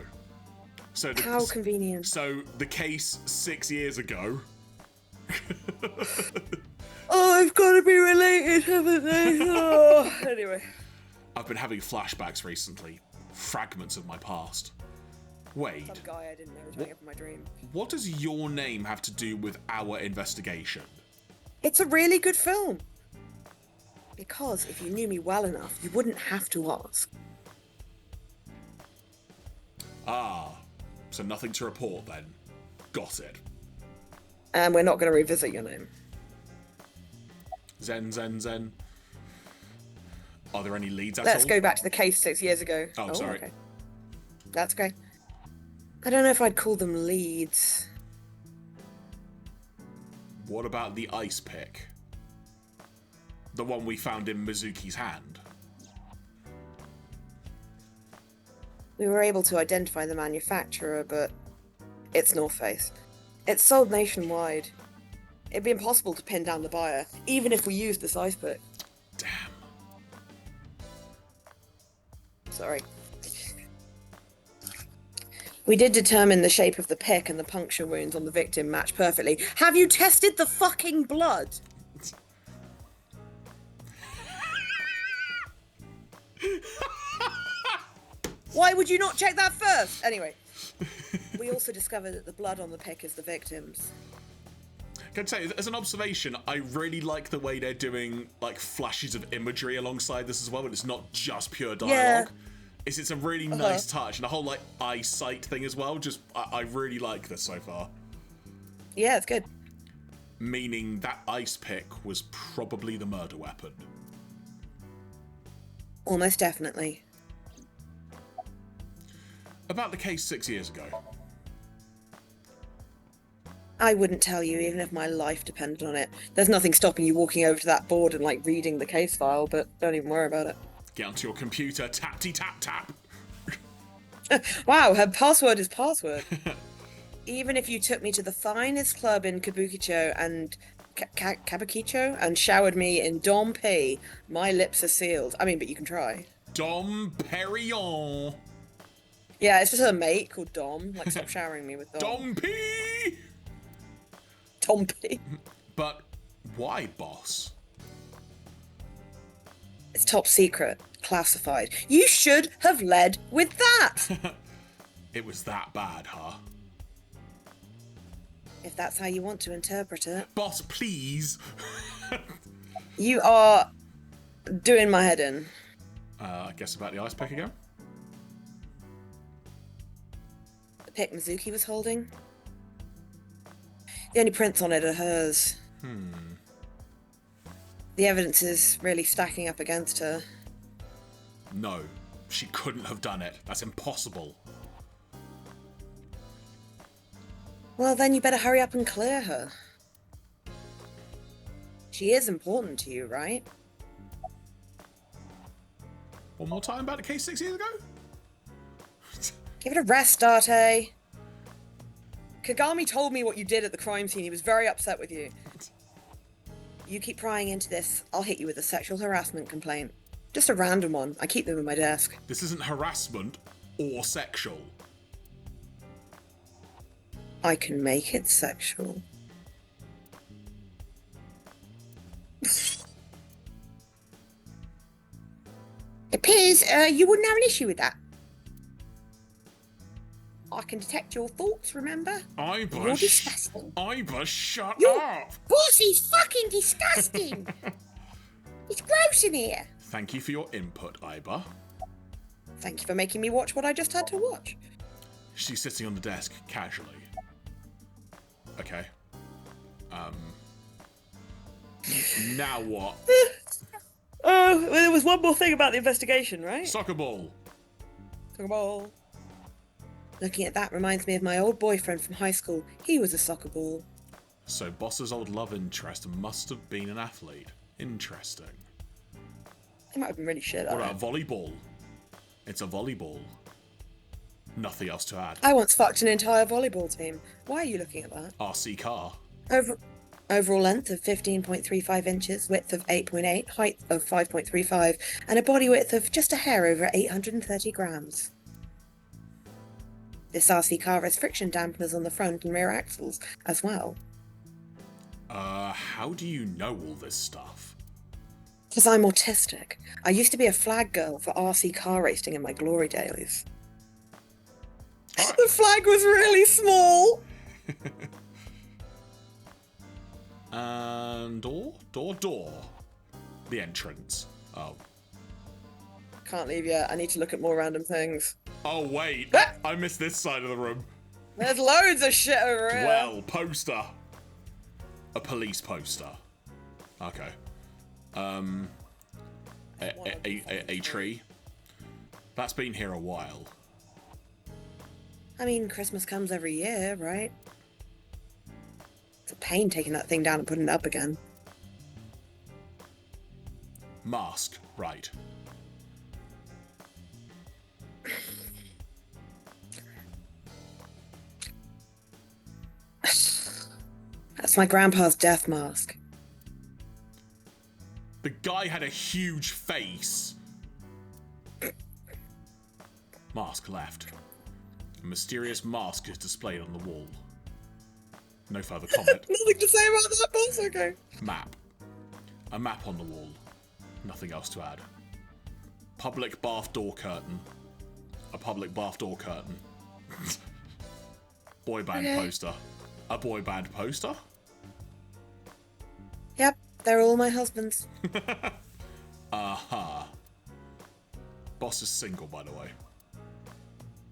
So How convenient. So the case 6 years ago... Oh, I've got to be related died, haven't they? Oh, anyway. I've been having flashbacks recently. Fragments of my past. Wade, Some guy I didn't know was showing up in my dream. what does your name have to do with our investigation? It's a really good film. Because if you knew me well enough, you wouldn't have to ask. Ah, so nothing to report then. Got it. And we're not going to revisit your name. Zen, zen, zen. Are there any leads at Let's all? go back to the case 6 years ago. Oh, sorry. Okay. That's okay. I don't know if I'd call them leads. What about the ice pick? The one we found in Mizuki's hand? We were able to identify the manufacturer, but it's North Face. It's sold nationwide. It'd be impossible to pin down the buyer, even if we used this ice pick. Damn. Sorry. We did determine the shape of the pick and the puncture wounds on the victim match perfectly. Have you tested the fucking blood? Why would you not check that first? Anyway, we also discovered that the blood on the pick is the victim's. Can I tell you, as an observation, I really like the way they're doing like flashes of imagery alongside this as well, and it's not just pure dialogue. It's a really nice touch, and the whole like eyesight thing as well. Just I really like this so far. Yeah, it's good. Meaning that ice pick was probably the murder weapon. Almost definitely. About the case 6 years ago. I wouldn't tell you even if my life depended on it. There's nothing stopping you walking over to that board and like reading the case file, but don't even worry about it. Get onto your computer, tap-tap. Wow, her password is password. Even if you took me to the finest club in Kabukicho and Kabukicho and showered me in Dom P, my lips are sealed. I mean, but you can try. Dom Perignon. Yeah, it's just her mate called Dom. Like, stop showering me with Dom. Dom P. Dom P. But why, boss? It's top secret, classified. You should have led with that. It was that bad, huh? If that's how you want to interpret it. Boss, please. You are doing my head in. I guess about the ice pick again. The pick Mizuki was holding. The only prints on it are hers. The evidence is really stacking up against her. No, she couldn't have done it. That's impossible. Well, then you better hurry up and clear her. She is important to you, right? One more time about the case 6 years ago? Give it a rest, Date. Kagami told me what you did at the crime scene. He was very upset with you. You keep prying into this, I'll hit you with a sexual harassment complaint. Just a random one. I keep them in my desk. This isn't harassment or sexual. I can make it sexual. It appears you wouldn't have an issue with that. I can detect your thoughts, remember? You're disgusting. Iba, shut Your up! boss is fucking disgusting. It's gross in here. Thank you for your input, Iba. Thank you for making me watch what I just had to watch. She's sitting on the desk, casually. Okay. Now what? Oh, there was one more thing about the investigation, right? Soccer ball. Soccer ball. Looking at that reminds me of my old boyfriend from high school. He was a soccer ball. So Boss's old love interest must have been an athlete. Interesting. He might have been really shit at What it. about volleyball? It's a volleyball. Nothing else to add. I once fucked an entire volleyball team. Why are you looking at that? RC car. Overall length of 15.35 inches, width of 8.8, height of 5.35, and a body width of just a hair over 830 grams. This RC car has friction dampeners on the front and rear axles as well. How do you know all this stuff? Because I'm autistic. I used to be a flag girl for RC car racing in my glory days. Alright. The flag was really small. And door. The entrance. Oh. Can't leave yet. I need to look at more random things. Oh, wait. Ah! I missed this side of the room. There's loads of shit over here. Well, poster. A police poster. Okay. A tree. That's been here a while. I mean, Christmas comes every year, right? It's a pain taking that thing down and putting it up again. Mask. Right. That's my grandpa's death mask. The guy had a huge face. Mask left. A mysterious mask is displayed on the wall. No further comment. Nothing to say about that, but it's okay. Map. A map on the wall. Nothing else to add. Public bath door curtain. A public bath door curtain. Boy band poster. A boy band poster? Yep, they're all my husbands. Aha. Boss is single, by the way.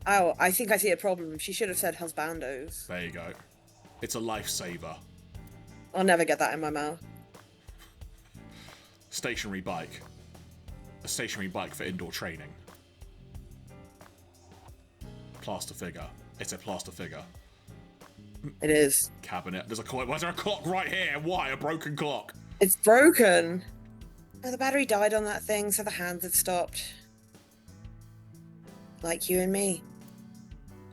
Oh, I think I see a problem. She should have said husbandos. There you go. It's a lifesaver. I'll never get that in my mouth. Stationary bike. A stationary bike for indoor training. Plaster figure. It's a plaster figure. It is. Cabinet. There's a clock. Why is there a clock right here? Why? A broken clock. It's broken. Oh, the battery died on that thing, so the hands had stopped. Like you and me.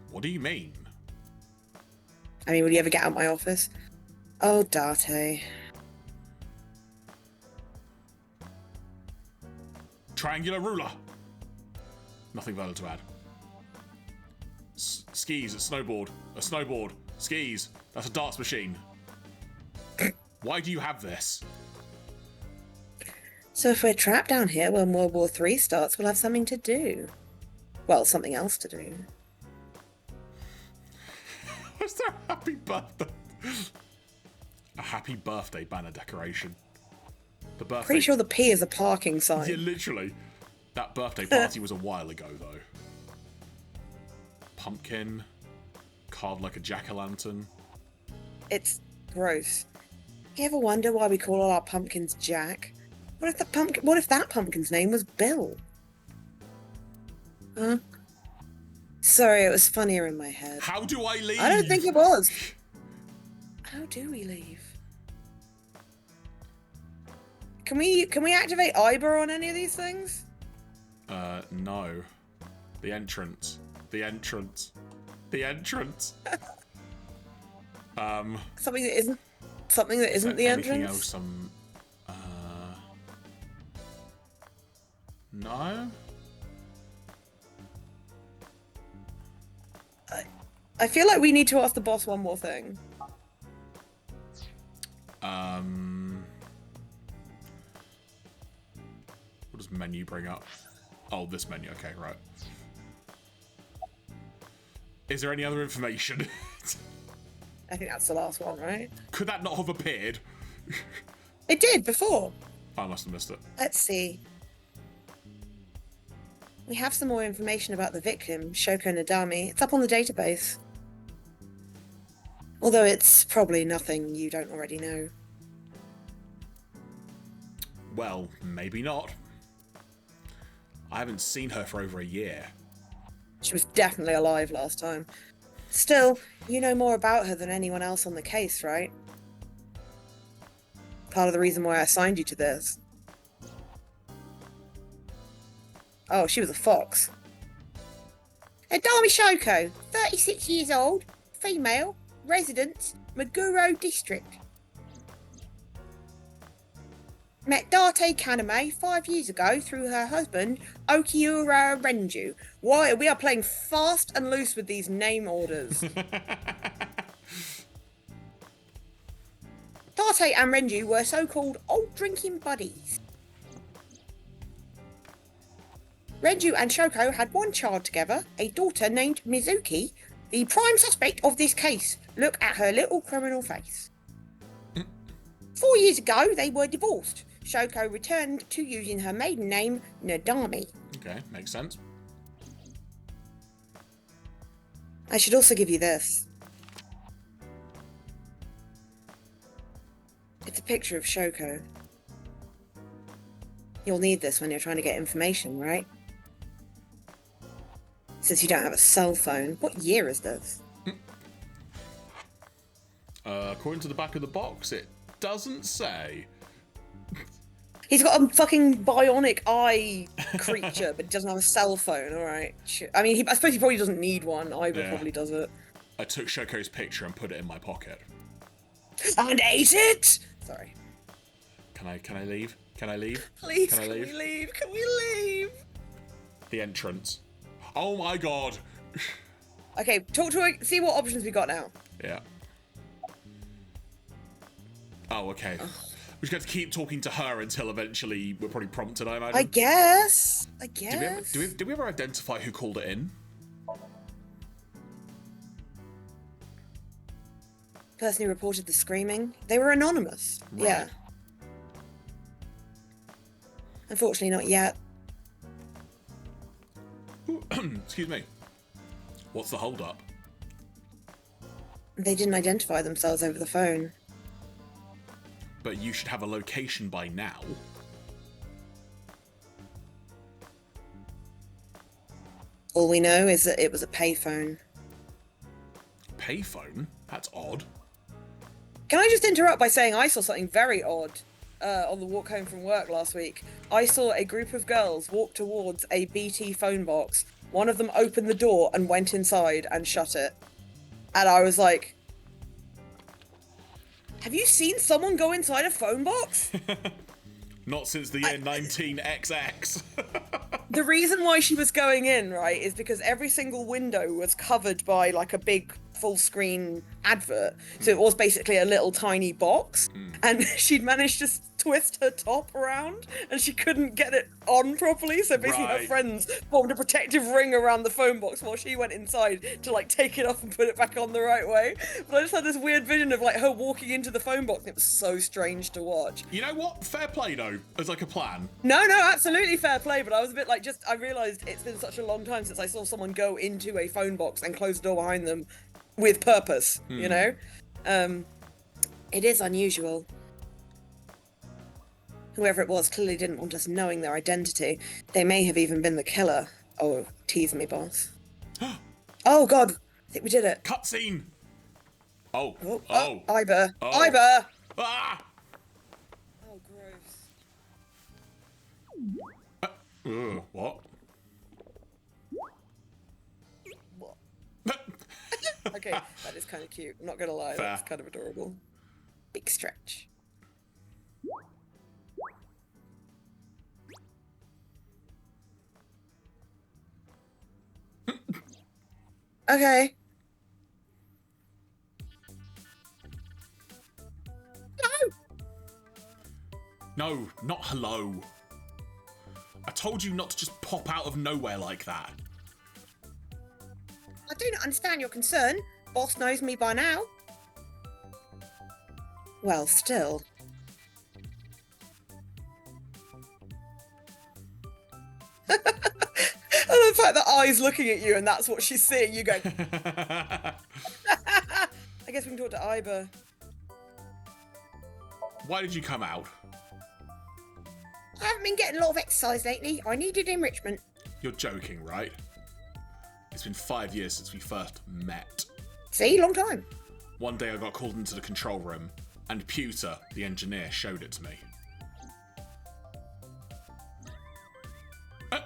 What do you mean? I mean, would you ever get out of my office? Oh, Date. Triangular ruler. Nothing further to add. Skis. A snowboard. A snowboard. Skis. That's a darts machine. Why do you have this? So if we're trapped down here when World War III starts, we'll have something to do. Well, something else to do. Was there a happy birthday? A happy birthday banner decoration. The birthday. Pretty sure the P is a parking sign. Yeah, literally. That birthday party was a while ago, though. Pumpkin. Carved like a jack-o'-lantern. It's gross. You ever wonder why we call all our pumpkins Jack? What if that pumpkin's name was Bill? Huh? Sorry, it was funnier in my head. How do I leave? I don't think it was. How do we leave? Can we activate Iber on any of these things? No. The entrance. The entrance. The entrance. Something that isn't the anything entrance. Else? No. I feel like we need to ask the boss one more thing. What does menu bring up? Oh, this menu. Okay, right. Is there any other information? I think that's the last one, right? Could that not have appeared? It did before. I must have missed it. Let's see. We have some more information about the victim, Shoko Nadami. It's up on the database. Although it's probably nothing you don't already know. Well, maybe not. I haven't seen her for over a year. She was definitely alive last time. Still, you know more about her than anyone else on the case, right? Part of the reason why I assigned you to this. Oh, she was a fox. Adami Shoko, 36 years old, female, residence, Meguro District. Met Date Kaname 5 years ago through her husband, Okiura Renju. Why, we are playing fast and loose with these name orders. Date and Renju were so-called old drinking buddies. Renju and Shoko had one child together, a daughter named Mizuki, the prime suspect of this case. Look at her little criminal face. 4 years ago, they were divorced. Shoko returned to using her maiden name, Nadami. Okay, makes sense. I should also give you this. It's a picture of Shoko. You'll need this when you're trying to get information, right? Since you don't have a cell phone. What year is this? According to the back of the box, it doesn't say. He's got a fucking bionic eye creature, but he doesn't have a cell phone, alright. I mean, I suppose he probably doesn't need one. Iva Yeah. probably does it. I took Shoko's picture and put it in my pocket. And ate it! Sorry. Can I leave? Can I leave? Please, Can I leave? we leave? Can we leave? The entrance. Oh my god. Okay, talk to her, see what options we got now. Yeah. Oh, okay. We're just going to keep talking to her until eventually we're probably prompted, I imagine. I guess. Did we ever identify who called it in? Person who reported the screaming, they were anonymous. Right. Yeah. Unfortunately, not yet. Excuse me. What's the hold up? They didn't identify themselves over the phone. But you should have a location by now. All we know is that it was a payphone. Payphone? That's odd. Can I just interrupt by saying I saw something very odd on the walk home from work last week? I saw a group of girls walk towards a BT phone box. One of them opened the door and went inside and shut it. And I was like, have you seen someone go inside a phone box? Not since the year 19XX. The reason why she was going in, right, is because every single window was covered by like a big full screen advert. So it was basically a little tiny box. And she'd managed to twist her top around and she couldn't get it on properly. So basically her Right. friends formed a protective ring around the phone box while she went inside to like take it off and put it back on the right way. But I just had this weird vision of like her walking into the phone box and it was so strange to watch. You know what? Fair play though, as like a plan. No, absolutely fair play, but I was a bit like, I realised it's been such a long time since I saw someone go into a phone box and close the door behind them with purpose, you know? It is unusual. Whoever it was clearly didn't want us knowing their identity. They may have even been the killer. Oh, tease me, boss. Oh, God. I think we did it. Cutscene! Oh. Iber. Oh. Iber! Ah! Oh, gross. What? What? Okay, that is kind of cute. I'm not gonna lie, Fair. that's kind of adorable. Big stretch. Okay. Hello. No, not hello. I told you not to just pop out of nowhere like that. I do not understand your concern. Boss knows me by now. Well, still. I love the fact that Ai's looking at you and that's what she's seeing. You go. I guess we can talk to Iber. Why did you come out? I haven't been getting a lot of exercise lately. I needed enrichment. You're joking, right? It's been 5 years since we first met. See, long time. One day I got called into the control room, and Pewter, the engineer, showed it to me. I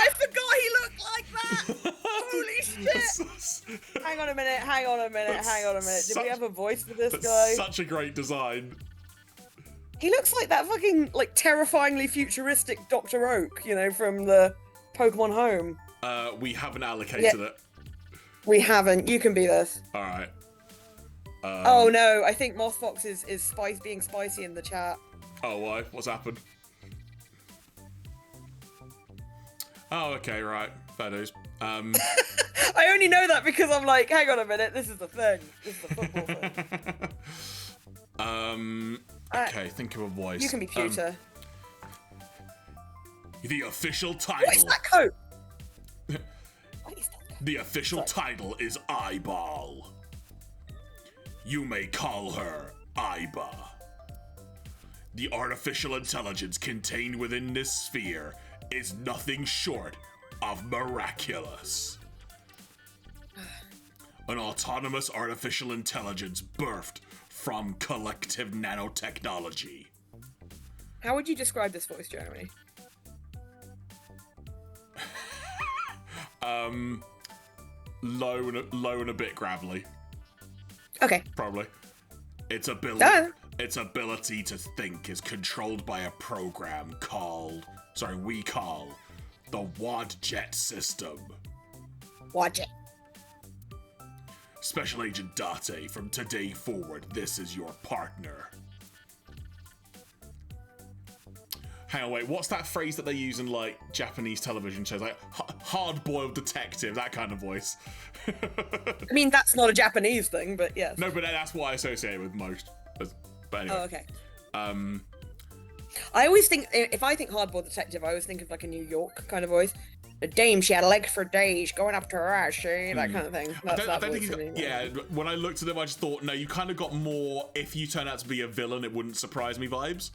forgot he looked like that. Holy shit. Hang on a minute. Did we have a voice for this That's guy? such a great design. He looks like that fucking, like, terrifyingly futuristic Dr. Oak, you know, from the Pokemon Home. We haven't allocated Yeah. it. We haven't. You can be this. Alright. Oh no, I think Mothfox is being spicy in the chat. Oh, why? What's happened? Oh, okay, right. Fair dues. I only know that because I'm like, hang on a minute, this is the thing. This is the football thing. Okay, think of a voice. You can be pewter. The official What is title. that coat? What is that coat? The official title is Eyeball. You may call her Iba. The artificial intelligence contained within this sphere is nothing short of miraculous. An autonomous artificial intelligence birthed from collective nanotechnology. How would you describe this voice, Jeremy? Low and a bit gravelly, Okay. probably. Its ability to think is controlled by a program we call the WOD Jet system. Watch it. Special Agent Date, from today forward, this is your partner. Hang on, wait, what's that phrase that they use in, like, Japanese television shows? Like, hard-boiled detective, that kind of voice. I mean, that's not a Japanese thing, but yes. No, but that's what I associate with most. But anyway. Oh, okay. I always think, if I think hardboiled detective, I always think of like a New York kind of voice. The dame, she had legs for days, going up to her ass, that kind of thing. I That's don't that think voice he's for me. yeah, when I looked at him, I just thought, no, you kind of got more, if you turn out to be a villain, it wouldn't surprise me vibes.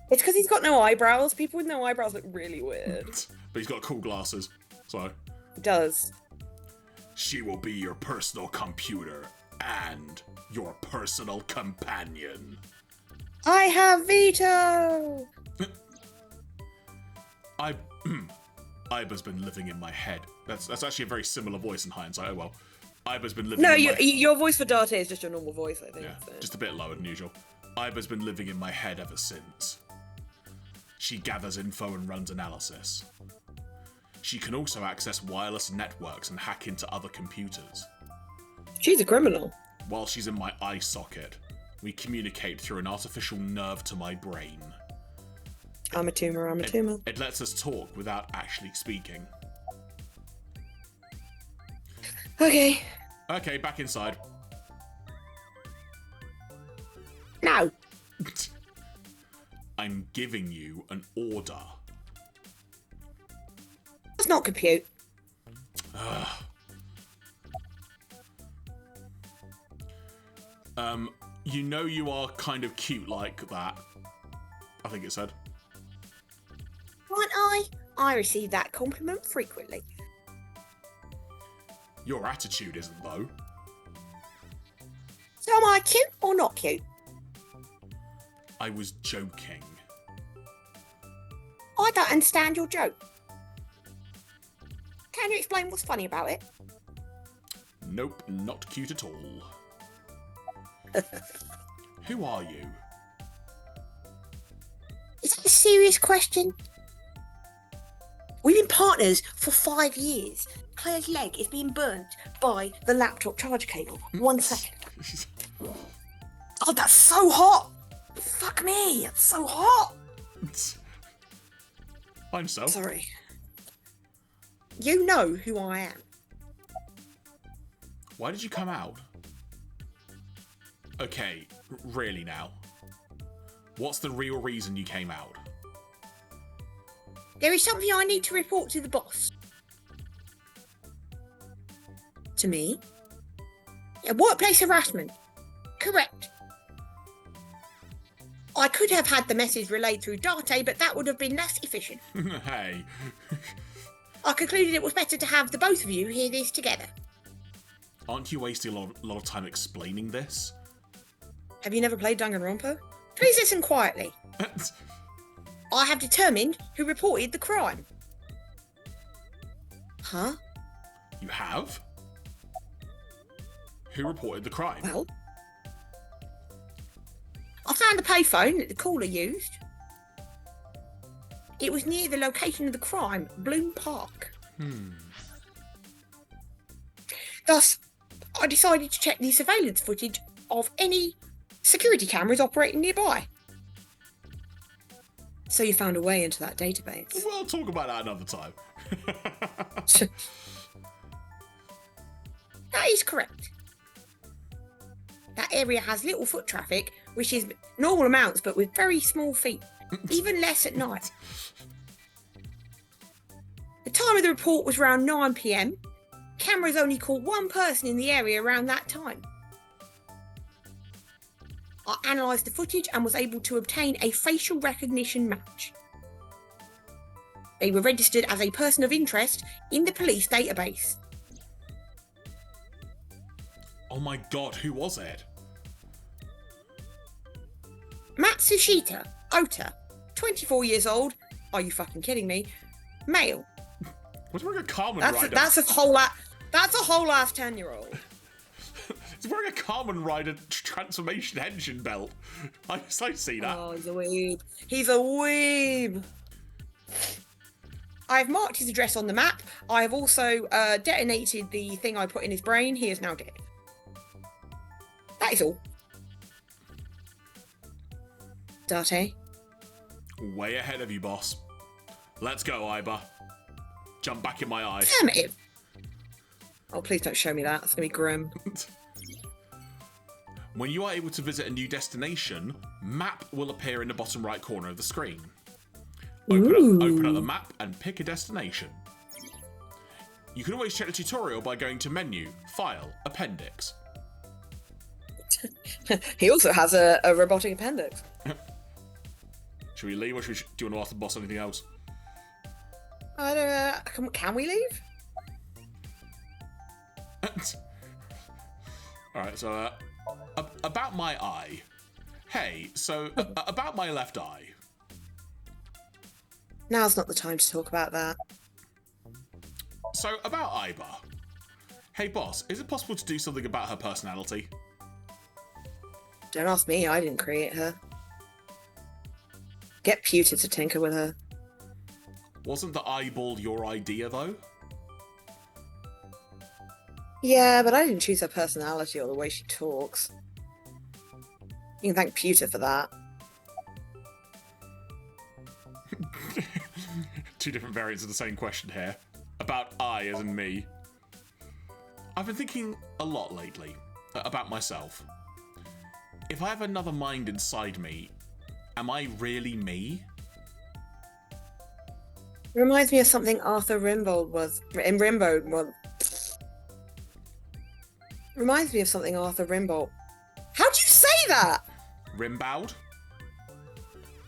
It's because he's got no eyebrows. People with no eyebrows look really weird. But he's got cool glasses, so. It does. She will be your personal computer and your personal companion. I have veto! Iba's been living in my head. That's actually a very similar voice in hindsight. Oh well. Iba's been living No, in my your voice for Date is just your normal voice, I think. Yeah, So. just a bit lower than usual. Iba's been living in my head ever since. She gathers info and runs analysis. She can also access wireless networks and hack into other computers. She's a criminal. While she's in my eye socket, we communicate through an artificial nerve to my brain. I'm a tumor. It lets us talk without actually speaking. Okay. Okay, back inside. No. I'm giving you an order. Let's not compute. You know you are kind of cute like that. I think it said. Aren't I? I receive that compliment frequently. Your attitude isn't, though. So am I cute or not cute? I was joking. I don't understand your joke. Can you explain what's funny about it? Nope, not cute at all. Who are you? Is that a serious question? We've been partners for 5 years. Claire's leg is being burnt by the laptop charge cable. 1 second. Oh, that's so hot! Fuck me, it's so hot! I'm so. Sorry. You know who I am. Why did you come out? Okay, really now. What's the real reason you came out? There is something I need to report to the boss. To me? Yeah, workplace harassment. Correct. I could have had the message relayed through Date, but that would have been less efficient. Hey. I concluded it was better to have the both of you hear this together. Aren't you wasting a lot of time explaining this? Have you never played Danganronpa? Please listen quietly. I have determined who reported the crime. Huh? You have? Who reported the crime? Well, I found the payphone that the caller used. It was near the location of the crime, Bloom Park. Thus, I decided to check the surveillance footage of any security cameras operating nearby. So you found a way into that database. We'll talk about that another time. That is correct. That area has little foot traffic, which is normal amounts, but with very small feet. Even less at night. The time of the report was around 9 p.m. Cameras only caught one person in the area around that time. I analysed the footage and was able to obtain a facial recognition match. They were registered as a person of interest in the police database. Oh my god, who was it? Matsushita, Ota, 24 years old. Are you fucking kidding me? Male. Was he wearing a Carmen That's Rider? a whole ass 10-year-old. He's wearing a Carmen Rider transformation engine belt. I see that. Oh, he's a weeb. He's a weeb. I've marked his address on the map. I have also detonated the thing I put in his brain. He is now dead. That is all. Date. Way ahead of you, boss. Let's go, Iba. Jump back in my eye. Affirmative. Oh, please don't show me that. It's going to be grim. When you are able to visit a new destination, map will appear in the bottom right corner of the screen. Open up the map and pick a destination. You can always check the tutorial by going to Menu, File, Appendix. He also has a robotic appendix. Should we leave or do you want to ask the boss anything else? I don't can we leave? Alright, so about my eye. Hey, so about my left eye. Now's not the time to talk about that. So about Iba. Hey boss, is it possible to do something about her personality? Don't ask me, I didn't create her. Get Pewter to tinker with her. Wasn't the eyeball your idea though? Yeah, but I didn't choose her personality or the way she talks. You can thank Pewter for that. Two different variants of the same question here. About I as in me. I've been thinking a lot lately about myself. If I have another mind inside me, am I really me? Reminds me of something Arthur Rimbaud was in Rimbaud. Well, reminds me of something Arthur Rimbaud. How'd you say that? Rimbaud,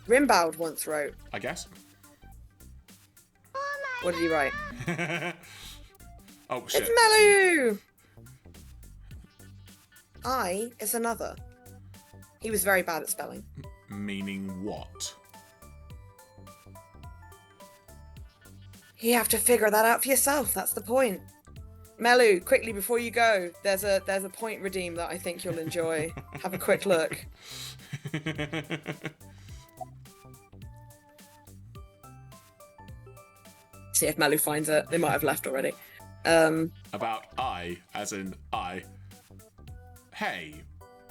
Rimbaud once wrote. I guess. What did he write? Oh shit. It's Melu! I is another. He was very bad at spelling. Meaning what? You have to figure that out for yourself. That's the point. Melu, quickly before you go, there's a point redeem that I think you'll enjoy. Have a quick look. See if Melu finds it. They might have left already. About I, as in I. Hey,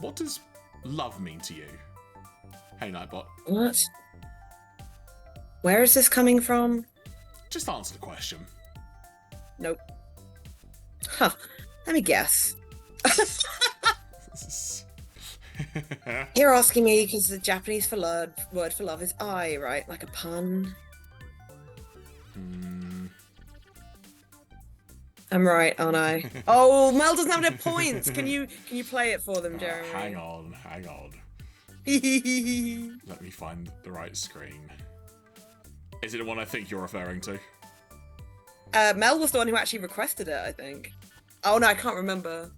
what does love mean to you? Hey, Nightbot. What? Where is this coming from? Just answer the question. Nope. Huh. Let me guess. You're asking me because the Japanese word for love is I, right? Like a pun. I'm right, aren't I? Oh, Mel doesn't have enough points. Can you play it for them, Jeremy? Hang on. Let me find the right screen. Is it the one I think you're referring to? Mel was the one who actually requested it, I think. Oh no, I can't remember.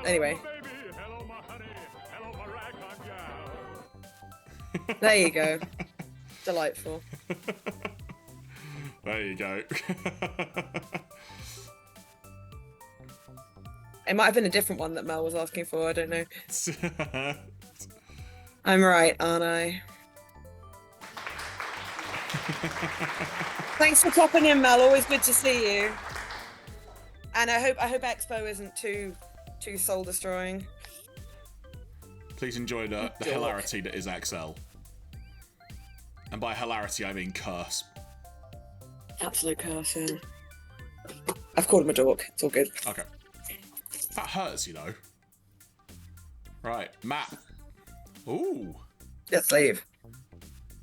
Anyway. Baby, hello, my honey. Hello, my ragtime gal. There you go. Delightful. There you go. It might have been a different one that Mel was asking for, I don't know. I'm right, aren't I? Thanks for popping in, Mel. Always good to see you. And I hope Expo isn't too soul destroying. Please enjoy the hilarity that is XL. And by hilarity, I mean curse. Absolute curse, yeah. I've called him a dork. It's all good. Okay. That hurts, you know. Right, Matt. Ooh. Let's leave.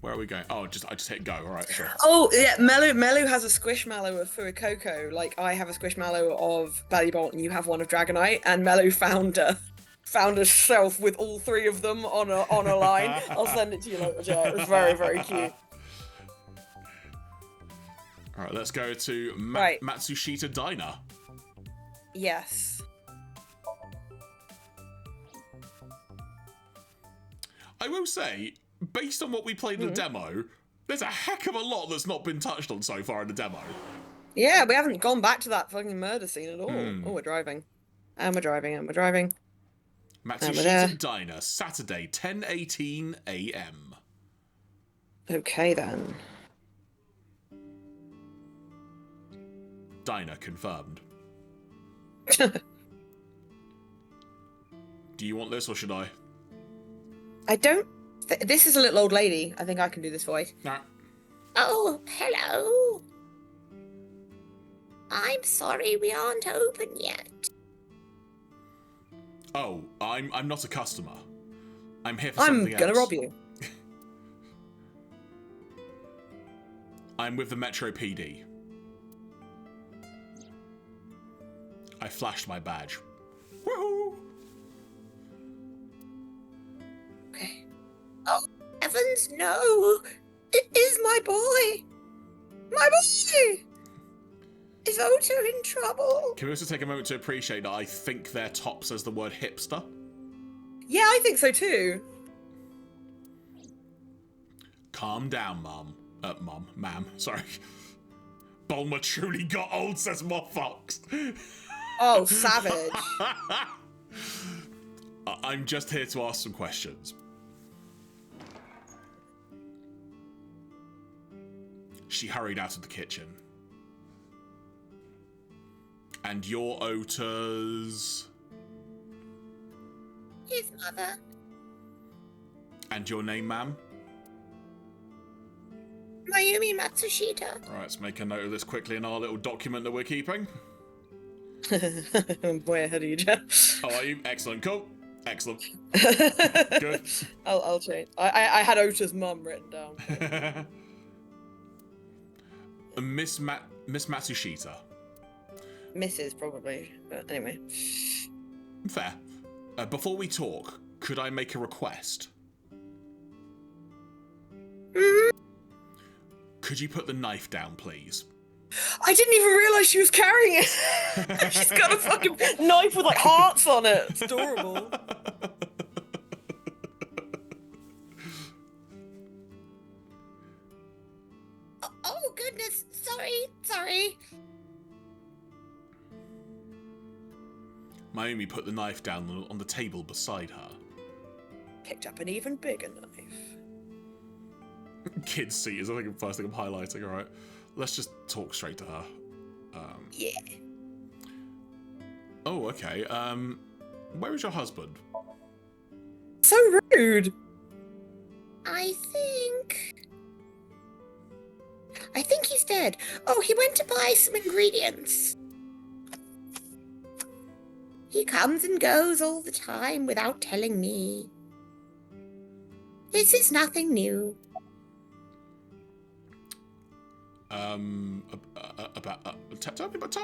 Where are we going? Oh, I just hit go. All right, sure. Oh, yeah, Melu has a Squishmallow of Fuecoco. Like, I have a Squishmallow of Ballybolt and you have one of Dragonite, and Melu found a shelf with all three of them on a line. I'll send it to you later, Jet. It was very, very cute. All right, let's go to Matsushita Diner. Yes. I will say, based on what we played in the demo, there's a heck of a lot that's not been touched on so far in the demo. Yeah, we haven't gone back to that fucking murder scene at all. Oh, we're driving. And we're driving. Matsushita Diner, Saturday, 10:18 a.m. Okay, then. Diner confirmed. Do you want this or should I? I don't... This is a little old lady. I think I can do this voice. Nah. Oh, hello. I'm sorry we aren't open yet. Oh, I'm not a customer. I'm here for something else. I'm gonna rob you. I'm with the Metro PD. I flashed my badge. Woohoo! Okay. Oh, heavens, no. It is my boy! My boy! Is Otto in trouble? Can we also take a moment to appreciate that I think their top says the word hipster? Yeah, I think so too. Calm down, ma'am, sorry. Bulma truly got old, says Moth Fox. Oh, savage. I'm just here to ask some questions. She hurried out of the kitchen. And you're Ota's... His mother. And your name, ma'am? Mayumi Matsushita. Right, let's make a note of this quickly in our little document that we're keeping. I'm way ahead of you, Jeff. Oh, are you? Excellent, cool. Excellent. Good. I'll change. I had Ota's mum written down. Miss Matsushita. Mrs. probably, but anyway. Fair. Before we talk, could I make a request? Could you put the knife down, please? I didn't even realise she was carrying it. She's got a fucking knife with like hearts on it. It's adorable. Oh, goodness. Sorry. Mayumi put the knife down on the table beside her. Picked up an even bigger knife. Kids' seat is, I think, the first thing I'm highlighting. All right, let's just talk straight to her. Yeah. Oh, okay. Where is your husband? So rude. I think he's dead. Oh, he went to buy some ingredients. He comes and goes all the time without telling me. This is nothing new. Tell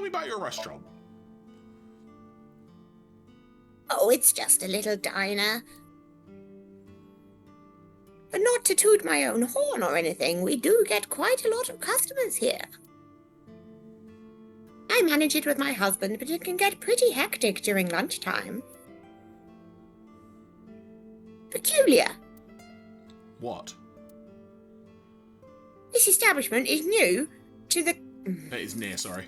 me about your restaurant. Oh, it's just a little diner. But not to toot my own horn or anything, we do get quite a lot of customers here. I manage it with my husband, but it can get pretty hectic during lunchtime. Peculiar. What? This establishment is new to the... It is near, sorry.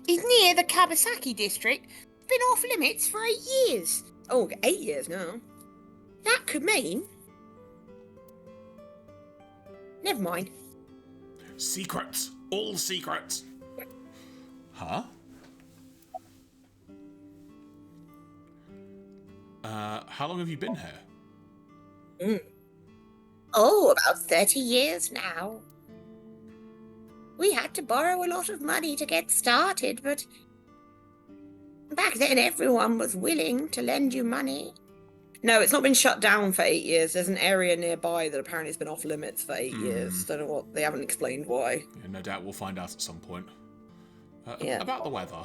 is near the Kawasaki district. Been off limits for 8 years. Oh, 8 years now. That could mean... Never mind. Secrets! All secrets! Huh? How long have you been here? Oh, about 30 years now. We had to borrow a lot of money to get started, but back then everyone was willing to lend you money. No, it's not been shut down for 8 years. There's an area nearby that apparently has been off limits for 8 years. Don't know what, they haven't explained why. Yeah, no doubt we'll find out at some point. Yeah. About the weather.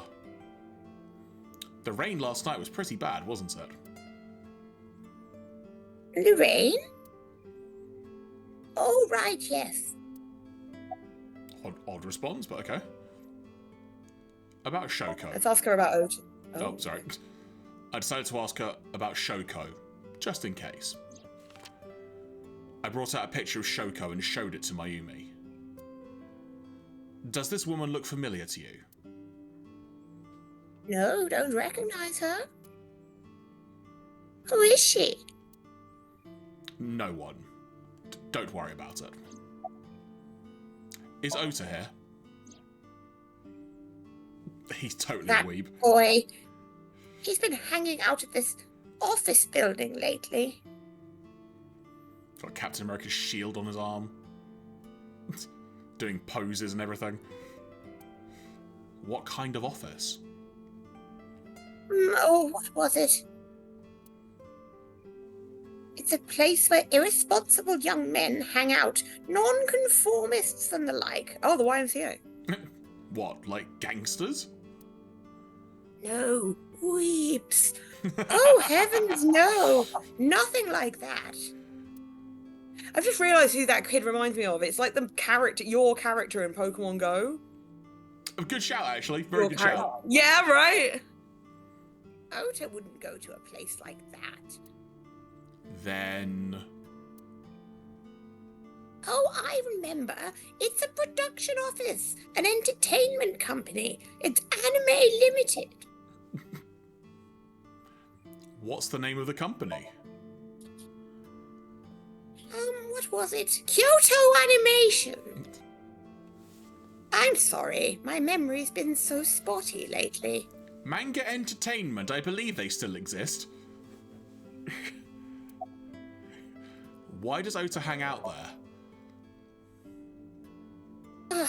The rain last night was pretty bad, wasn't it? Lorraine? Oh, right, yes. Odd response, but okay. About Shoko. Let's ask her about Ota. Oh, sorry. I decided to ask her about Shoko, just in case. I brought out a picture of Shoko and showed it to Mayumi. Does this woman look familiar to you? No, don't recognize her. Who is she? No one. Don't worry about it. Is Ota here? He's totally That a weeb. boy. He's been hanging out at this office building lately. Got Captain America's shield on his arm. Doing poses and everything. What kind of office? Oh, what was it? It's a place where irresponsible young men hang out, nonconformists and the like. Oh, the YMCA. What, like gangsters? No, weeps. Oh, heavens, no. Nothing like that. I've just realised who that kid reminds me of. It's like the character, your character in Pokemon Go. A good shout, actually. Very Your good character. shout. Yeah, right. Ota wouldn't go to a place like that. Then... Oh, I remember. It's a production office, an entertainment company. It's Anime Limited. What's the name of the company? What was it? Kyoto Animation. I'm sorry, my memory's been so spotty lately. Manga Entertainment, I believe they still exist. Why does Ota hang out there?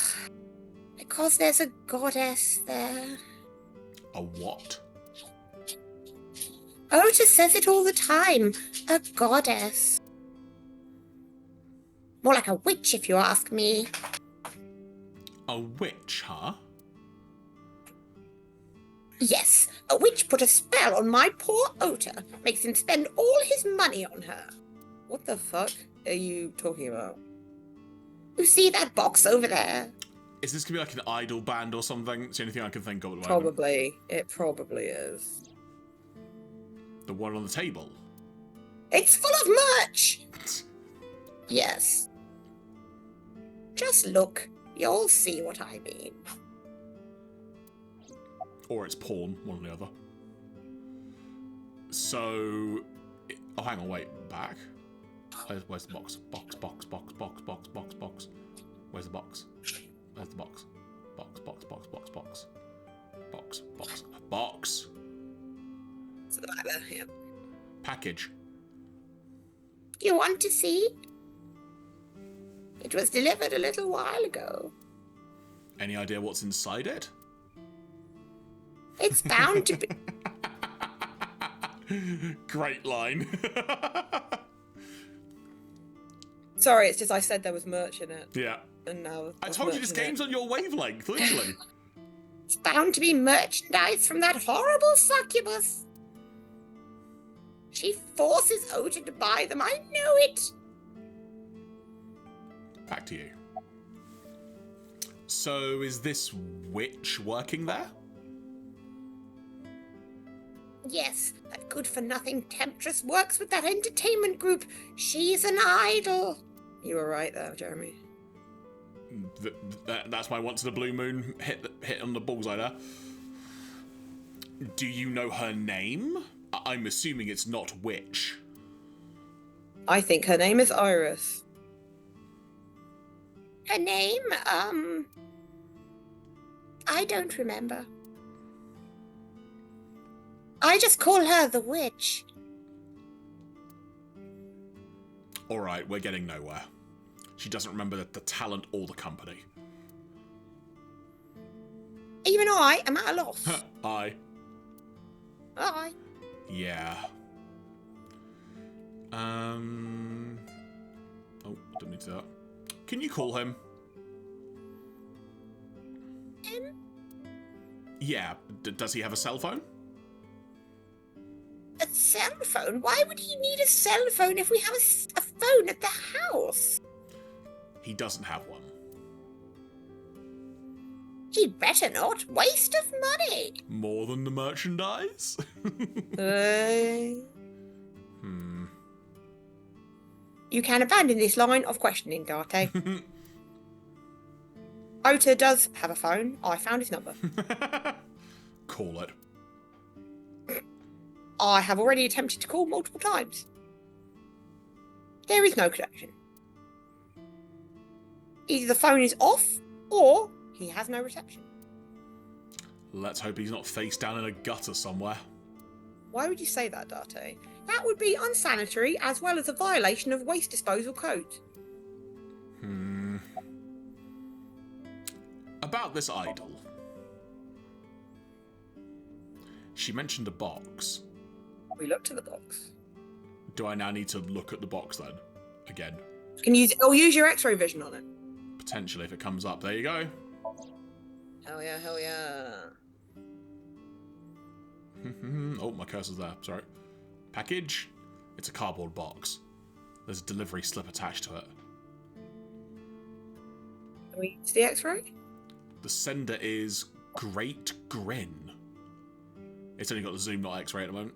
Because there's a goddess there. A what? Ota says it all the time. A goddess. More like a witch, if you ask me. A witch, huh? Yes, a witch put a spell on my poor Ota. Makes him spend all his money on her. What the fuck are you talking about? You see that box over there? Is this gonna be like an idol band or something? It's the only thing I can think of at the moment. Probably. It probably is. The one on the table. It's full of merch! Yes. Just look. You'll see what I mean. Or it's porn, one or the other. So... Oh, hang on, wait. Back? Where's the box? Box. Where's the box? Where's the box? Box. It's at the back there, yeah. Package. You want to see? It was delivered a little while ago. Any idea what's inside it? It's bound to be... Great line. Sorry, it's just I said there was merch in it. Yeah. And now I there's told you merch this in it. game's on your wavelength, literally. It's bound to be merchandise from that horrible succubus. She forces Ota to buy them, I know it. Back to you. So, is this witch working there? Yes, that good-for-nothing temptress works with that entertainment group. She's an idol. You were right there, Jeremy. That's my once in a blue moon hit on the bullseye there. Do you know her name? I'm assuming it's not witch. I think her name is Iris. Her name, I don't remember. I just call her the witch. Alright, we're getting nowhere. She doesn't remember the talent or the company. Even I am at a loss. Aye. Aye. Yeah. Oh, don't need to do that. Can you call him? Him? Yeah. Does he have a cell phone? A cell phone? Why would he need a cell phone if we have a phone at the house? He doesn't have one. He'd better not. Waste of money. More than the merchandise? You can abandon this line of questioning, Darte. Ota does have a phone. I found his number. Call it. I have already attempted to call multiple times. There is no connection. Either the phone is off, or he has no reception. Let's hope he's not face down in a gutter somewhere. Why would you say that, Darte? That would be unsanitary, as well as a violation of waste disposal code. About this idol. She mentioned a box. We looked at the box. Do I now need to look at the box then? Again? Can use use your X-ray vision on it. Potentially, if it comes up. There you go. Hell yeah, hell yeah. Oh, my cursor's there. Sorry. Package. It's a cardboard box. There's a delivery slip attached to it. Can we use the X-ray? The sender is Great Grin. It's only got the zoom, not X-ray at the moment.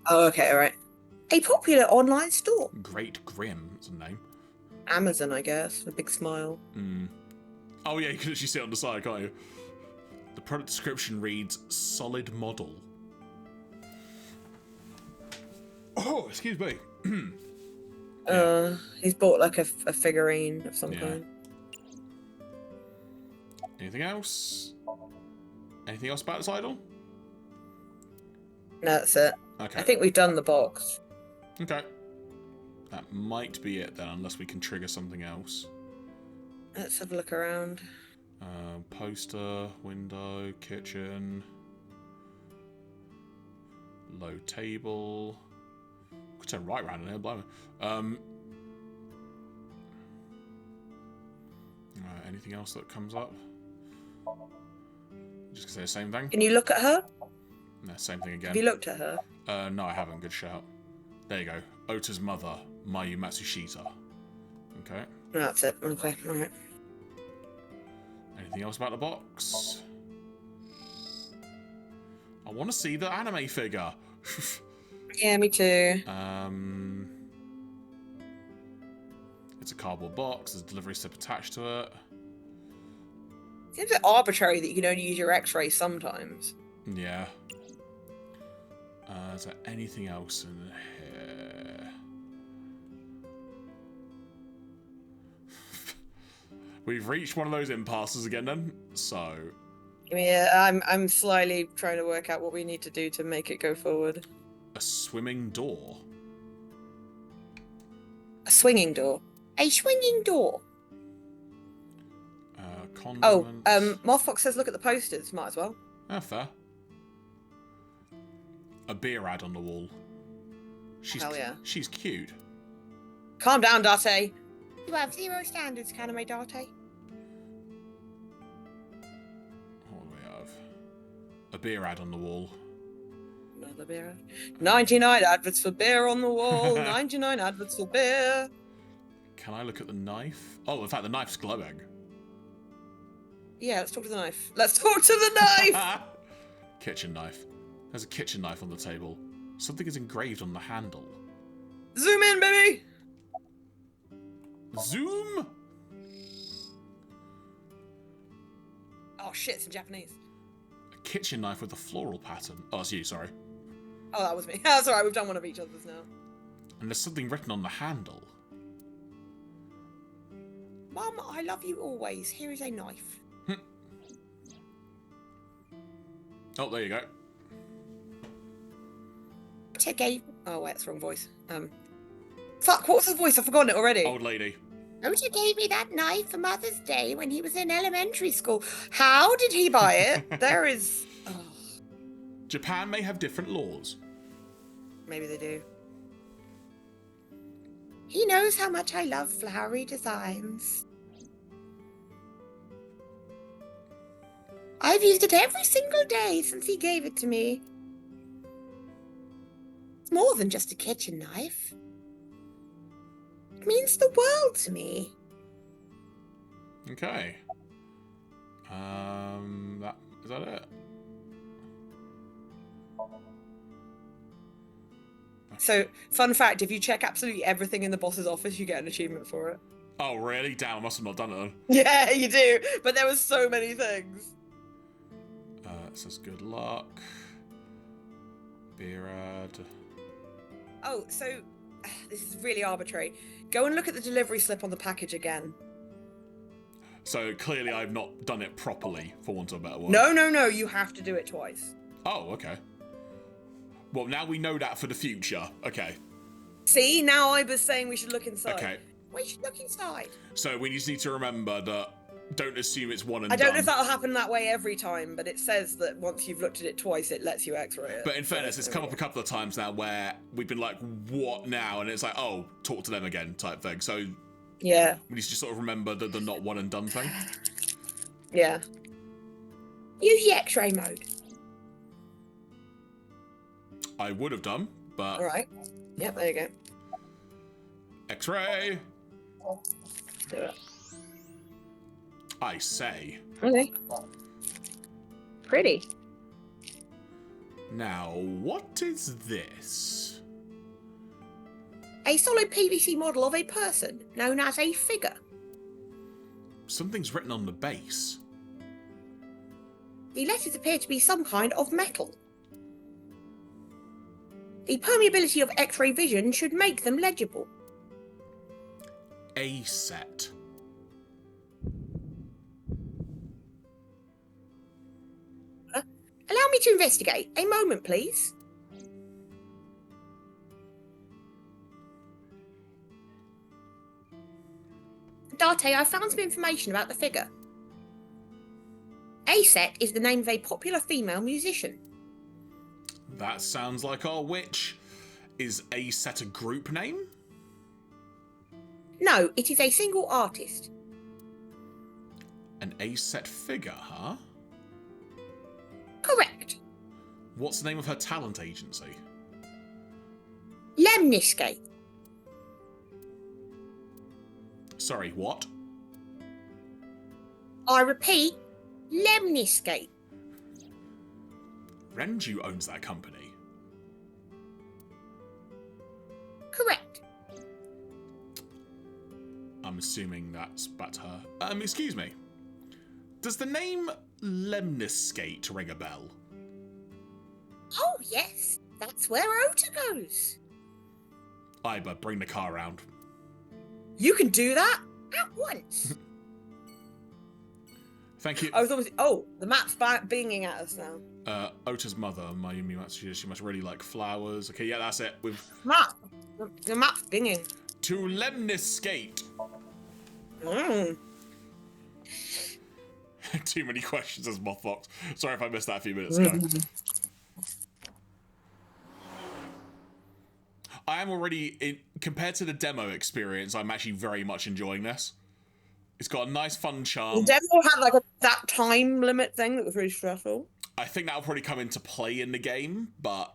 Oh, okay, alright. A popular online store. Great Grim is the name. Amazon, I guess. A big smile. Oh yeah, you can actually see it on the side, can't you? The product description reads solid model. Oh, excuse me. He's bought like a figurine of some kind. Anything else? Anything else about this idol? No, that's it. Okay. I think we've done the box. Okay. That might be it then, unless we can trigger something else. Let's have a look around. Poster, window, kitchen, low table. Could turn right round in here, blimey. Anything else that comes up? Just gonna say the same thing. Can you look at her? No, same thing again. Have you looked at her? No, I haven't. Good shout. There you go. Ota's mother, Mayu Matsushita. Okay. That's it. Okay, alright. Anything else about the box? I want to see the anime figure. Yeah, me too. It's a cardboard box. There's a delivery slip attached to it. Seems a bit arbitrary that you can only use your X-ray sometimes. Yeah. Is there anything else in here? We've reached one of those impasses again then. So. Yeah, I'm slyly trying to work out what we need to do to make it go forward. A swimming door. A swinging door. A swinging door. Oh, Condiments. Mothfox says look at the posters. Might as well. Ah, fair. A beer ad on the wall. Hell yeah. She's cute. Calm down, Darte. You have zero standards, Kaname Darte. What do we have? A beer ad on the wall. Another beer ad. 99 adverts for beer on the wall. 99 adverts for beer. Can I look at the knife? Oh, in fact, the knife's glowing. Yeah, let's talk to the knife. Let's talk to the knife! Kitchen knife. There's a kitchen knife on the table. Something is engraved on the handle. Zoom in, baby! Zoom? Oh shit, it's in Japanese. A kitchen knife with a floral pattern. Oh, it's you, sorry. Oh, that was me. That's alright, we've done one of each other's now. And there's something written on the handle. Mum, I love you always. Here is a knife. Oh, there you go. Gave. Oh wait, that's the wrong voice. Fuck, what was his voice? I've forgotten it already. Old lady. Ota gave me that knife for Mother's Day when he was in elementary school. How did he buy it? There is... Oh, Japan may have different laws. maybe they do. He knows how much I love flowery designs. I've used it every single day since he gave it to me. It's more than just a kitchen knife. It means the world to me. Okay. Is that it? So, fun fact, if you check absolutely everything in the boss's office, you get an achievement for it. Oh, really? Damn, I must have not done it then. Yeah, you do. But there was so many things. It says good luck. Beerad. Oh, so this is really arbitrary. Go and look at the delivery slip on the package again. So clearly I've not done it properly, for want of a better word. No, you have to do it twice. Oh, okay. Well, now we know that for the future. Okay. See, now I was saying we should look inside. Okay. We should look inside. So we just need to remember that don't assume it's one and I don't know done. if that'll happen that way every time, but it says that once you've looked at it twice, it lets you X-ray it. But in fairness, it's come up a couple of times now where we've been like, what now? And it's like, oh, talk to them again type thing. So yeah. we need to just sort of remember the not one and done thing. Yeah. Use the X-ray mode. I would have done, but... All right. Yep, there you go. X-ray! Do it. I say. Okay. Pretty. Now, what is this? A solid PVC model of a person, known as a figure. Something's written on the base. The letters appear to be some kind of metal. The permeability of X-ray vision should make them legible. A set. Allow me to investigate. A moment, please. Date, I found some information about the figure. A-Set is the name of a popular female musician. That sounds like our witch. Is A set a group name? No, it is a single artist. An A set figure, huh? Correct. What's the name of her talent agency? Lemniscate. Sorry, what? I repeat, Lemniscate. Renju owns that company. Correct. I'm assuming that's back to her. Excuse me. Does the name Lemniscate ring a bell? Oh, yes. That's where Ota goes. Iba, bring the car round. You can do that? At once. Thank you. I was almost... Oh, the map's binging at us now. Ota's mother, Mayumi Matsushita, she must really like flowers. Okay, yeah, that's it. With Map. The map's binging. to Lemniscate. Mm. Too many questions as Mothbox. Sorry if I missed that a few minutes ago. I am already, compared to the demo experience, I'm actually very much enjoying this. It's got a nice fun charm. The demo had like that time limit thing that was really stressful. I think that'll probably come into play in the game, but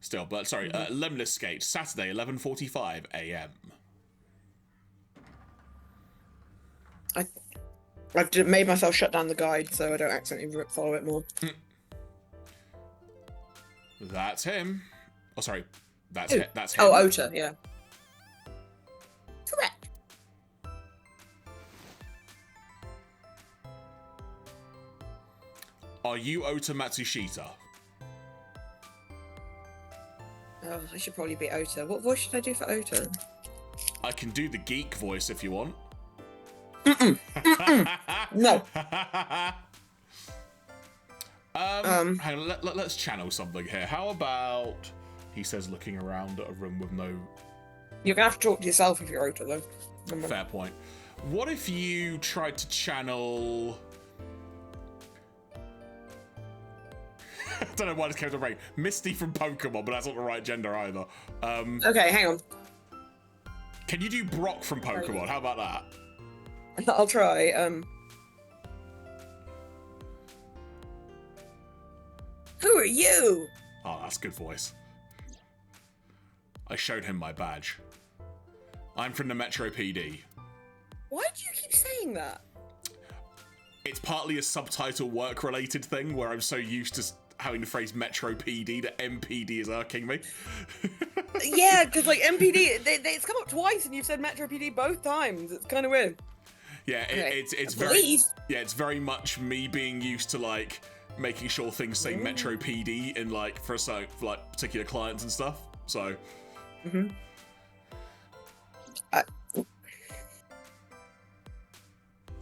still. But sorry, Lemniscate, Saturday, 11:45 a.m. I've made myself shut down the guide so I don't accidentally follow it more. That's him. Oh, sorry. That's Who? him. That's him. Oh, Ota, yeah. Correct. Are you Ota Matsushita? Oh, I should probably be Ota. What voice should I do for Ota? I can do the geek voice if you want. No. Hang on, let's channel something here. How about, he says, looking around at a room with no You're gonna have to talk to yourself if you're Ota, though. Remember. Fair point. What if you tried to channel... I don't know why this came to brain. Misty from Pokemon, but that's not the right gender either. Okay, hang on. Can you do Brock from Pokemon? How about that? I'll try. Who are you? Oh, that's a good voice. I showed him my badge. I'm from the Metro PD. Why do you keep saying that? It's partly a subtitle work-related thing where I'm so used to having the phrase Metro PD that MPD is irking me. Yeah, because like MPD, it's come up twice, and you've said Metro PD both times. It's kind of weird. Yeah, Okay. it's very it's very much me being used to like making sure things say Metro PD in like for like particular clients and stuff. So.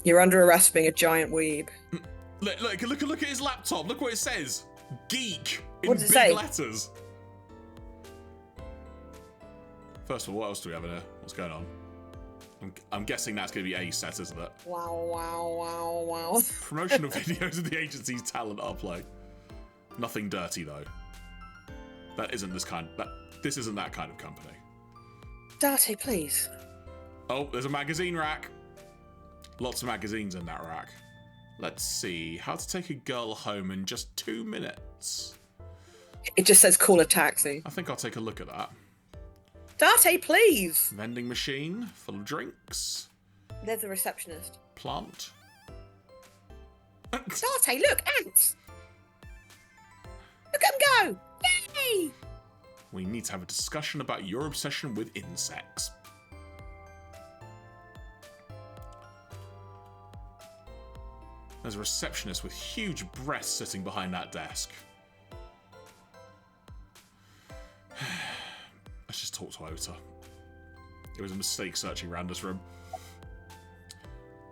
You're under arrest for being a giant weeb. Look at his laptop. Look what it says. Geek in What does it big say? letters. First of all, what else do we have in here? What's going on? I'm guessing that's going to be A set, isn't it? Wow. Promotional videos of the agency's talent upload. Nothing dirty though. This isn't that kind of company. Date, please. Oh, there's a magazine rack. Lots of magazines in that rack. Let's see. How to take a girl home in just 2 minutes. It just says call a taxi. I think I'll take a look at that. Date, please. Vending machine full of drinks. There's a receptionist. Plant. Date, look, ants! Look at them go! Yay! We need to have a discussion about your obsession with insects. There's a receptionist with huge breasts sitting behind that desk. Let's just talk to Ota. It was a mistake searching around this room.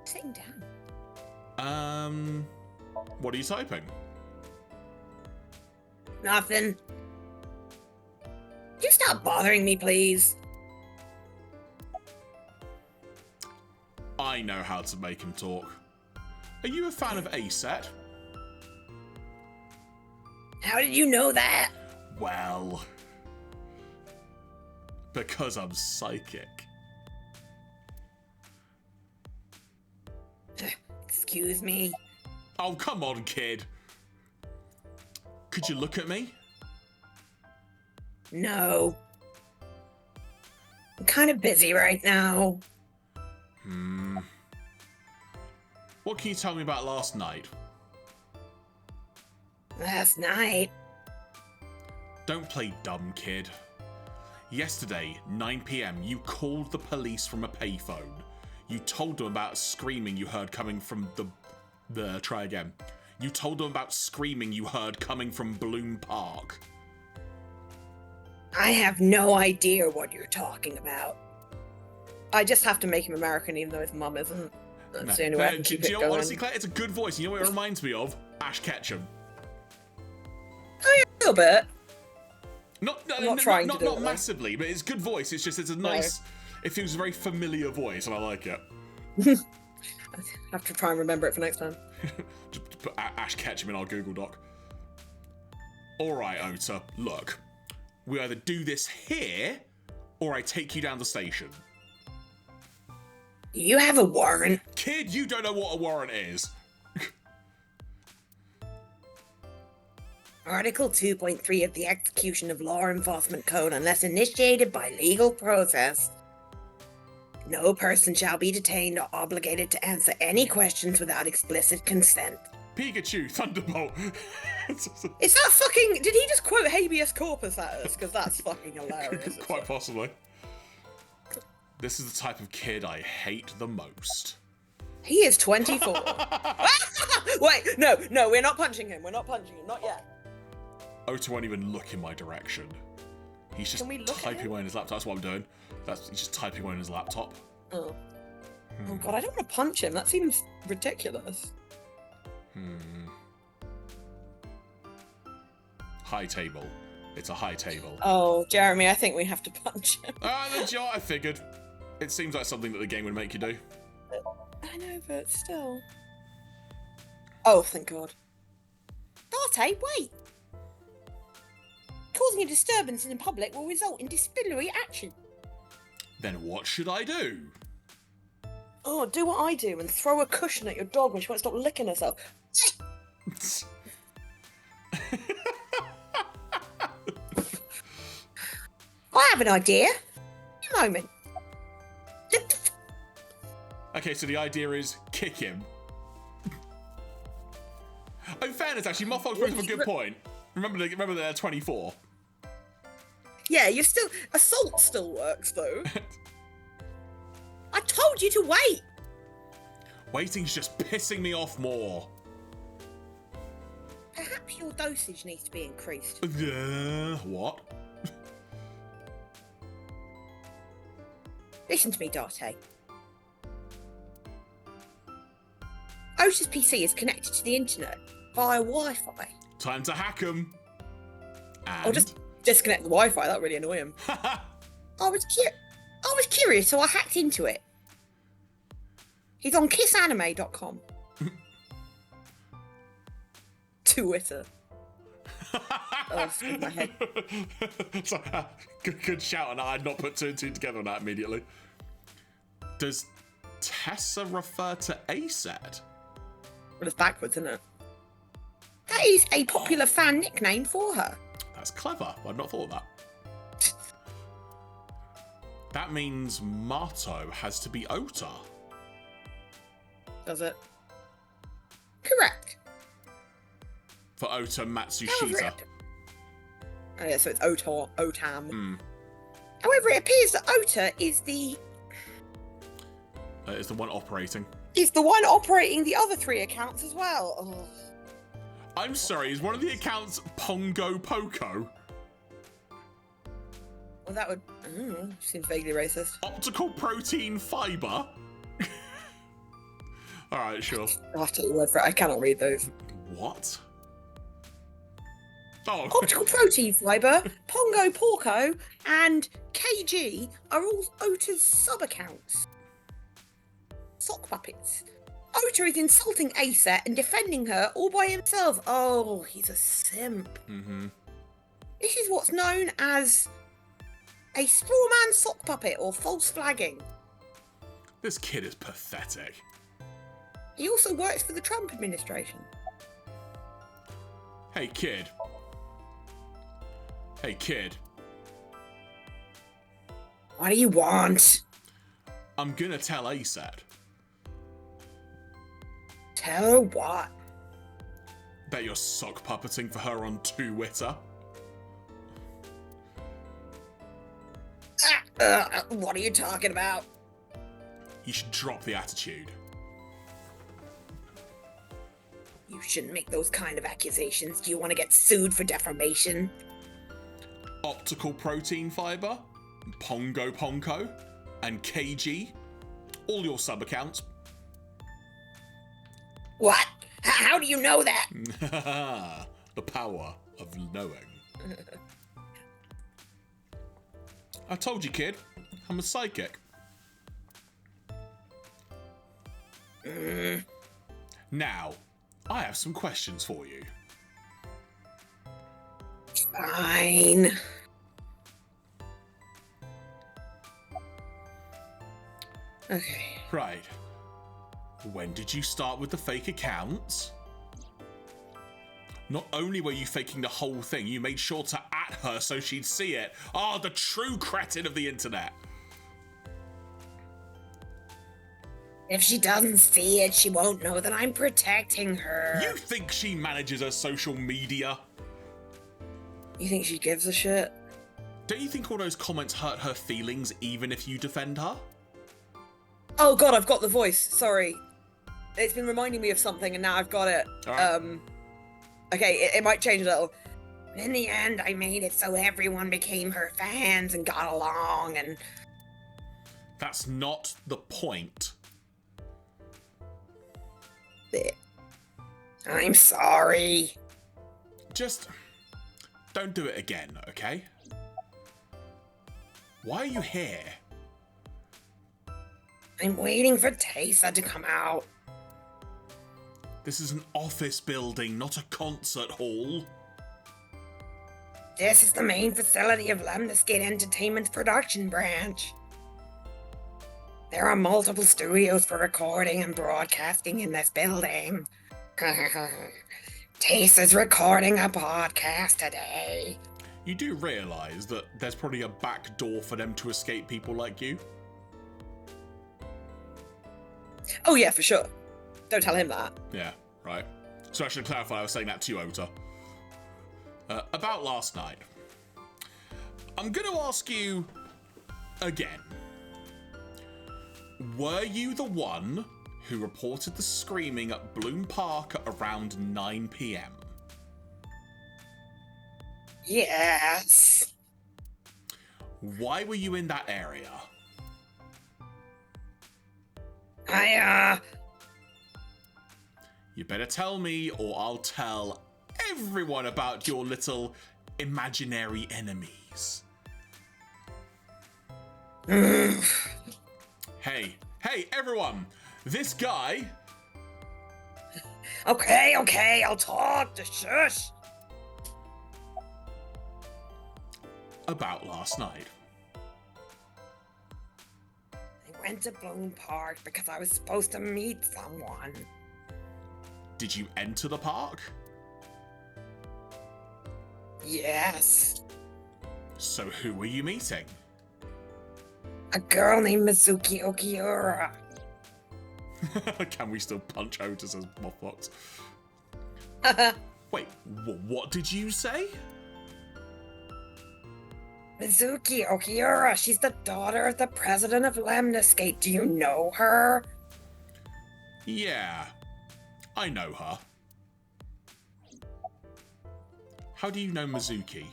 Sitting down. What are you typing? Nothing. You stop bothering me, please. I know how to make him talk. Are you a fan of A-Set? How did you know that? Well, because I'm psychic. Excuse me. Oh, come on, kid. Could you look at me? No. I'm kind of busy right now. What can you tell me about last night? Last night. Don't play dumb, kid. Yesterday, 9 PM, you called the police from a payphone. You told them about screaming you heard coming from try again. You told them about screaming you heard coming from Bloom Park. I have no idea what you're talking about. I just have to make him American, even though his mum isn't. That's the only way I can keep do it you know, going. honestly, Claire, it's a good voice. You know what it reminds me of? Ash Ketchum. A little bit. Not it, massively, but it's good voice. It's a nice. It feels a very familiar voice, and I like it. I have to try and remember it for next time. Just put Ash Ketchum in our Google Doc. All right, Ota. Look, we either do this here, or I take you down the station. Do you have a warrant? Kid, you don't know what a warrant is. Article 2.3 of the Execution of Law Enforcement Code, unless initiated by legal process. No person shall be detained or obligated to answer any questions without explicit consent. Pikachu, Thunderbolt. Is that fucking... Did he just quote habeas corpus at us? Because that's fucking hilarious. Quite possibly. This is the type of kid I hate the most. He is 24. Wait, no, we're not punching him. We're not punching him. Not yet. Ota won't even look in my direction. He's just Can we look at typing him? away on his laptop. That's what I'm doing. He's just typing away on his laptop. Oh. Oh god, I don't want to punch him. That seems ridiculous. High table. It's a high table. Oh, Jeremy, I think we have to punch him. I figured. It seems like something that the game would make you do. I know, but still. Oh, thank God. Darte, wait! Causing a disturbance in the public will result in disciplinary action. Then what should I do? Oh, do what I do and throw a cushion at your dog when she won't stop licking herself. I have an idea. A moment. Okay, so the idea is kick him. In fairness, actually, Mothog's brings up a good point. Remember they're 24. Yeah, you're still... Assault still works, though. I told you to wait. Waiting's just pissing me off more. Perhaps your dosage needs to be increased. What? Listen to me, Darte. Ota's PC is connected to the internet via Wi-Fi. Time to hack him. And... I'll just disconnect the Wi-Fi, that'll really annoy him. I was curious, so I hacked into it. He's on kissanime.com. Twitter. Oh, screwed my head. So, good shout, and I'd not put two and two together on that immediately. Does Tessa refer to ASAT? Well, it's backwards, isn't it? That is a popular fan nickname for her. That's clever. I'd not thought of that. That means Mato has to be Ota. Does it? Correct. For Ota Matsushita. Oh yeah, so it's Otam. However, it appears that Ota is the Is the one operating. He's the one operating the other 3 accounts as well. Oh. I'm sorry, is one of the accounts Pongo Poco? Well, that would... seems vaguely racist. Optical protein fiber? Alright, sure. I'll have to take your word for it. I cannot read those. What? Oh. optical protein fiber, Pongo Porco, and KG are all Ota's sub-accounts. Sock puppets. Ota is insulting Aset and defending her all by himself. Oh, he's a simp. This is what's known as a strawman sock puppet or false flagging. This kid is pathetic. He also works for the Trump administration. Hey, kid. Hey, kid. What do you want? I'm gonna tell ASAT. Tell her what? Bet you're sock puppeting for her on Twitter. What are you talking about? You should drop the attitude. You shouldn't make those kind of accusations. Do you want to get sued for defamation? Optical protein fiber, Pongo Ponko, and KG. All your sub-accounts. What? How do you know that? The power of knowing. I told you, kid. I'm a psychic. Now, I have some questions for you. Fine. Okay. Right. When did you start with the fake accounts? Not only were you faking the whole thing, you made sure to at her so she'd see it. Ah, the true cretin of the internet. If she doesn't see it, she won't know that I'm protecting her. You think she manages her social media? You think she gives a shit? Don't you think all those comments hurt her feelings even if you defend her? Oh god, I've got the voice. Sorry. It's been reminding me of something and now I've got it. Alright. Okay, it might change a little. In the end, I made it so everyone became her fans and got along and... That's not the point. I'm sorry. Just Don't do it again, okay? Why are you here? I'm waiting for Taysa to come out. This is an office building, not a concert hall. This is the main facility of Lemniscate Entertainment's production branch. There are multiple studios for recording and broadcasting in this building. Taysa's recording a podcast today. You do realise that there's probably a back door for them to escape people like you? Oh yeah, for sure. Don't tell him that. Yeah, right. So actually to clarify, I was saying that to you, Ota. About last night. I'm going to ask you again. Were you the one who reported the screaming at Bloom Park at around 9 p.m? Yes. Why were you in that area? You better tell me, or I'll tell everyone about your little imaginary enemies. Hey, everyone! This guy... Okay, I'll talk. Just shush. About last night. I went to Bloom Park because I was supposed to meet someone. Did you enter the park? Yes. So who were you meeting? A girl named Mizuki Okiura. Can we still punch Otis as Mothbox? Wait, what did you say? Mizuki Okiura, she's the daughter of the president of Lemniscate. Do you know her? Yeah, I know her. How do you know Mizuki?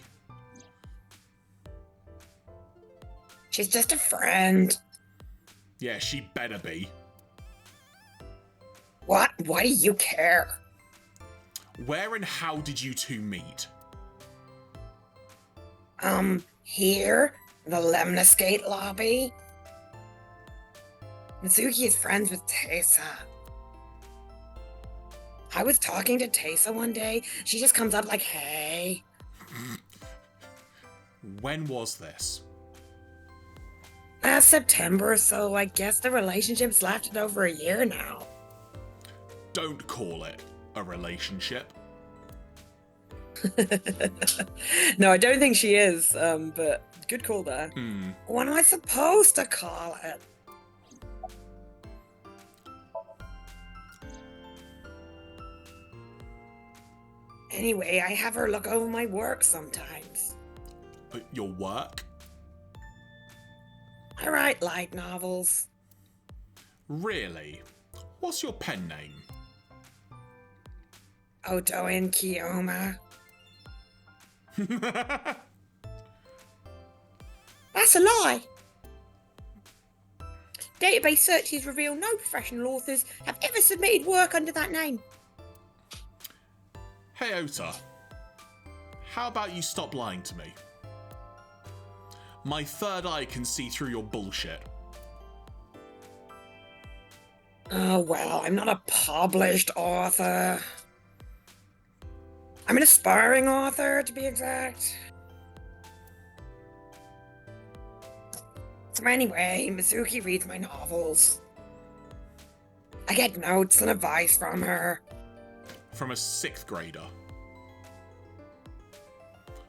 She's just a friend. Yeah, she better be. What? Why do you care? Where and how did you two meet? Here? The Lemniscate lobby? Mizuki is friends with Taysa. I was talking to Taysa one day. She just comes up like, hey. When was this? Last September, so I guess the relationship's lasted over a year now. Don't call it a relationship. No, I don't think she is, but good call there. What am I supposed to call it? Anyway, I have her look over my work sometimes. Your work? I write light novels. Really? What's your pen name? Oto and Kiyoma. That's a lie. Database searches reveal no professional authors have ever submitted work under that name. Hey, Ota. How about you stop lying to me? My third eye can see through your bullshit. Oh, well, I'm not a published author. I'm an aspiring author, to be exact. So anyway, Mizuki reads my novels. I get notes and advice from her. From a 6th grader.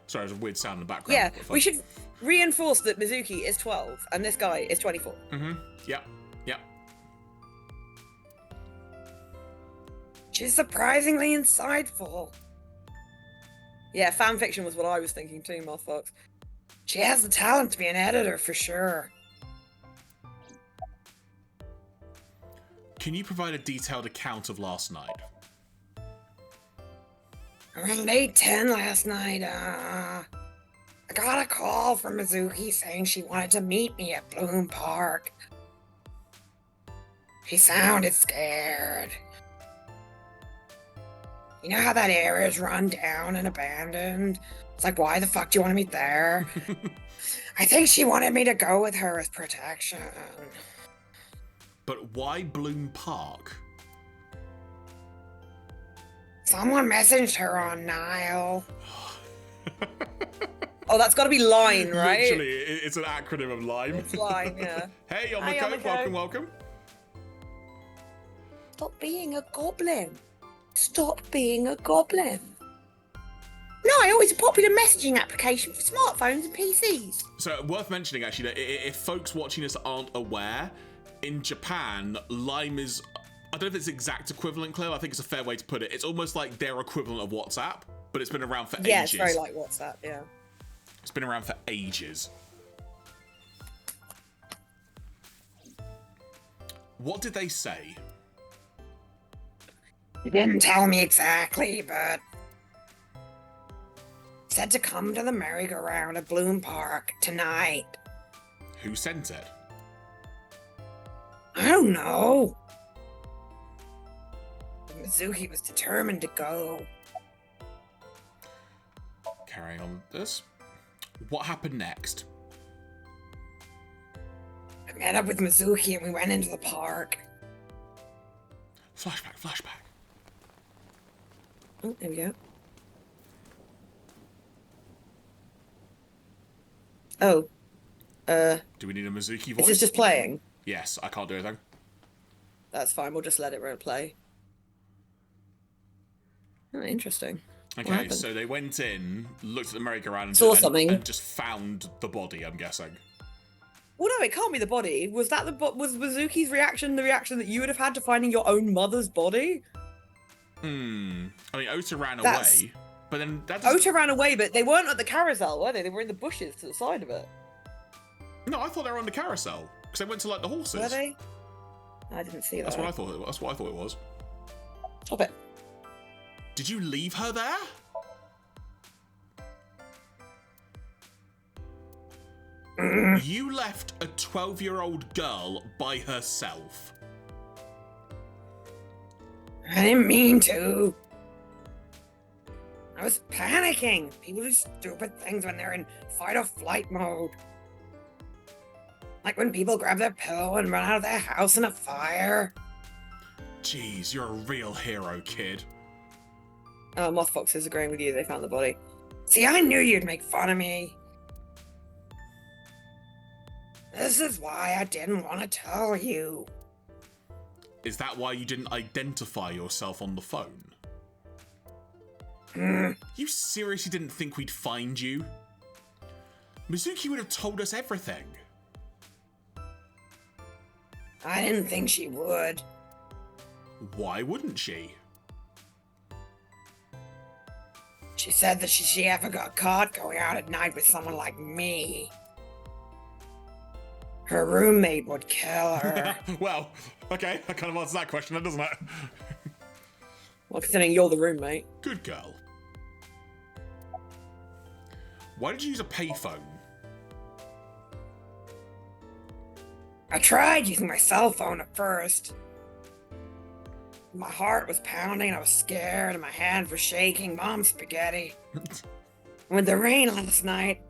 Sorry, there's a weird sound in the background. Yeah, What the we fuck? should reinforce that Mizuki is 12 and this guy is 24. Yep. She's surprisingly insightful. Yeah, fanfiction was what I was thinking too, Mothfox. She has the talent to be an editor for sure. Can you provide a detailed account of last night? Around 8:10 last night, I got a call from Mizuki saying she wanted to meet me at Bloom Park. She sounded scared. You know how that area is run down and abandoned? It's like, why the fuck do you want to meet there? I think she wanted me to go with her as protection. But why Bloom Park? Someone messaged her on Nile. Oh, that's got to be line, right? Literally, it's an acronym of LIME. It's line, yeah. Hey, Hi, Yomiko, Yomiko. welcome. Stop being a goblin. Stop being a goblin. No, it's a popular messaging application for smartphones and PCs. So, worth mentioning actually that if folks watching this aren't aware, in Japan, LIME is, I don't know if it's the exact equivalent, Claire, I think it's a fair way to put it. It's almost like their equivalent of WhatsApp, but it's been around for Yeah, ages. it's very like WhatsApp, yeah. It's been around for ages. What did they say? He didn't tell me exactly, but said to come to the merry-go-round at Bloom Park tonight. Who sent it? I don't know. Mizuki was determined to go. Carrying on with this. What happened next? I met up with Mizuki and we went into the park. Flashback. Oh, there we go. Oh. Do we need a Mizuki Is voice? this just playing? Yes, I can't do anything. That's fine, we'll just let it play. Oh, interesting. What Okay, happened? so they went in, looked at the merry-go-round, Saw and, something. and just found the body, I'm guessing. Well, no, it can't be the body. Was that was Mizuki's reaction the reaction that you would have had to finding your own mother's body? I mean, Ota ran That's- away, but then that doesn't... Ota ran away, but they weren't at the carousel, were they? They were in the bushes to the side of it. No, I thought they were on the carousel, because they went to, like, the horses. Were they? I didn't see that. That's what I thought it was. That's what I thought it was. Stop it. Did you leave her there? You left a 12-year-old girl by herself. I didn't mean to. I was panicking. People do stupid things when they're in fight or flight mode. Like when people grab their pillow and run out of their house in a fire. Jeez, you're a real hero, kid. Oh, Mothfox is agreeing with you. They found the body. See, I knew you'd make fun of me. This is why I didn't want to tell you. Is that why you didn't identify yourself on the phone? You seriously didn't think we'd find you? Mizuki would have told us everything. I didn't think she would. Why wouldn't she? She said that she ever got caught going out at night with someone like me, her roommate would kill her. Well, okay, that kind of answers that question, then, doesn't it? Well, considering you're the roommate. Good girl. Why did you use a payphone? I tried using my cell phone at first. My heart was pounding, I was scared, and my hands were shaking. Mom spaghetti. With the rain last night.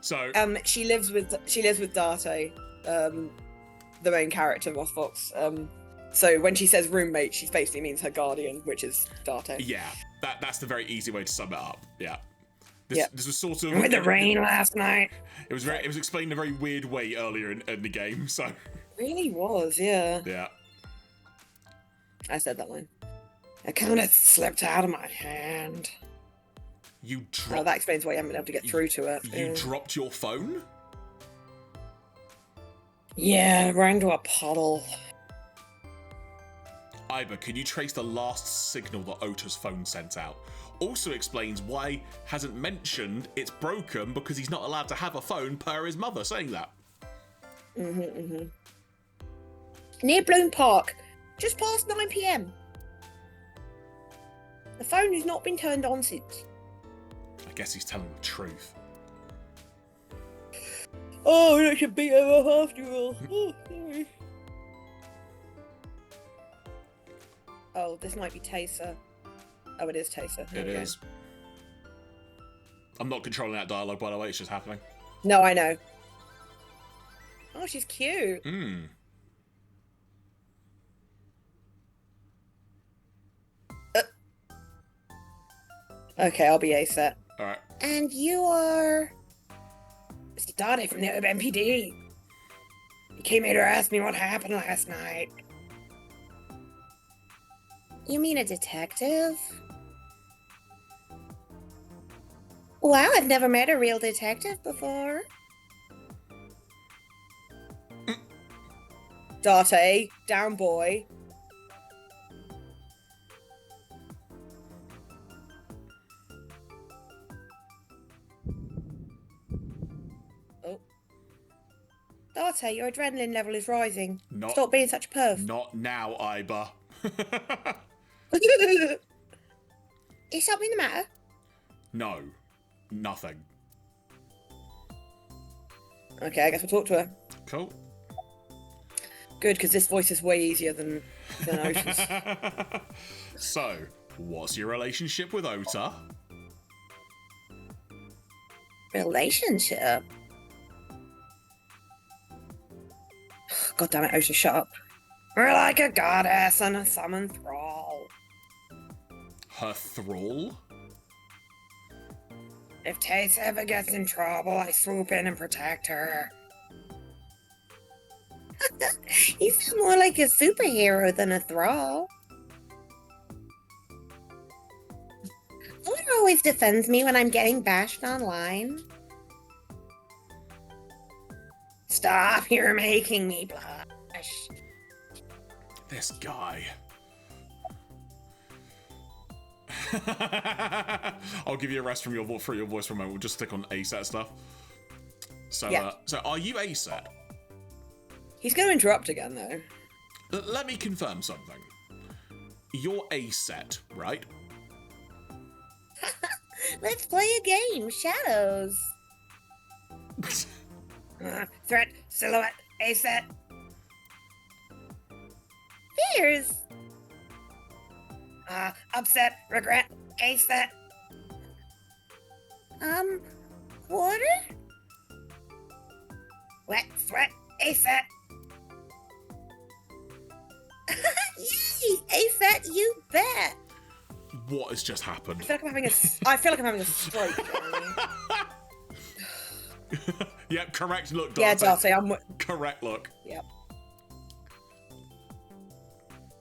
So, She lives with Date, the main character, Mothfox. So when she says roommate, she basically means her guardian, which is Date. yeah, that's the very easy way to sum it up. Yeah. Yeah. This was sort of... With the rain last night. It was explained in a very weird way earlier in the game, so... Really was, yeah. Yeah. I said that line. It kind of slipped out of my hand. You Oh, dropped... that explains why you haven't been able to get through to it. You dropped your phone? Yeah, it ran to a puddle. Iba, can you trace the last signal that Ota's phone sent out? Also explains why hasn't mentioned it's broken because he's not allowed to have a phone per his mother saying that. Near Bloom Park, just past 9 p.m. The phone has not been turned on since. I guess he's telling the truth. Oh, that should beat her up after all. Oh, sorry. Oh, this might be Taser. Oh, it is Taser. There It we go. is. I'm not controlling that dialogue, by the way. It's just happening. No, I know. Oh, she's cute. Hmm. Okay, I'll be ASAP. All right. And you are... It's Dottie from the MPD. He came here to ask me what happened last night. You mean a detective? Wow, I've never met a real detective before. Dottie, down boy. Oh. Dottie, your adrenaline level is rising. Not- Stop being such a perv. Not now, Iba. Is something the matter? No. Nothing. Okay, I guess we'll talk to her. Cool. Good, because this voice is way easier than Ocean's. So, what's your relationship with Ota? Relationship? God damn it, Ota, shut up. We're like a goddess and a summoned thrall. Her thrall? If Tace ever gets in trouble, I swoop in and protect her. You sound more like a superhero than a thrall. Someone always defends me when I'm getting bashed online. Stop, you're making me blush. This guy. I'll give you a rest from your voice for a moment. We'll just stick on ASAT stuff. So, Yeah. So are you ASAT? He's going to interrupt again, though. Let me confirm something. You're ASAT, right? Let's play a game, Shadows. Threat, silhouette, ASAT. Fears. Upset, regret, ASAT. Water? Wet, sweat, ASAT. Yay! ASAT, you bet. What has just happened? I feel like I'm having a stroke, Jeremy. Yep, correct look, Darcy. Yeah, Darcy, I'm... Correct look. Yep.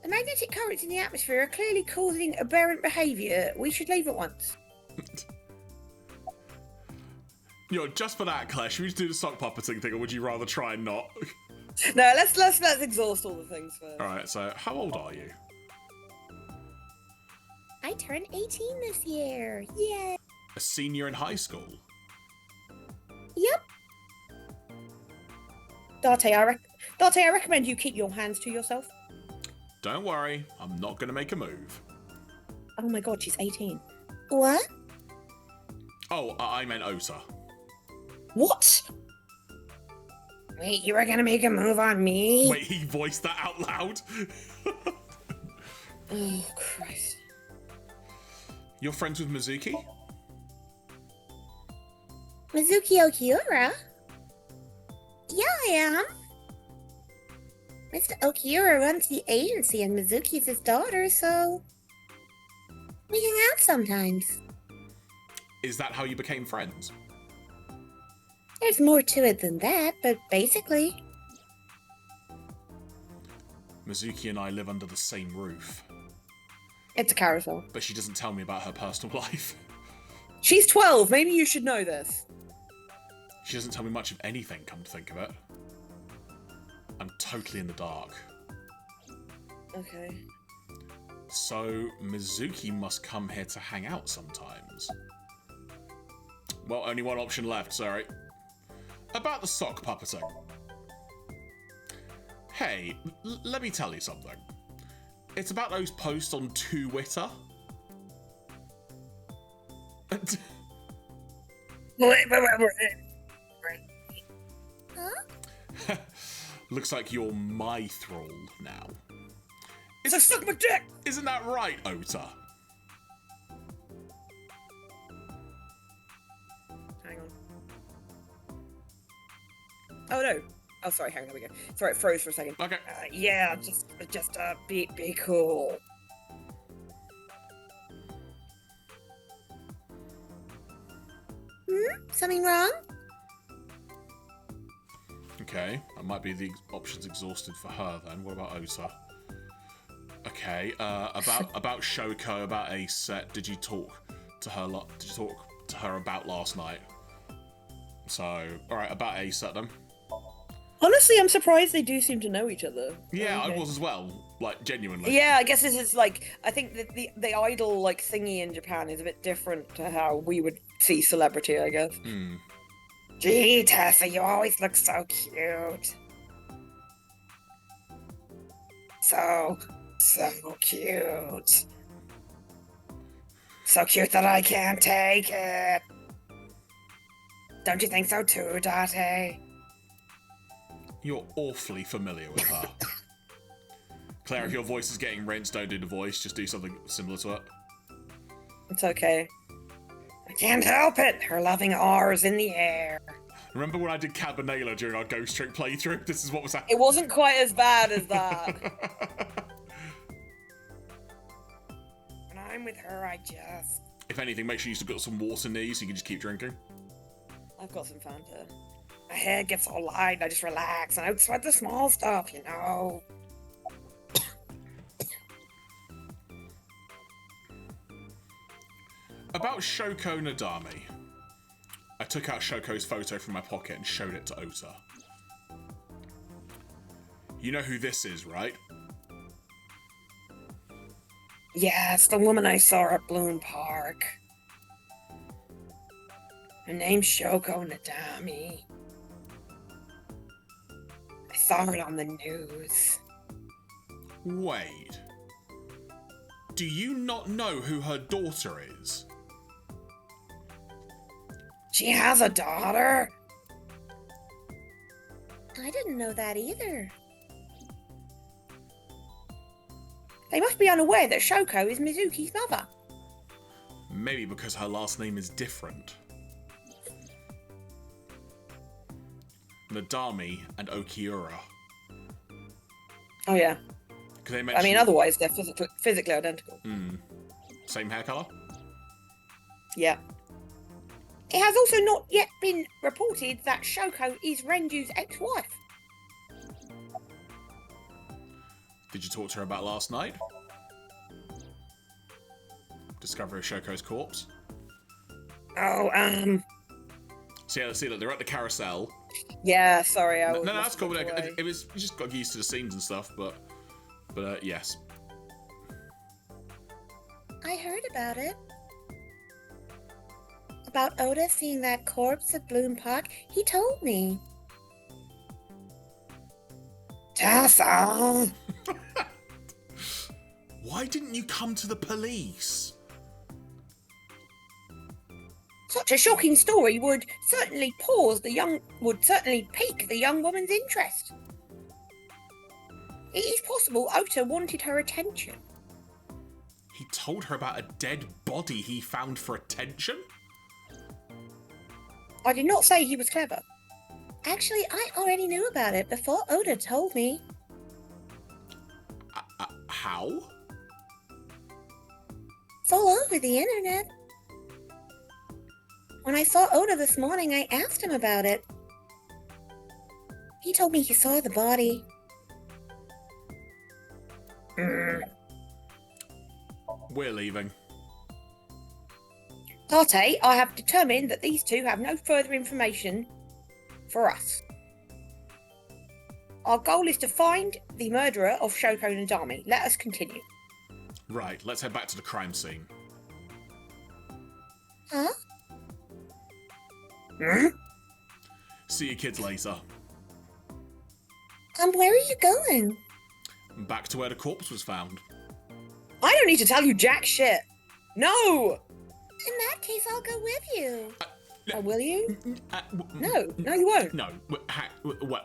The magnetic currents in the atmosphere are clearly causing aberrant behaviour. We should leave at once. Just for that, Claire, should we just do the sock puppeting thing, or would you rather try and not? No, let's exhaust all the things first. Alright, so how old are you? I turn 18 this year. Yay! A senior in high school? Yep. Dante, I recommend you keep your hands to yourself. Don't worry, I'm not going to make a move. Oh my god, she's 18. What? Oh, I meant Ota. What? Wait, you were gonna make a move on me? Wait, he voiced that out loud? Oh, Christ. You're friends with Mizuki? Mizuki Okiura? Yeah, I am. Mr. Okiura runs the agency and Mizuki's his daughter, so we hang out sometimes. Is that how you became friends? There's more to it than that, but basically. Mizuki and I live under the same roof, It's a carousel. but she doesn't tell me about her personal life. She's 12. Maybe you should know this. She doesn't tell me much of anything, come to think of it. I'm totally in the dark. Okay. So, Mizuki must come here to hang out sometimes. Well, only one option left, sorry. About the sock puppeting. Hey, let me tell you something. It's about those posts on Twitter. Wait. Huh? Looks like you're my thrall now. So suck my dick! Isn't that right, Ota? Oh no. Oh, sorry. Hang on. There we go. Sorry, it froze for a second. Okay. Yeah, just be cool. Something wrong? Okay, that might be the options exhausted for her then. What about Ota? Okay, about Shoko, about a set. Did you talk to her? Did you talk to her about last night? So, all right, about a set then. Honestly, I'm surprised they do seem to know each other. Yeah, Okay. I was as well. Like genuinely. Yeah, I guess this is like, I think that the idol like thingy in Japan is a bit different to how we would see celebrity, I guess. Gee, Tessa, you always look so cute. So cute. So cute that I can't take it. Don't you think so too, Date? You're awfully familiar with her. Claire, if your voice is getting rinsed, don't do the voice. Just do something similar to it. It's okay. I can't help it. Her loving aura's in the air. Remember when I did Cabanela during our Ghost Trick playthrough? This is what was happening. It wasn't quite as bad as that. When I'm with her, I just... If anything, make sure you've got some water near you so you can just keep drinking. I've got some Fanta. My head gets all light, I just relax, and I sweat the small stuff, you know? About Shoko Nadami. I took out Shoko's photo from my pocket and showed it to Ota. You know who this is, right? Yes, the woman I saw at Bloom Park. Her name's Shoko Nadami. I saw it on the news. Wait. Do you not know who her daughter is? She has a daughter? I didn't know that either. They must be unaware that Shoko is Mizuki's mother. Maybe because her last name is different. Nadami and Okiura. Oh yeah. Because they I mentioned... mean, otherwise they're physically identical. Same hair colour? Yeah. It has also not yet been reported that Shoko is Renju's ex-wife. Did you talk to her about last night? Discovery of Shoko's corpse? Oh, See, look, they're at the carousel. Yeah, sorry, I No, was. that's cool. It was you just got used to the scenes and stuff, but yes. I heard about it. About Oda seeing that corpse at Bloom Park. He told me. Tessa! Why didn't you come to the police? Such a shocking story would certainly pique the young woman's interest. It is possible Ota wanted her attention. He told her about a dead body he found for attention? I did not say he was clever. Actually, I already knew about it before Oda told me. How? It's all over the internet. When I saw Oda this morning, I asked him about it. He told me he saw the body. We're leaving. Tate, I have determined that these two have no further information for us. Our goal is to find the murderer of Shoko Nadami. Let us continue. Right, let's head back to the crime scene. Huh? See you kids later. Where are you going? Back to where the corpse was found. I don't need to tell you jack shit. No. In that case, I'll go with you. Oh, will you? No, No, you won't. No,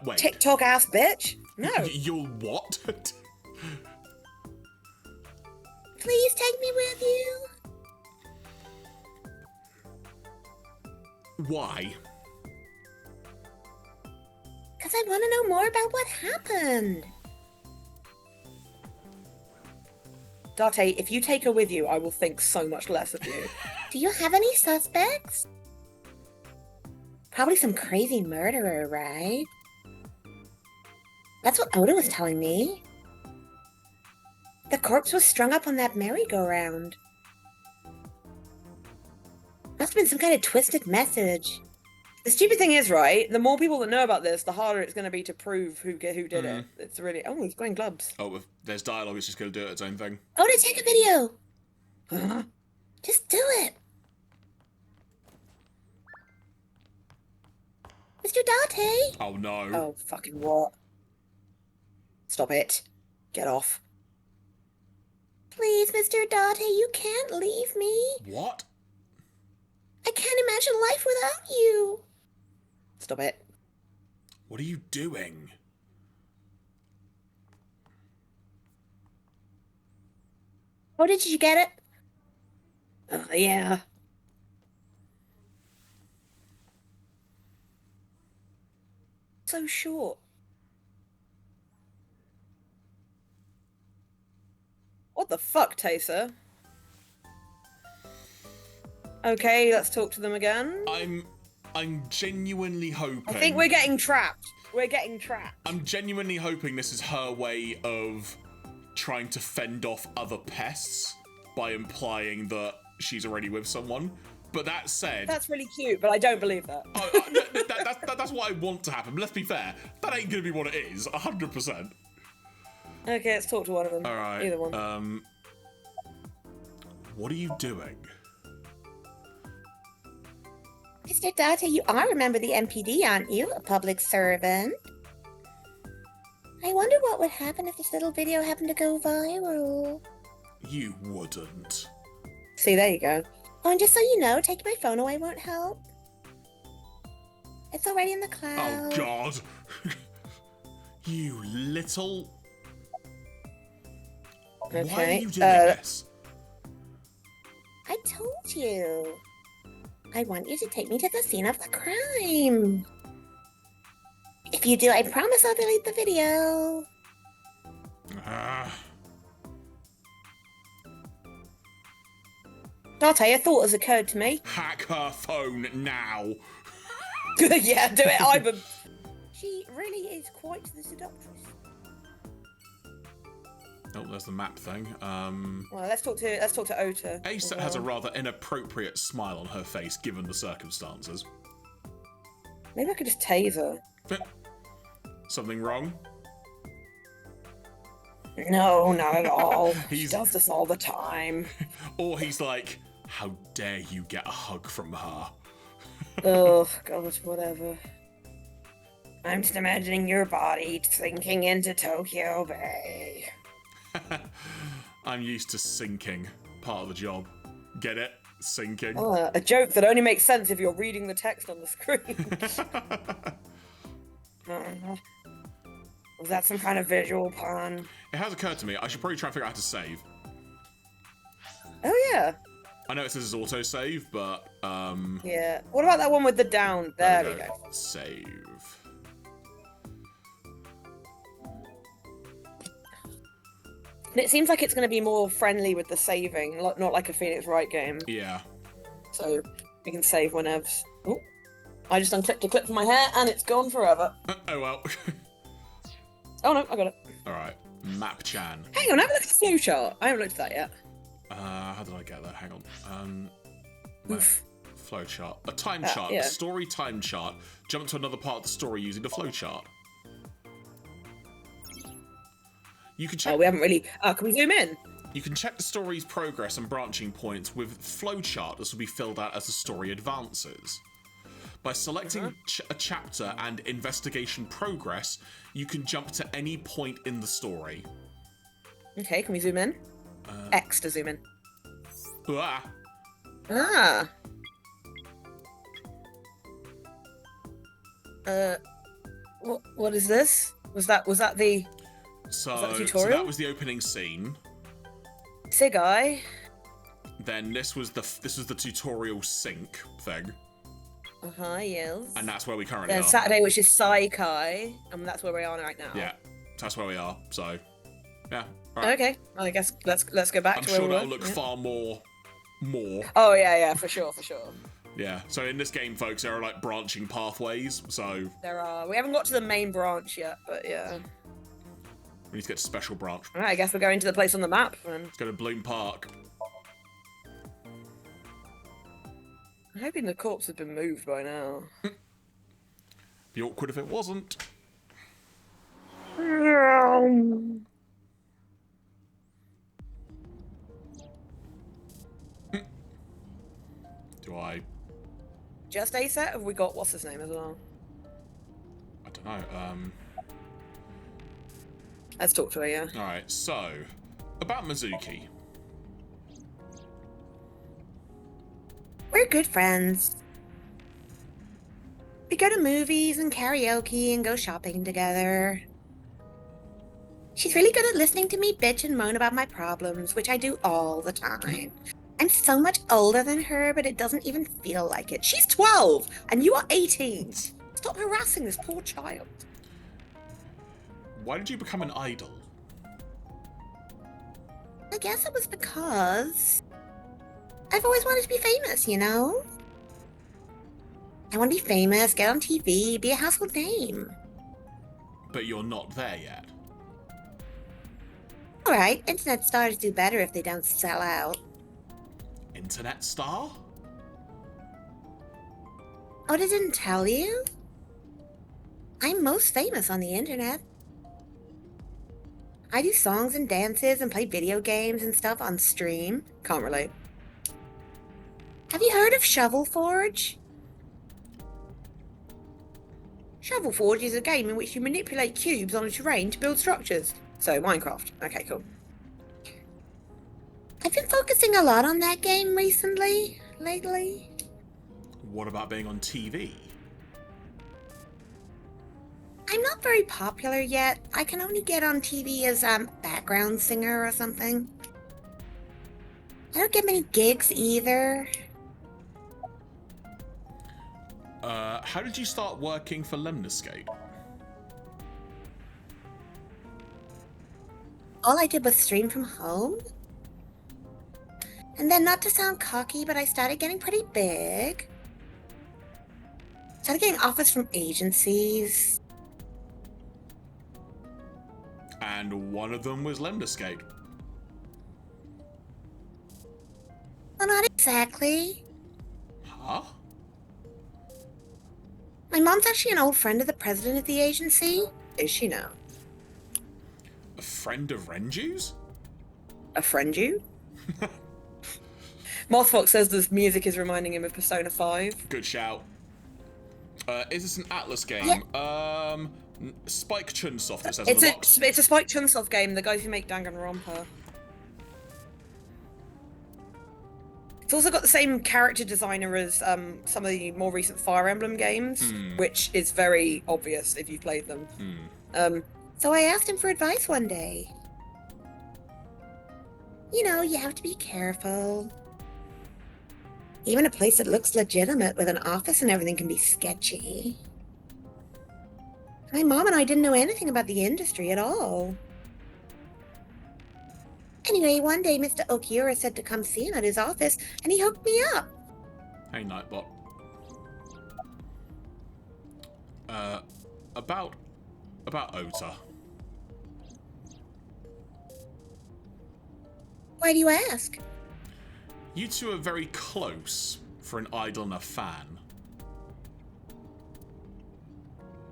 wait. TikTok ass bitch. No. You'll what? Please take me with you. Why? Because I want to know more about what happened. Date, if you take her with you, I will think so much less of you. Do you have any suspects? Probably some crazy murderer, right? That's what Oda was telling me. The corpse was strung up on that merry-go-round. Must have been some kind of twisted message. The stupid thing is, right, the more people that know about this, the harder it's going to be to prove who did it. It's really... Oh, he's going gloves. Oh, if there's dialogue, it's just going to do its own thing. Oda, take a video! Huh? Just do it! Mr. Date! Oh, no. Oh, fucking what? Stop it. Get off. Please, Mr. Date, you can't leave me. What? I can't imagine life without you. Stop it. What are you doing? Oh, did you get it? Yeah. So short. What the fuck, Taser? Okay, let's talk to them again. I'm genuinely hoping. I think we're getting trapped. We're getting trapped. I'm genuinely hoping this is her way of trying to fend off other pests by implying that she's already with someone. But that said... That's really cute, but I don't believe that. That's what I want to happen. But let's be fair. That ain't going to be what it is. 100%. Okay, let's talk to one of them. All right. Either one. What are you doing? Mr. Date, you are a member of the MPD, aren't you? A public servant. I wonder what would happen if this little video happened to go viral. You wouldn't. See, there you go. Oh, and just so you know, taking my phone away won't help. It's already in the Oh, cloud. God. You little... Okay. Why are you doing this? I told you. I want you to take me to the scene of the crime. If you do, I promise I'll delete the video. Date, a thought has occurred to me. Hack her phone now. Yeah, do it, Ivan. She really is quite the seductress. Oh, there's the map thing. Well, let's talk to Ota. Asa has a rather inappropriate smile on her face, given the circumstances. Maybe I could just tase her. Something wrong? No, not at all. He He's- does this all the time. Or he's like, how dare you get a hug from her? Oh, God, whatever. I'm just imagining your body sinking into Tokyo Bay. I'm used to sinking. Part of the job. Get it? Sinking. A joke that only makes sense if you're reading the text on the screen. Was that some kind of visual pun? It has occurred to me, I should probably try and figure out how to save. Oh, yeah. I know it says it's autosave, but, Yeah. What about that one with the down? There we go. Save. And it seems like it's going to be more friendly with the saving, not like a Phoenix Wright game. Yeah. So we can save whenever. Oh, I just unclipped a clip from my hair and it's gone forever. Oh well. Oh no, I got it. Alright. Map-chan. Hang on, have a look at the flowchart. I haven't looked at that yet. How did I get that? Hang on. Where? Oof. Flowchart. A time Ah, chart. yeah. A story time chart. Jump to another part of the story using the flowchart. You can check. Oh, we haven't really. Can we zoom in? You can check the story's progress and branching points with flowchart. This will be filled out as the story advances. By selecting a chapter and investigation progress, you can jump to any point in the story. Okay, can we zoom in? X to zoom in. Ah, Ah. What is this? Was that the so, that the so tutorial? that was the opening scene. saikAI? Then this was the tutorial sync thing. Yes. And that's where we currently Then are. Saturday, which is saikAI, and that's where we are right now. Yeah, that's where we are. So, yeah. All right. Okay. Well, I guess let's go back I'm to where sure we that'll were. look Yeah. far more. Oh yeah, for sure. Yeah. So in this game, folks, there are like branching pathways. So There are. We haven't got to the main branch yet, but yeah. we need to get to special branch. All right. I guess we're going to the place on the map then. Let's go to Bloom Park. I'm hoping the corpse had been moved by now. Be awkward if it wasn't. Do I? Just a set? Have we got what's his name as well? I don't know. Let's talk to her. Yeah. All right. So, about Mizuki. We're good friends. We go to movies and karaoke and go shopping together. She's really good at listening to me bitch and moan about my problems, which I do all the time. I'm so much older than her, but it doesn't even feel like it. She's 12 and you are 18. Stop harassing this poor child. Why did you become an idol? I guess it was because I've always wanted to be famous, you know? I want to be famous, get on TV, be a household name. But you're not there yet. Alright, internet stars do better if they don't sell out. Internet star? Oh, they didn't tell you? I'm most famous on the internet. I do songs and dances and play video games and stuff on stream. Can't relate. Have you heard of Shovel Forge? Shovel Forge is a game in which you manipulate cubes on a terrain to build structures. So, Minecraft. Okay, cool. I've been focusing a lot on that game lately. What about being on TV? I'm not very popular yet. I can only get on TV as a background singer or something. I don't get many gigs either. How did you start working for Lemniscate? All I did was stream from home. And then, not to sound cocky, but I started getting pretty big. Started getting offers from agencies. And one of them was Lemniscate. Well, not exactly. Huh? My mom's actually an old friend of the president of the agency. Is she now? A friend of Renju's? A friend you? Mothfox says this music is reminding him of Persona 5. Good shout. Is this an Atlas game? Spike Chunsoft, it says on the box. It's a Spike Chunsoft game, the guys who make Danganronpa. It's also got the same character designer as some of the more recent Fire Emblem games, which is very obvious if you've played them. So I asked him for advice one day. You know, you have to be careful. Even a place that looks legitimate with an office and everything can be sketchy. My mom and I didn't know anything about the industry at all. Anyway, one day Mr. Okiura said to come see him at his office, and he hooked me up. Hey, Nightbot. About Ota. Why do you ask? You two are very close for an idol and a fan.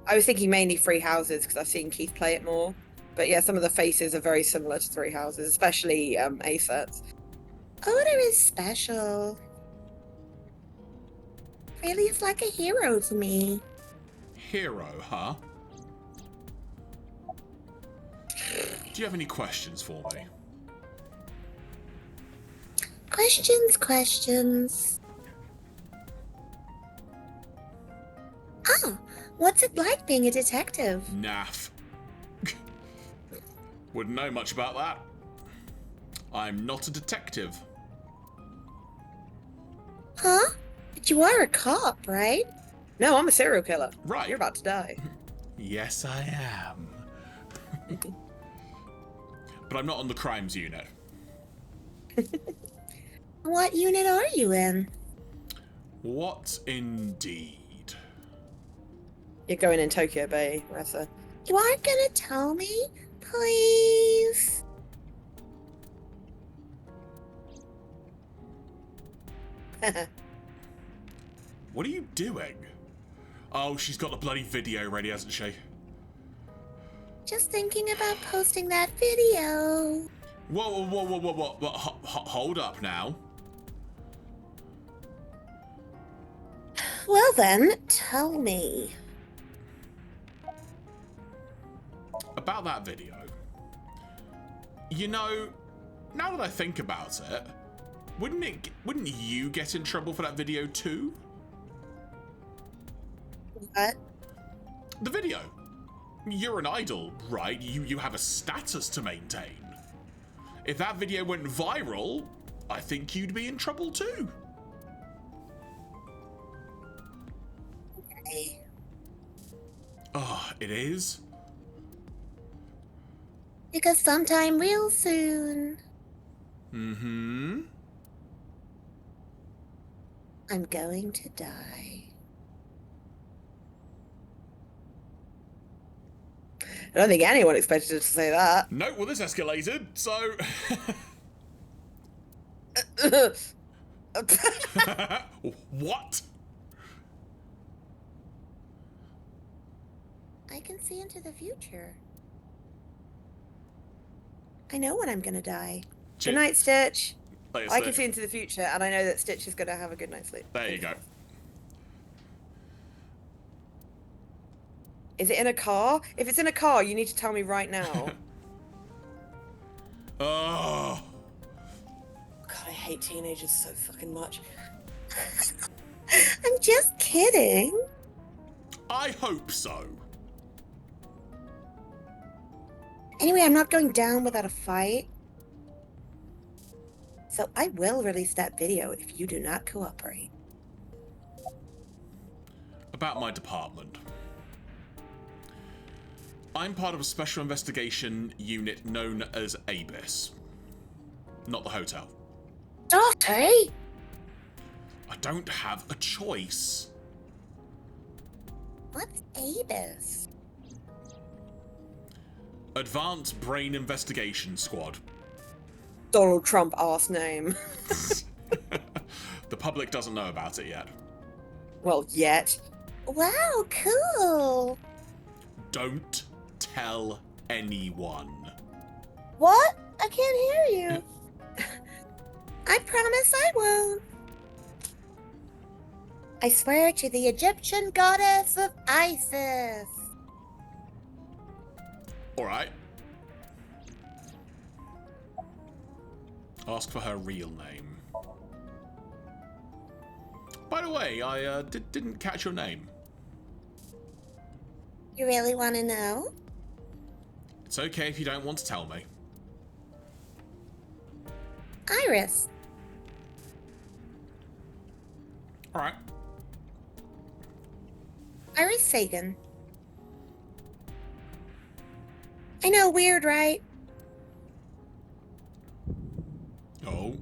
I was thinking mainly Three Houses because I've seen Keith play it more. But yeah, some of the faces are very similar to Three Houses, especially A-sets. Oda is special. Really is like a hero to me. Hero, huh? Do you have any questions for me? Questions. Oh, what's it like being a detective? Naff. Wouldn't know much about that. I'm not a detective. Huh? But you are a cop, right? No, I'm a serial killer. Right. You're about to die. Yes, I am. But I'm not on the crimes unit. What unit are you in? What indeed? You're going in Tokyo Bay, Ressa. You aren't gonna tell me? Please? What are you doing? Oh, she's got the bloody video ready, hasn't she? Just thinking about posting that video. Whoa. Hold up now. Well then, tell me. About that video. You know, now that I think about it, wouldn't you get in trouble for that video too? What? The video. You're an idol, right? You have a status to maintain. If that video went viral, I think you'd be in trouble too. Okay. Oh, it is? Because sometime real soon, Mm-hmm. I'm going to die. I don't think anyone expected her to say that. No, well, this escalated, so... What? I can see into the future. I know when I'm gonna die. Good night, Stitch. Like I can see into the future, and I know that Stitch is going to have a good night's sleep. There you go. Is it in a car? If it's in a car, you need to tell me right now. Oh. God, I hate teenagers so fucking much. I'm just kidding. I hope so. Anyway, I'm not going down without a fight. So I will release that video if you do not cooperate. About my department. I'm part of a special investigation unit known as ABIS. Not the hotel. Okay. I don't have a choice. What's ABIS? Advanced Brain Investigation Squad. Donald Trump ass name. The public doesn't know about it yet. Well, yet. Wow, cool. Don't tell anyone. What? I can't hear you. I promise I won't. I swear to the Egyptian goddess of Isis. Alright. Ask for her real name. By the way, I didn't catch your name. You really want to know? It's okay if you don't want to tell me. Iris. Alright. Iris Sagan. I know, weird, right? Oh.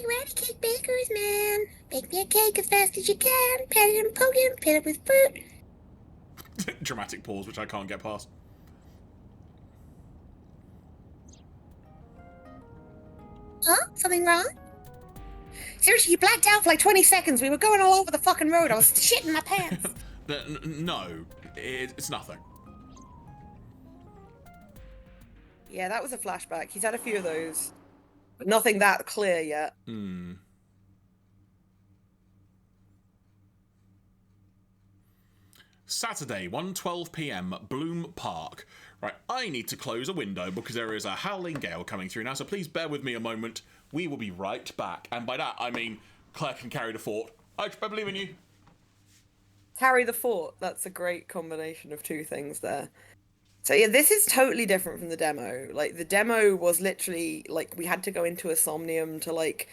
Ratty cake bakers, man. Bake me a cake as fast as you can. Pat it and poke it, put it with fruit. Dramatic pause, which I can't get past. Huh? Something wrong? Seriously, you blacked out for like 20 seconds. We were going all over the fucking road. I was shitting my pants. No, it's nothing. Yeah, that was a flashback. He's had a few of those. But nothing that clear yet. Hmm. Saturday, 1:12 p.m. Bloom Park. Right, I need to close a window because there is a howling gale coming through now, so please bear with me a moment. We will be right back. And by that, I mean Claire can carry the fort. I believe in you. Carry the fort. That's a great combination of two things there. So yeah, this is totally different from the demo. Like the demo was literally like we had to go into a Somnium to like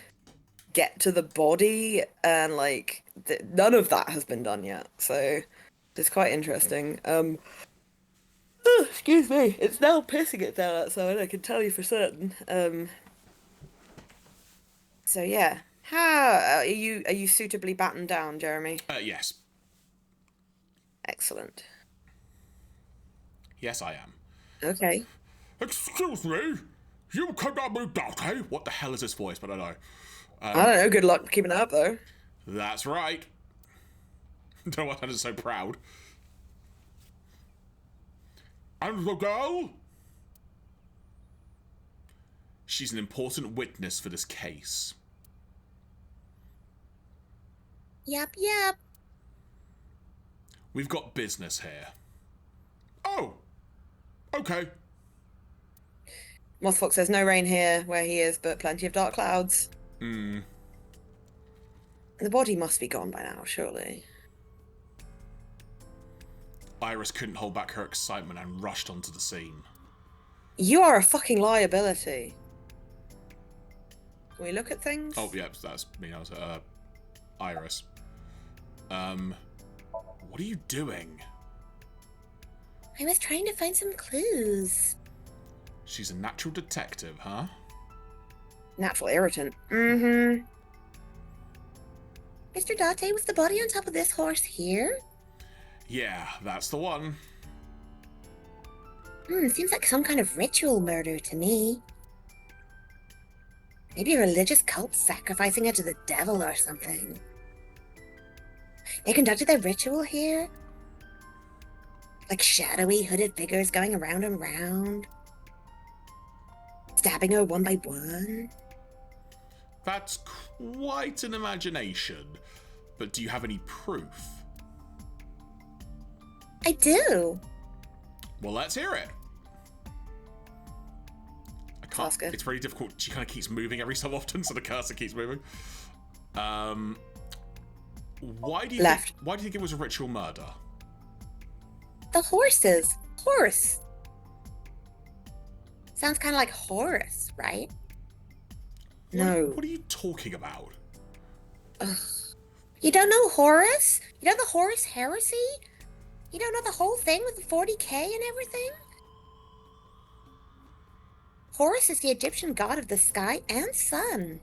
get to the body, and like none of that has been done yet. So it's quite interesting. Excuse me, it's now pissing it down outside. I can tell you for certain. So yeah, how are you? Are you suitably battened down, Jeremy? Yes. Excellent. Yes, I am. Okay. Excuse me? You cannot be Dante? What the hell is this voice? But I don't know. I don't know. Good luck keeping it up, though. That's right. Don't know why I'm so proud. And the girl? She's an important witness for this case. Yep. We've got business here. Oh! Okay. Mothfox says no rain here where he is, but plenty of dark clouds. Hmm. The body must be gone by now, surely. Iris couldn't hold back her excitement and rushed onto the scene. You are a fucking liability. Can we look at things? Oh, yeah, that's me. I was Iris. What are you doing? I was trying to find some clues. She's a natural detective, huh? Natural irritant. Mm-hmm. Mr. Date, was the body on top of this horse here? Yeah, that's the one. Seems like some kind of ritual murder to me. Maybe a religious cult sacrificing it to the devil or something. They conducted their ritual here? Like shadowy, hooded figures going around and round? Stabbing her one by one? That's quite an imagination. But do you have any proof? I do. Well, let's hear it. I can't. Oscar. It's very difficult. She kind of keeps moving every so often, so the cursor keeps moving. Why do you Left. Why do you think it was a ritual murder? The horses. Horse. Sounds kind of like Horus, right? No. What are you talking about? You don't know Horus? You know the Horus heresy? You don't know the whole thing with the 40k and everything? Horus is the Egyptian god of the sky and sun.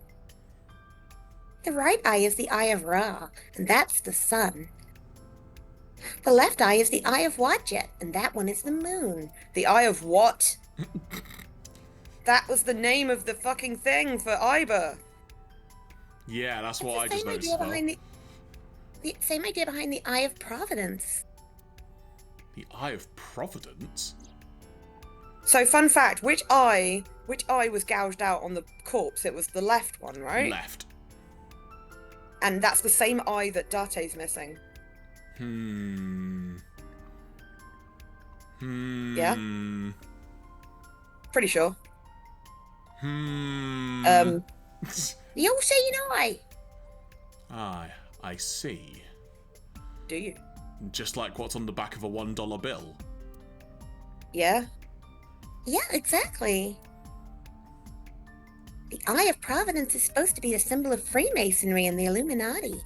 The right eye is the eye of Ra, and that's the sun. The left eye is the eye of Wadjet, and that one is the moon. The Eye of what? That was the name of the fucking thing for Iber. Yeah, that's what I It's just the noticed. same idea behind the same idea behind the Eye of Providence. The Eye of Providence? So, fun fact: which eye was gouged out on the corpse? It was the left one, right? Left. And that's the same eye that Date's missing. Yeah? Pretty sure. You'll see an eye. I see. Do you? Just like what's on the back of a $1 bill. Yeah? Yeah, exactly. The Eye of Providence is supposed to be a symbol of Freemasonry and the Illuminati.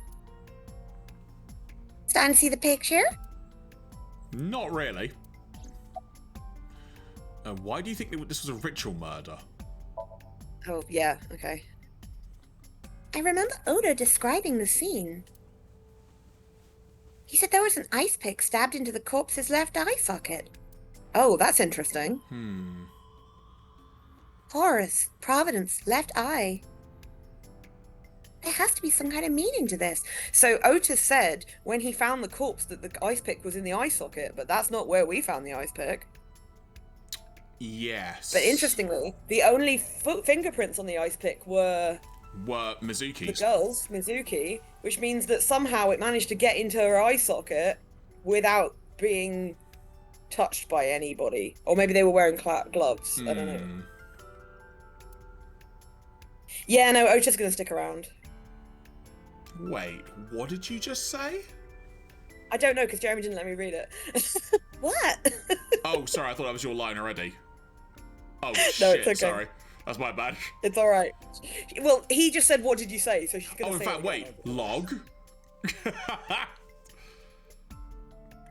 Starting to see the picture? Not really. Why do you think this was a ritual murder? Oh, yeah, okay. I remember Oda describing the scene. He said there was an ice pick stabbed into the corpse's left eye socket. Oh, that's interesting. Horus, Providence, left eye. There has to be some kind of meaning to this. So Otis said when he found the corpse that the ice pick was in the eye socket, but that's not where we found the ice pick. Yes. But interestingly, the only fingerprints on the ice pick were Mizuki's. the girl's, Mizuki, which means that somehow it managed to get into her eye socket without being touched by anybody. Or maybe they were wearing gloves. I don't know. Yeah, no, Ocha's gonna stick around. Wait, what did you just say? I don't know, because Jeremy didn't let me read it. What? Oh, sorry, I thought that was your line already. Oh, No, shit, it's okay. sorry. That's my bad. It's all right. Well, he just said, "What did you say?" So she's gonna. Oh, in say fact, it wait. again. Log?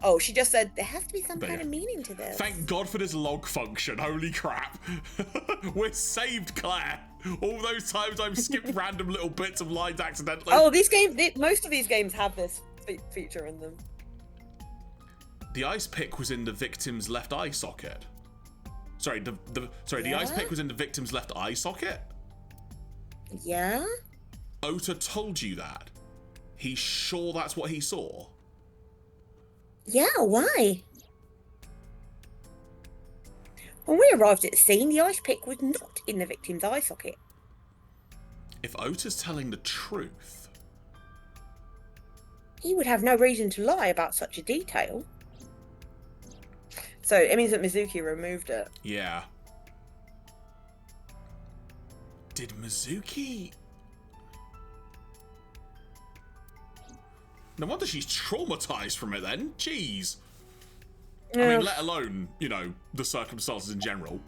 Oh, she just said there has to be some There kind you of go. meaning to this. Thank God for this log function. Holy crap. We're saved, Claire. All those times I've skipped random little bits of lines accidentally. Oh, these games. Most of these games have this feature in them. The ice pick was in the victim's left eye socket. Sorry, the ice Yeah? pick was in the victim's left eye socket? Yeah. Ota told you that. He's sure that's what he saw? Yeah. Why? When we arrived at the scene, the ice pick was not in the victim's eye socket. If Ota's telling the truth, He would have no reason to lie about such a detail. So it means that Mizuki removed it. yeah. Did Mizuki... No wonder she's traumatized from it then. Jeez. I mean, let alone, you know, the circumstances in general.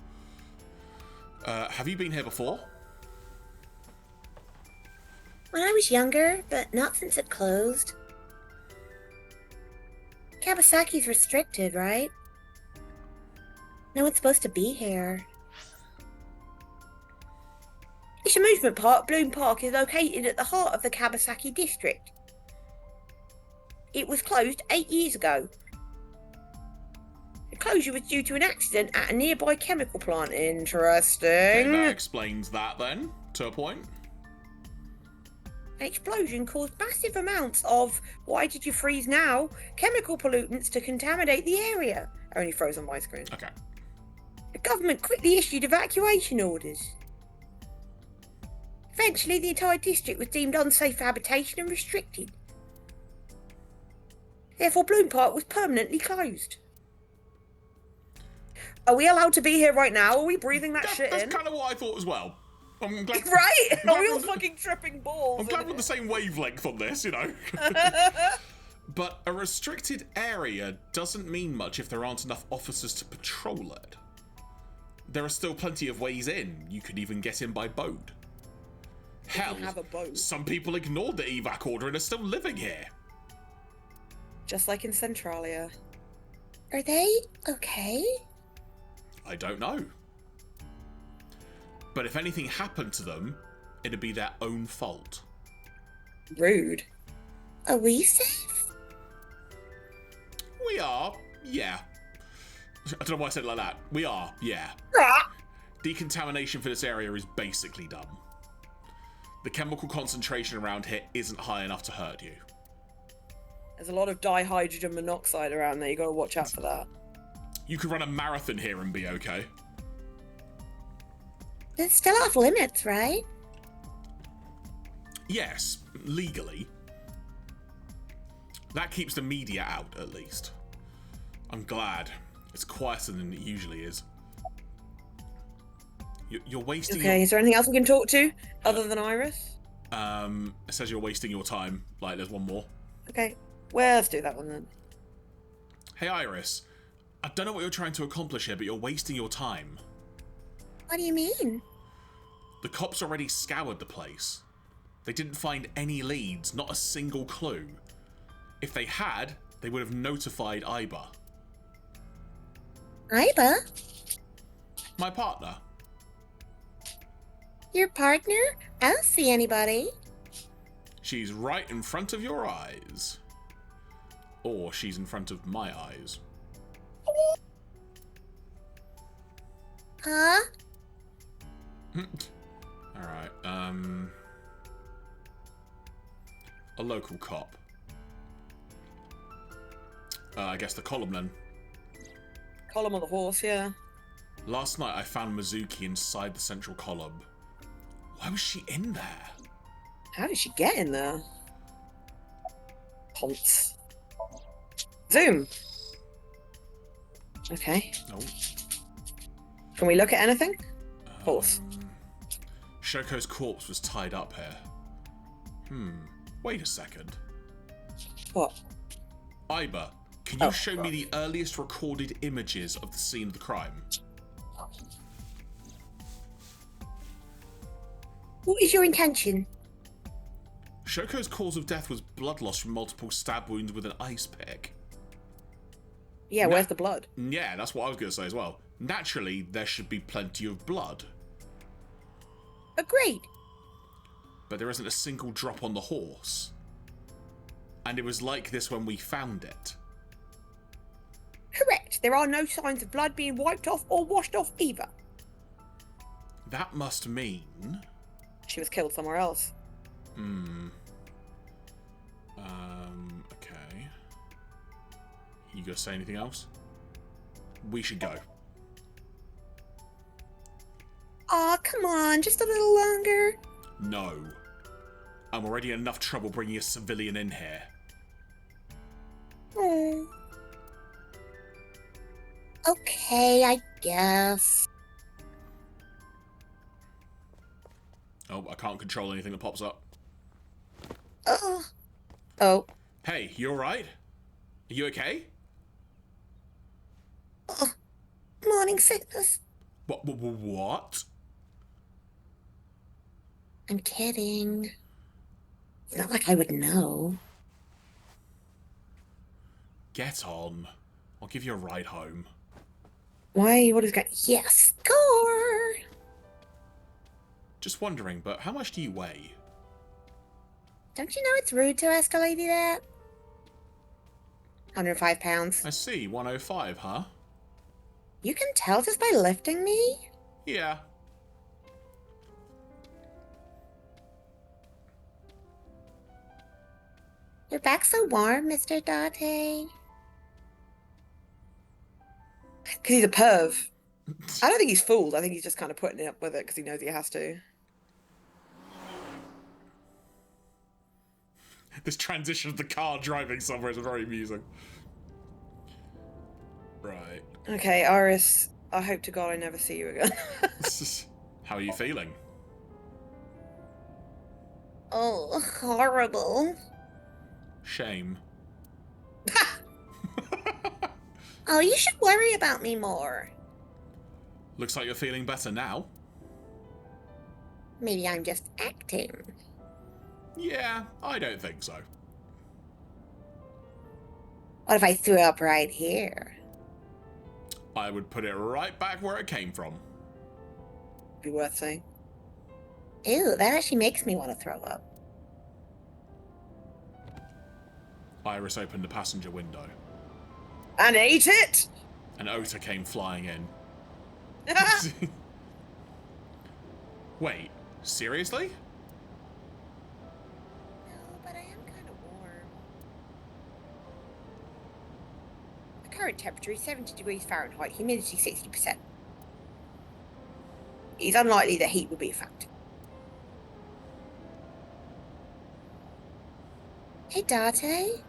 Have you been here before? When I was younger, but not since it closed. Kawasaki's restricted, right? No one's supposed to be here. This amusement park, Bloom Park, is located at the heart of the Kawasaki district. It was closed 8 years ago. The closure was due to an accident at a nearby chemical plant. Interesting. Okay, that explains that then, to a point. An explosion caused massive amounts of, why did you freeze now, chemical pollutants to contaminate the area. Only froze on my screen. Okay. The government quickly issued evacuation orders. Eventually, the entire district was deemed unsafe for habitation and restricted. Therefore, Bloom Park was permanently closed. Are we allowed to be here right now? Are we breathing that shit That's in? kind of what I thought as well. I'm glad, Right? I'm glad Are we all we're- fucking tripping balls? I'm glad we're on the same wavelength on this, you know. But a restricted area doesn't mean much if there aren't enough officers to patrol it. There are still plenty of ways in. You could even get in by boat. Hell, have a boat. some people ignored the evac order and are still living here. Just like in Centralia. Are they okay? I don't know. But if anything happened to them, it'd be their own fault. Rude. Are we safe? We are, yeah. I don't know why I said it like that. We are, yeah. Decontamination for this area is basically done. The chemical concentration around here isn't high enough to hurt you. There's a lot of dihydrogen monoxide around there. You gotta watch out for that. You could run a marathon here and be okay. It's still off limits, right? Yes, legally. That keeps the media out, at least. I'm glad. It's quieter than it usually is. You're wasting Okay, is there anything else we can talk to other than Iris? It says you're wasting your time. Like, there's one more. Okay, well, let's do that one then. Hey, Iris. I don't know what you're trying to accomplish here, but you're wasting your time. What do you mean? The cops already scoured the place. They didn't find any leads, not a single clue. If they had, they would have notified Iba. Iba? My partner. Your partner? I don't see anybody. She's right in front of your eyes. Or she's in front of my eyes. Huh? Alright, a local cop. I guess the column. Column on the horse, yeah. Last night I found Mizuki inside the central column. Why was she in there? How did she get in there? Ponce. Zoom. Okay. No. Can we look at anything? Horse. Shoko's corpse was tied up here. Wait a second. What? Iba, Can you show me the earliest recorded images of the scene of the crime? What is your intention? Shoko's cause of death was blood loss from multiple stab wounds with an ice pick. Yeah, where's the blood? Yeah, that's what I was going to say as well. Naturally, there should be plenty of blood. Agreed. But there isn't a single drop on the horse. And it was like this when we found it. Correct. There are no signs of blood being wiped off or washed off either. That must mean... She was killed somewhere else. Okay. You gonna say anything else? We should go. Aw, come on, just a little longer. No. I'm already in enough trouble bringing a civilian in here. Oh. Okay, I guess. Oh, I can't control anything that pops up. Oh. Hey, you alright? Are you okay? Morning sickness. What? I'm kidding. It's not like I would know. Get on. I'll give you a ride home. Why? What is going... Yes, score! Just wondering, but how much do you weigh? Don't you know it's rude to ask a lady that? 105 pounds. I see, 105, huh? You can tell just by lifting me? Yeah. Your back's so warm, Mr. Date. Because he's a perv. I don't think he's fooled. I think he's just kind of putting up with it because he knows he has to. This transition of the car driving somewhere is very amusing. Right. Okay, Iris, I hope to God I never see you again. How are you feeling? Oh, horrible. Shame. Oh, you should worry about me more. Looks like you're feeling better now. Maybe I'm just acting. Yeah, I don't think so. What if I threw up right here? I would put it right back where it came from. Be worth saying. Ew, that actually makes me want to throw up. Iris opened the passenger window. And ate it! An Ota came flying in. Wait, seriously? No, but I am kind of warm. The current temperature is 70 degrees Fahrenheit, humidity 60%. It's unlikely that heat would be a factor. Hey, Date.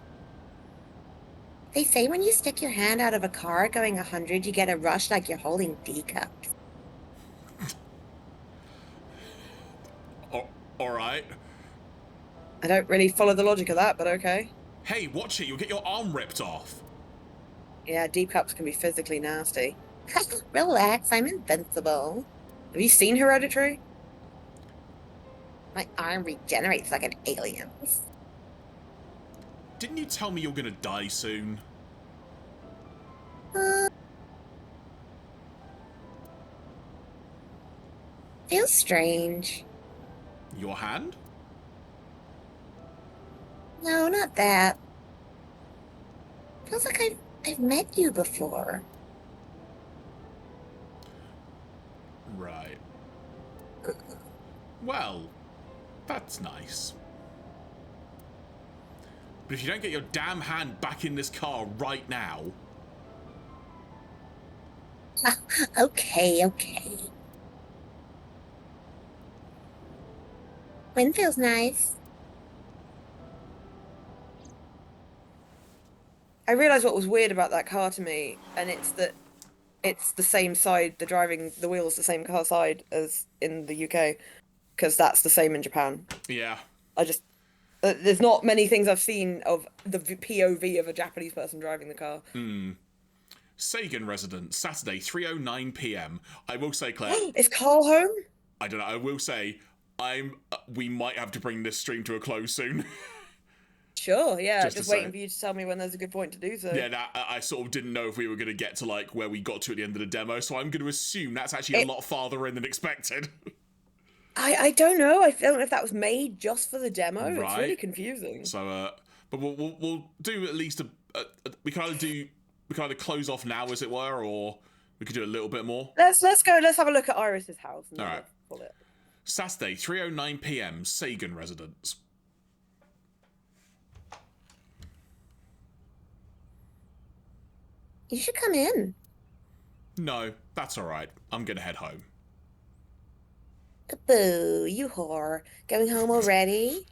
They say when you stick your hand out of a car going 100, you get a rush like you're holding teacups. Alright. I don't really follow the logic of that, but okay. Hey, watch it, you'll get your arm ripped off. Yeah, deep cups can be physically nasty. Relax, I'm invincible. Have you seen Hereditary? My arm regenerates like an alien's. Didn't you tell me you're gonna die soon? Feels strange. Your hand? No, not that. Feels like I've met you before. Right. Well, that's nice. But if you don't get your damn hand back in this car right now... Okay. Wind feels nice. I realised what was weird about that car to me, and it's that it's the same side, the wheel's the same car side as in the UK, because that's the same in Japan. Yeah. There's not many things I've seen of the POV of a Japanese person driving the car. Sagan resident, Saturday, 3:09 p.m. I will say, Claire, Is Carl home? I don't know. I will say, we might have to bring this stream to a close soon. Sure, yeah. Just Just to waiting say. for you to tell me when there's a good point to do so. Yeah, I sort of didn't know if we were going to get to like where we got to at the end of the demo, so I'm going to assume that's actually a lot farther in than expected. I don't know. I don't know if that was made just for the demo. It's Right. really confusing. So, but we'll do at least we can either close off now, as it were, or we could do a little bit more. Let's go. Let's have a look at Iris's house. And All right. pull it. Saturday, 3:09 p.m. Sagan residence. You should come in. No, that's all right. I'm gonna head home. Boo, you whore. Going home already?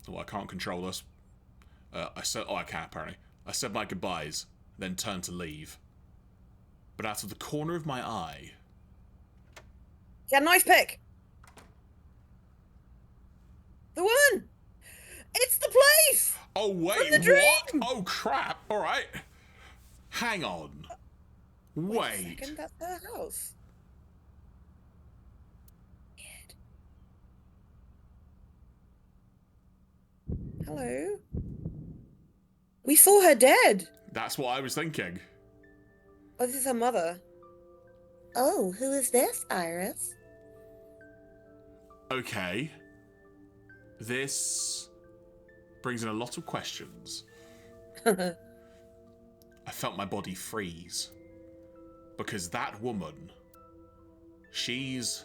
Oh, I can't control this. I can apparently. I said my goodbyes, then turned to leave. But out of the corner of my eye, Yeah, nice pick. The one. It's the place. oh wait, the what? dream! Oh crap! All right, hang on. Wait. Second, that's her house. Weird. Hello. We saw her dead. That's what I was thinking. Oh, this is her mother. Oh, who is this, Iris? Okay. This brings in a lot of questions. I felt my body freeze. Because that woman, she's...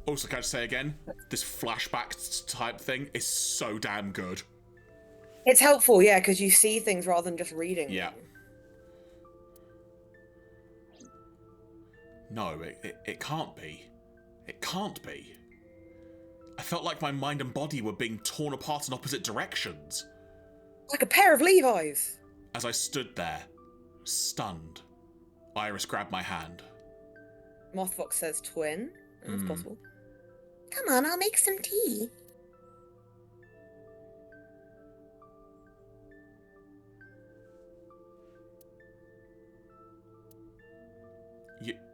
Also, can I just say again, this flashback type thing is so damn good. It's helpful, yeah, because you see things rather than just reading. Yeah. No, it can't be. It can't be. I felt like my mind and body were being torn apart in opposite directions. Like a pair of Levi's. As I stood there, stunned, Iris grabbed my hand. Mothfox says twin. That's possible. Come on, I'll make some tea.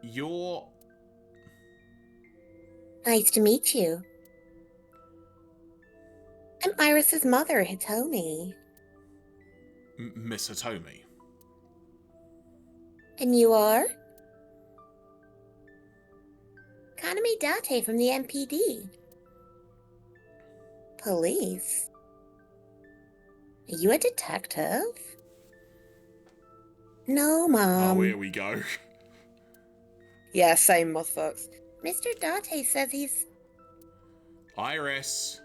You're... Nice to meet you. I'm Iris's mother, Hitomi. Miss Hitomi. And you are? Kaname Date from the MPD. Police? Are you a detective? No, Mom. Oh, here we go. Yeah, same Mothfox. Mr. Date says he's... Iris.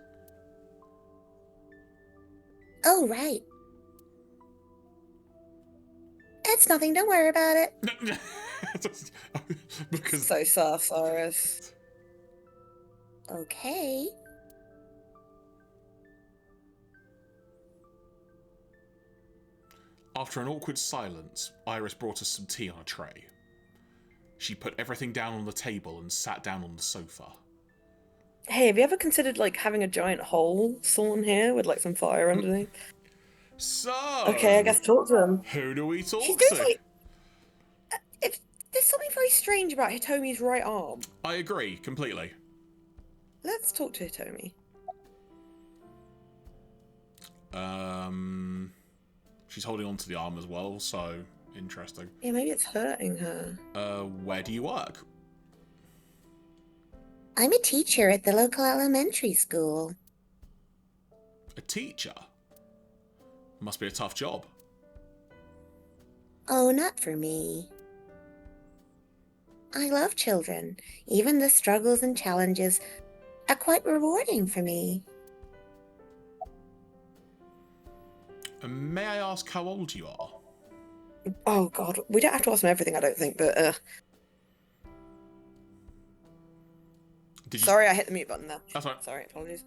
Oh, right. It's nothing, don't worry about it. Because... So sus, Iris. Okay. After an awkward silence, Iris brought us some tea on a tray. She put everything down on the table and sat down on the sofa. Hey, have you ever considered like having a giant hole sawn here with like some fire underneath? So... Okay, I guess talk to him. Who do we talk She's to? doing if there's something very strange about Hitomi's right arm. I agree, completely. Let's talk to Hitomi. She's holding on to the arm as well, so interesting. Yeah, maybe it's hurting her. Where do you work? I'm a teacher at the local elementary school. A teacher? Must be a tough job. Oh, not for me. I love children. Even the struggles and challenges are quite rewarding for me. May I ask how old you are? Oh god, we don't have to ask him everything, I don't think, but Did you... sorry, I hit the mute button there. That's right. Sorry, apologies.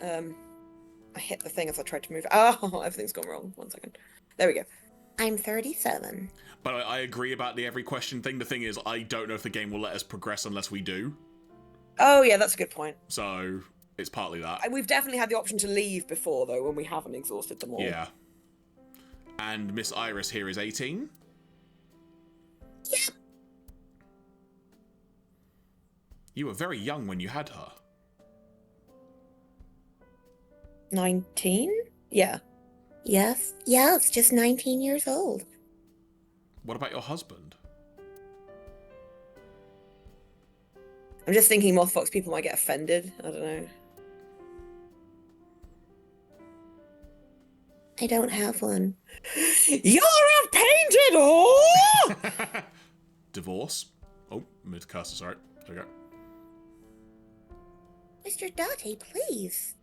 I hit the thing as I tried to move. Oh, everything's gone wrong. 1 second. There we go. I'm 37. But I agree about the every question thing. The thing is, I don't know if the game will let us progress unless we do. Oh, yeah, that's a good point. So it's partly that. We've definitely had the option to leave before, though, when we haven't exhausted them all. Yeah. And Miss Iris here is 18. Yep. You were very young when you had her. 19? Yeah. Yes, just 19 years old. What about your husband? I'm just thinking Mothfox people might get offended. I don't know. I don't have one. You're a painted whore! Divorce. Oh, mid cursor, sorry. There we go. Mr. Dottie, please.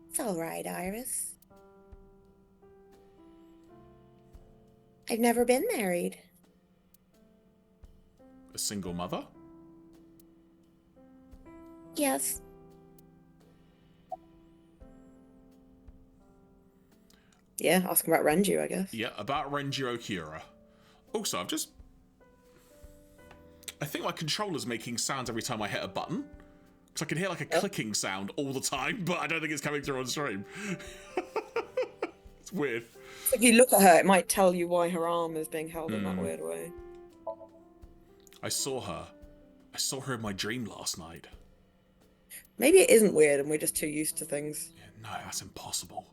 It's all right, Iris. I've never been married. A single mother? Yes. Yeah, ask him about Renju, I guess. Yeah, about Renju Okura. Also, I think my controller's making sounds every time I hit a button. Because I can hear like a clicking sound all the time, but I don't think it's coming through on stream. It's weird. If you look at her, it might tell you why her arm is being held in that weird way. I saw her. I saw her in my dream last night. Maybe it isn't weird and we're just too used to things. Yeah, no, that's impossible.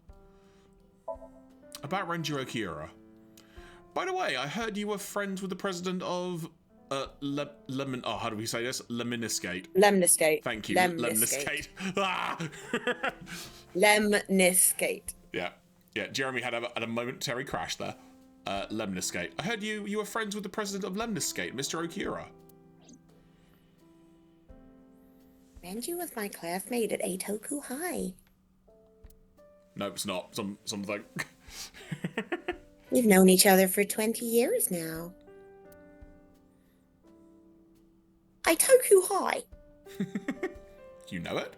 About Renju Okura. By the way, I heard you were friends with the president of how do we say this? Lemniscate. Lemniscate. Thank you. Lemniscate. Ah! Lemniscate. Yeah. Jeremy had a momentary crash there. Lemniscate. I heard you were friends with the president of Lemniscate, Mr. Okura. Renju was my classmate at Eitoku High. No, it's not. Something. We've known each other for 20 years now. Eitoku High. You know it?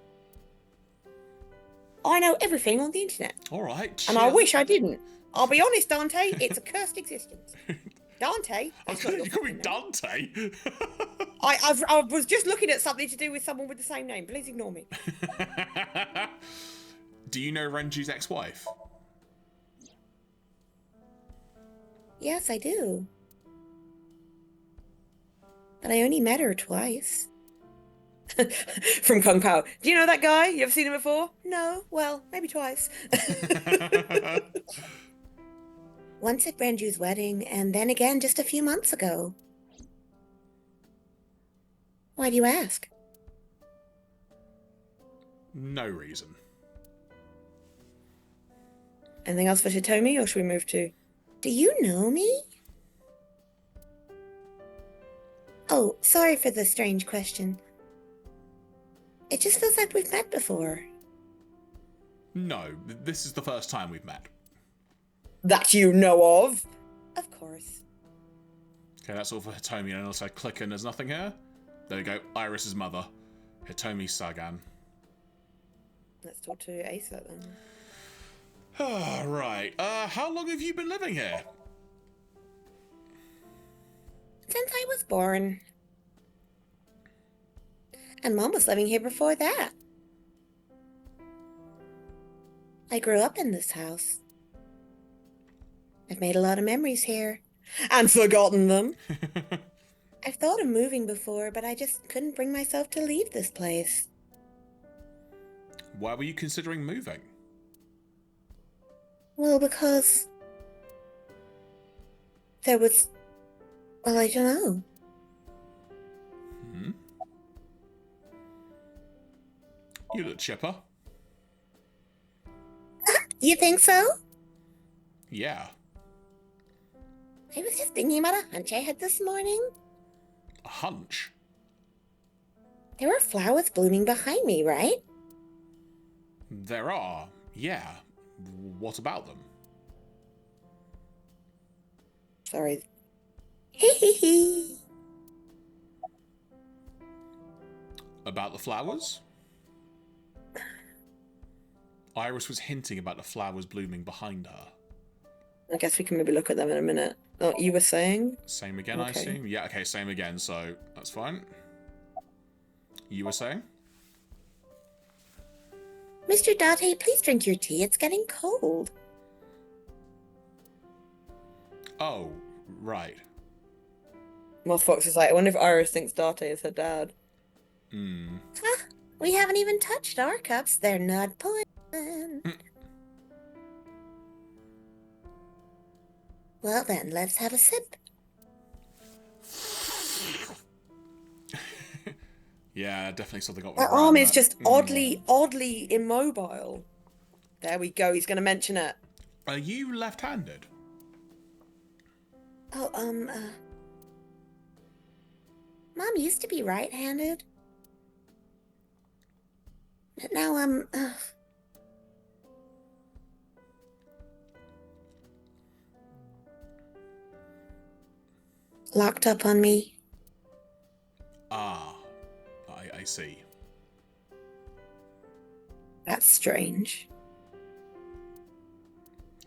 I know everything on the internet. All right. And I wish I didn't. I'll be honest, Dante, it's a cursed existence. Dante? I was going to call me Dante. I was just looking at something to do with someone with the same name. Please ignore me. Do you know Renju's ex-wife? Yes, I do. But I only met her twice. From Kung Pao. Do you know that guy? You ever seen him before? No, well, maybe twice. Once at Renju's wedding, and then again just a few months ago. Why do you ask? No reason. Anything else for Hitomi, or should we move to? Do you know me? Oh, sorry for the strange question. It just feels like we've met before. No, this is the first time we've met. That you know of? Of course. Okay, that's all for Hitomi, and also click and there's nothing here. There we go. Iris's mother. Hitomi Sagan. Let's talk to Asa then. Right. How long have you been living here? Since I was born. And Mom was living here before that. I grew up in this house. I've made a lot of memories here. And forgotten them. I've thought of moving before, but I just couldn't bring myself to leave this place. Why were you considering moving? Well, because there was... Well, I don't know. You look chipper. You think so? Yeah. I was just thinking about a hunch I had this morning. A hunch? There were flowers blooming behind me, right? There are. Yeah. What about them? Sorry. Hee hee hee. About the flowers? Iris was hinting about the flowers blooming behind her. I guess we can maybe look at them in a minute. Oh, you were saying? Same again, I Okay. assume? Yeah, okay, same again, so that's fine. You were saying? Mr. Date, please drink your tea. It's getting cold. Oh, right. Moth Fox is like, I wonder if Iris thinks Date is her dad. Huh? We haven't even touched our cups. They're not poison. Well then, let's have a sip. Yeah, definitely something got Her around arm is that. just oddly immobile. There we go. He's going to mention it. Are you left-handed? Oh, Mom used to be right-handed. But now locked up on me. Ah, I see. That's strange.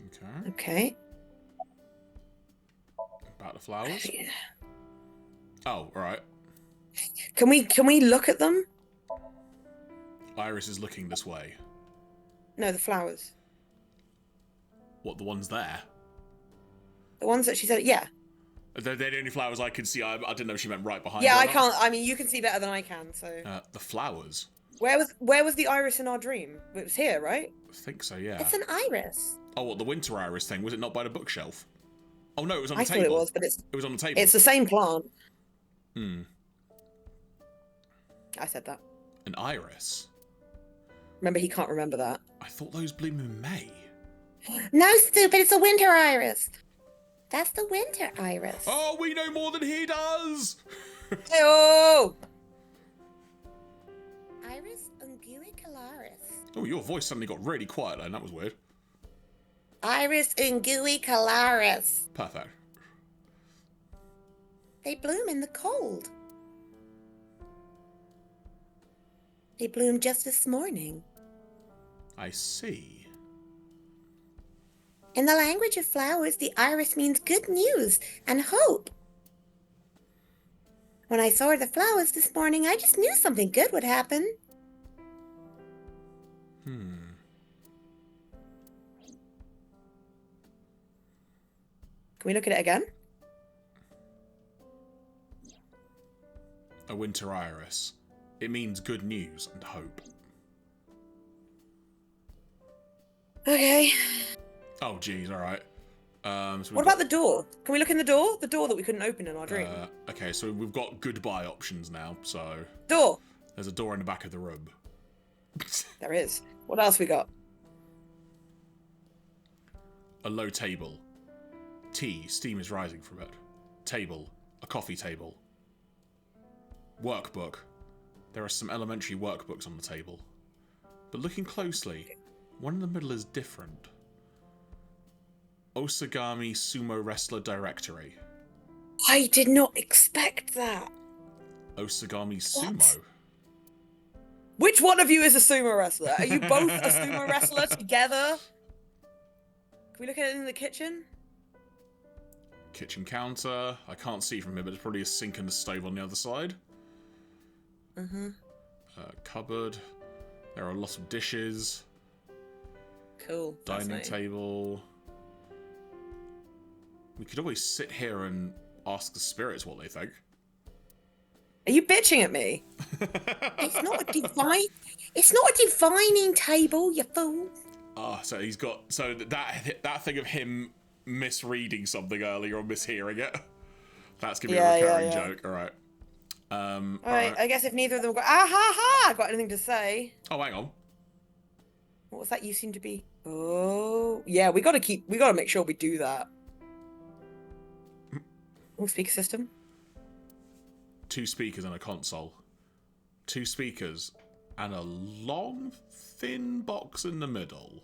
Okay. Okay. About the flowers? Oh, right. Can we look at them? Iris is looking this way. No, the flowers. What, the ones there? The ones that she said. Yeah. They're the only flowers I could see. I didn't know she meant right behind Yeah, her. I can't. I mean, you can see better than I can. So. The flowers? Where was the iris in our dream? It was here, right? I think so, yeah. It's an iris. Oh, what, the winter iris thing? Was it not by the bookshelf? Oh, no, it was on the I table. thought it was, but It was on the table. it's the same plant. Hmm. I said that. An iris? Remember, he can't remember that. I thought those bloom in May. No, stupid. It's a winter iris. That's the winter iris. Oh, we know more than he does! Oh! Iris unguicularis. Oh, your voice suddenly got really quiet then. That was weird. Iris unguicularis. Perfect. They bloom in the cold. They bloomed just this morning. I see. In the language of flowers, the iris means good news and hope. When I saw the flowers this morning, I just knew something good would happen. Hmm. Can we look at it again? A winter iris. It means good news and hope. Okay. Oh, geez, alright. So What about the door? Can we look in the door? The door that we couldn't open in our dream. okay, so we've got goodbye options now, so... Door! There's a door in the back of the room. There is. What else we got? A low table. Tea, steam is rising from it. Table, a coffee table. Workbook. There are some elementary workbooks on the table. But looking closely, one in the middle is different. Osagami Sumo Wrestler Directory. I did not expect that. Osagami Sumo? Which one of you is a sumo wrestler? Are you both a sumo wrestler together? Can we look at it in the kitchen? Kitchen counter. I can't see from here, but there's probably a sink and a stove on the other side. Mm-hmm. Cupboard. There are lots of dishes. Cool. Dining table. We could always sit here and ask the spirits what they think. Are you bitching at me? It's not a divining table, you fool. Ah, so he's got that thing of him misreading something earlier or mishearing it. That's gonna be a recurring joke. All right. All right. I guess if neither of them got anything to say. Oh, hang on. What was that? You seem to be. Oh, yeah. We gotta make sure we do that. Oh, speaker system. 2 speakers and a console. 2 speakers and a long, thin box in the middle.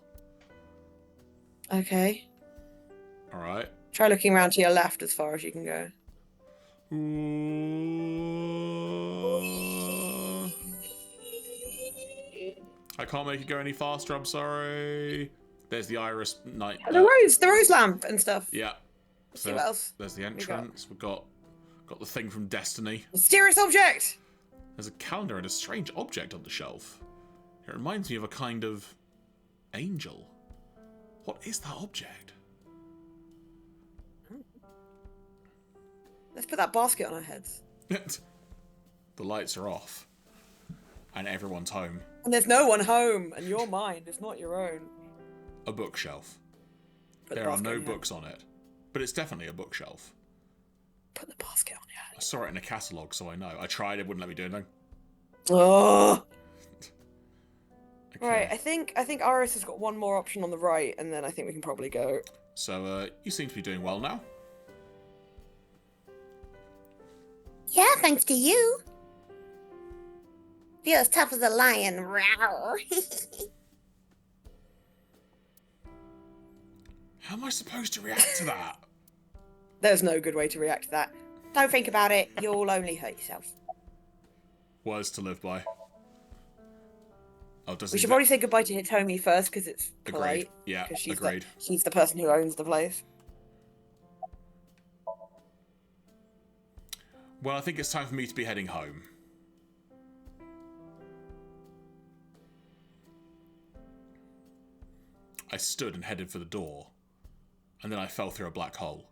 Okay. All right. Try looking around to your left as far as you can go. I can't make it go any faster. I'm sorry. There's the iris night. The rose lamp and stuff. Yeah. See what else? There's the entrance. We've got the thing from Destiny. Mysterious object. There's a calendar and a strange object on the shelf. It reminds me of a kind of angel. What is that object? Let's put that basket on our heads. The lights are off. And everyone's home. And there's no one home, and your mind is not your own. A bookshelf. Put the There are basket no on your books on it. But it's definitely a bookshelf. Put the basket on your I head. saw it in a catalogue, so I know. I tried, it wouldn't let me do anything. Oh. Okay. Right, I think Iris has got one more option on the right, and then I think we can probably go. So, you seem to be doing well now. Yeah, thanks to you. Feel as tough as a lion. Rawr. How am I supposed to react to that? There's no good way to react to that. Don't think about it. You'll only hurt yourself. Words to live by. Oh, does We he should probably say goodbye to Hitomi first, because it's Agreed. polite. Yeah, 'cause she's agreed. She's the person who owns the place. Well, I think it's time for me to be heading home. I stood and headed for the door, and then I fell through a black hole.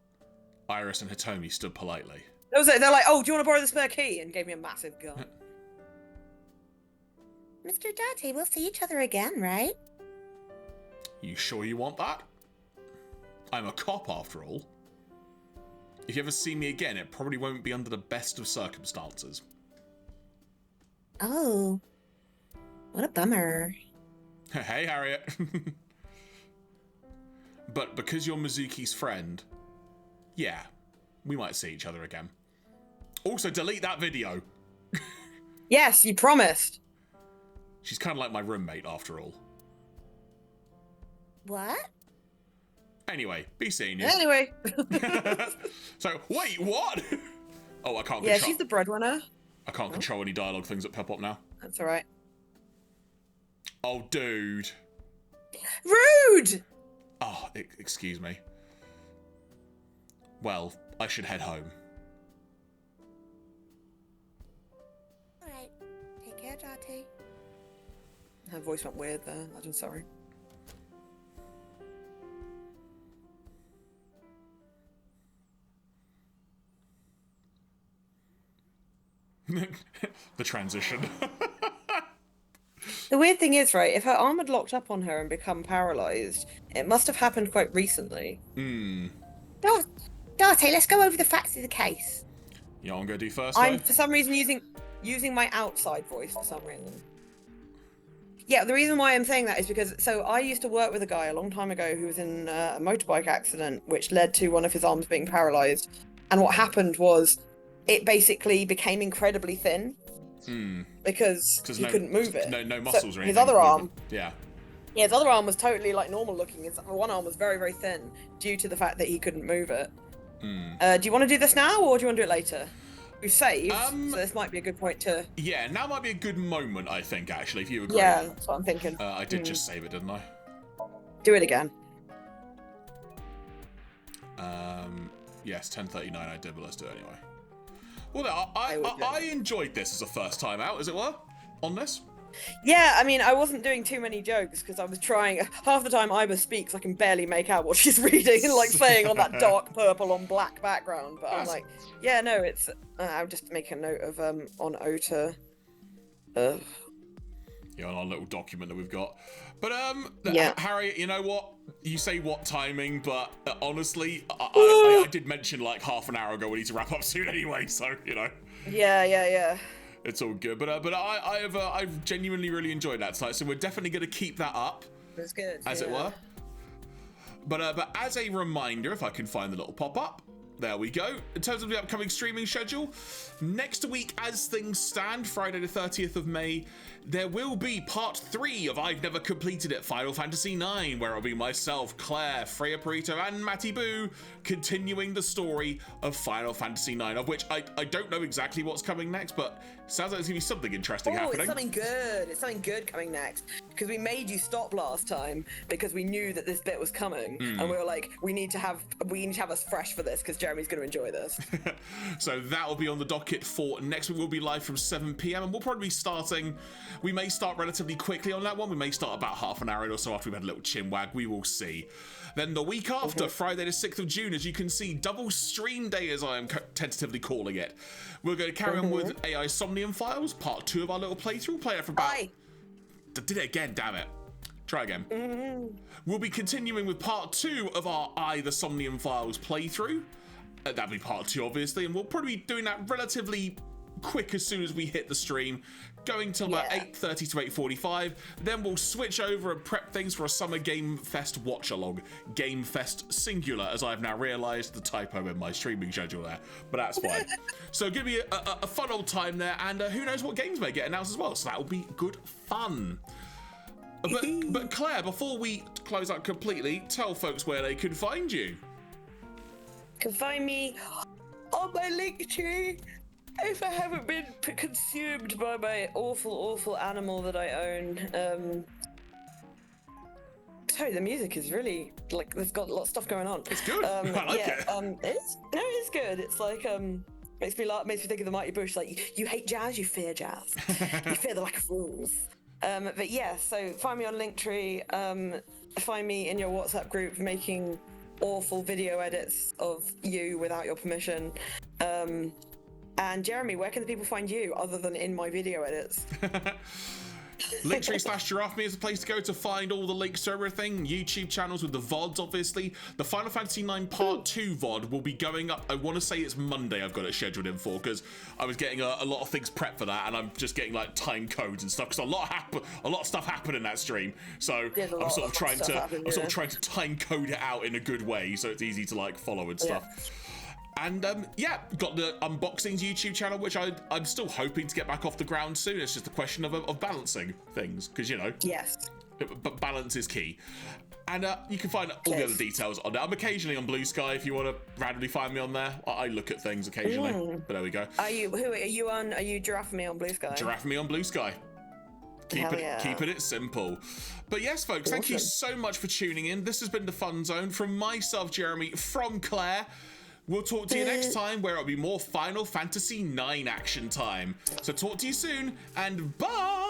Iris and Hitomi stood politely. They're like, oh, do you want to borrow the spare key? And gave me a massive gun. Mr. Date, we'll see each other again, right? You sure you want that? I'm a cop, after all. If you ever see me again, it probably won't be under the best of circumstances. Oh. What a bummer. Hey, Harriet. But because you're Mizuki's friend, yeah, we might see each other again. Also, delete that video. Yes, you promised. She's kind of like my roommate, after all. What? Anyway, be seeing you. Anyway. So, wait, what? Oh, I can't Yeah, control. she's the breadwinner. I can't control any dialogue things that pop up now. That's all right. Oh, dude. Rude! Oh, excuse me. Well, I should head home. Alright. Take care, Date. Her voice went weird there. I'm sorry. The transition. The weird thing is, right, if her arm had locked up on her and become paralyzed, it must have happened quite recently. Date, let's go over the facts of the case. You know what I'm going to do first, I'm, though? for some reason, using my outside voice for some reason. Yeah, the reason why I'm saying that is because, so I used to work with a guy a long time ago who was in a motorbike accident, which led to one of his arms being paralyzed. And what happened was, it basically became incredibly thin. Because he couldn't move it. No muscles so or anything. his other arm, Yeah. his other arm was totally like normal looking. His one arm was very, very thin due to the fact that he couldn't move it. Do you want to do this now or do you want to do it later? We've saved, so this might be a good point to. Yeah, now might be a good moment, I think, actually, if you agree. Yeah, that's what I'm thinking. I did just save it, didn't I? Do it again. Yes, 10:39 I did, but let's do it anyway. Well, I enjoyed this as a first time out, as it were, on this. Yeah, I mean, I wasn't doing too many jokes because I was trying. Half the time Iba speaks, I can barely make out what she's reading and like saying on that dark purple on black background. But I'm like, yeah, no, it's. I'll just make a note of on Ota. Yeah, on our little document that we've got. But Yeah. Harriet, you know what? You say what timing, but honestly, I did mention like half an hour ago we need to wrap up soon anyway, so you know. Yeah. It's all good, but I've genuinely really enjoyed that tonight, so we're definitely going to keep that up, It's good. as it were. But as a reminder, if I can find the little pop-up, There we go. In terms of the upcoming streaming schedule, next week as things stand, Friday the 30th of May, there will be part 3 of I've Never Completed It, Final Fantasy IX, where it'll be myself, Claire, Freya Perito, and Matty Boo continuing the story of Final Fantasy IX, of which I don't know exactly what's coming next, but it sounds like there's going to be something interesting happening. It's something good. It's something good coming next. Because we made you stop last time because we knew that this bit was coming, and we were like, we need to have us fresh for this because Jeremy's going to enjoy this. So that will be on the docket for next week. We'll be live from 7 p.m. and we'll probably be starting. We may start relatively quickly on that one. We may start about half an hour or so after we've had a little chin wag. We will see. Then the week after, Friday the 6th of June, as you can see, double stream day, as I am tentatively calling it. We're going to carry on with AI Somnium Files, part 2 of our little playthrough. We'll play it for about... Did it again, damn it. Try again. We'll be continuing with part 2 of our the Somnium Files playthrough. That'll be part 2, obviously, and we'll probably be doing that relatively quick as soon as we hit the stream, going till about 8:30 to 8:45. Then we'll switch over and prep things for a Summer Game Fest watch-along. Game Fest singular, as I've now realised the typo in my streaming schedule there, but that's fine. So going to be a fun old time there, and who knows what games may get announced as well, so that will be good fun. But Claire, before we close out completely, tell folks where they can find you. You can find me on my Linktree if I haven't been consumed by my awful animal that I own. Sorry, the music is really, like, there's got a lot of stuff going on. It's good. I like it. It's good. It's like, makes me think of the Mighty Bush. Like, you hate jazz, you fear jazz. You fear the lack of rules. But yeah, so find me on Linktree. Find me in your WhatsApp group making awful video edits of you without your permission. And Jeremy, where can the people find you other than in my video edits? Linktree/Giraffemy is the place to go to find all the links to everything. YouTube channels with the VODs, obviously. The Final Fantasy IX Part 2 VOD will be going up, I want to say it's Monday I've got it scheduled in for, because I was getting a lot of things prepped for that, and I'm just getting like time codes and stuff, because a lot of stuff happened in that stream. So I'm sort of trying to time code it out in a good way, so it's easy to like follow and stuff. And got the unboxings YouTube channel, which I'm still hoping to get back off the ground soon. It's just a question of balancing things, because but balance is key. And you can find all the other details on there. I'm occasionally on Blue Sky if you want to randomly find me on there. I look at things occasionally, but there we go. Are you Jeraffemy on Blue Sky? Jeraffemy on Blue Sky. Keeping it simple. But yes, folks, thank you so much for tuning in. This has been the Fun Zone from myself, Jeremy, from Claire. We'll talk to you next time, where it'll be more Final Fantasy IX action time. So talk to you soon, and bye!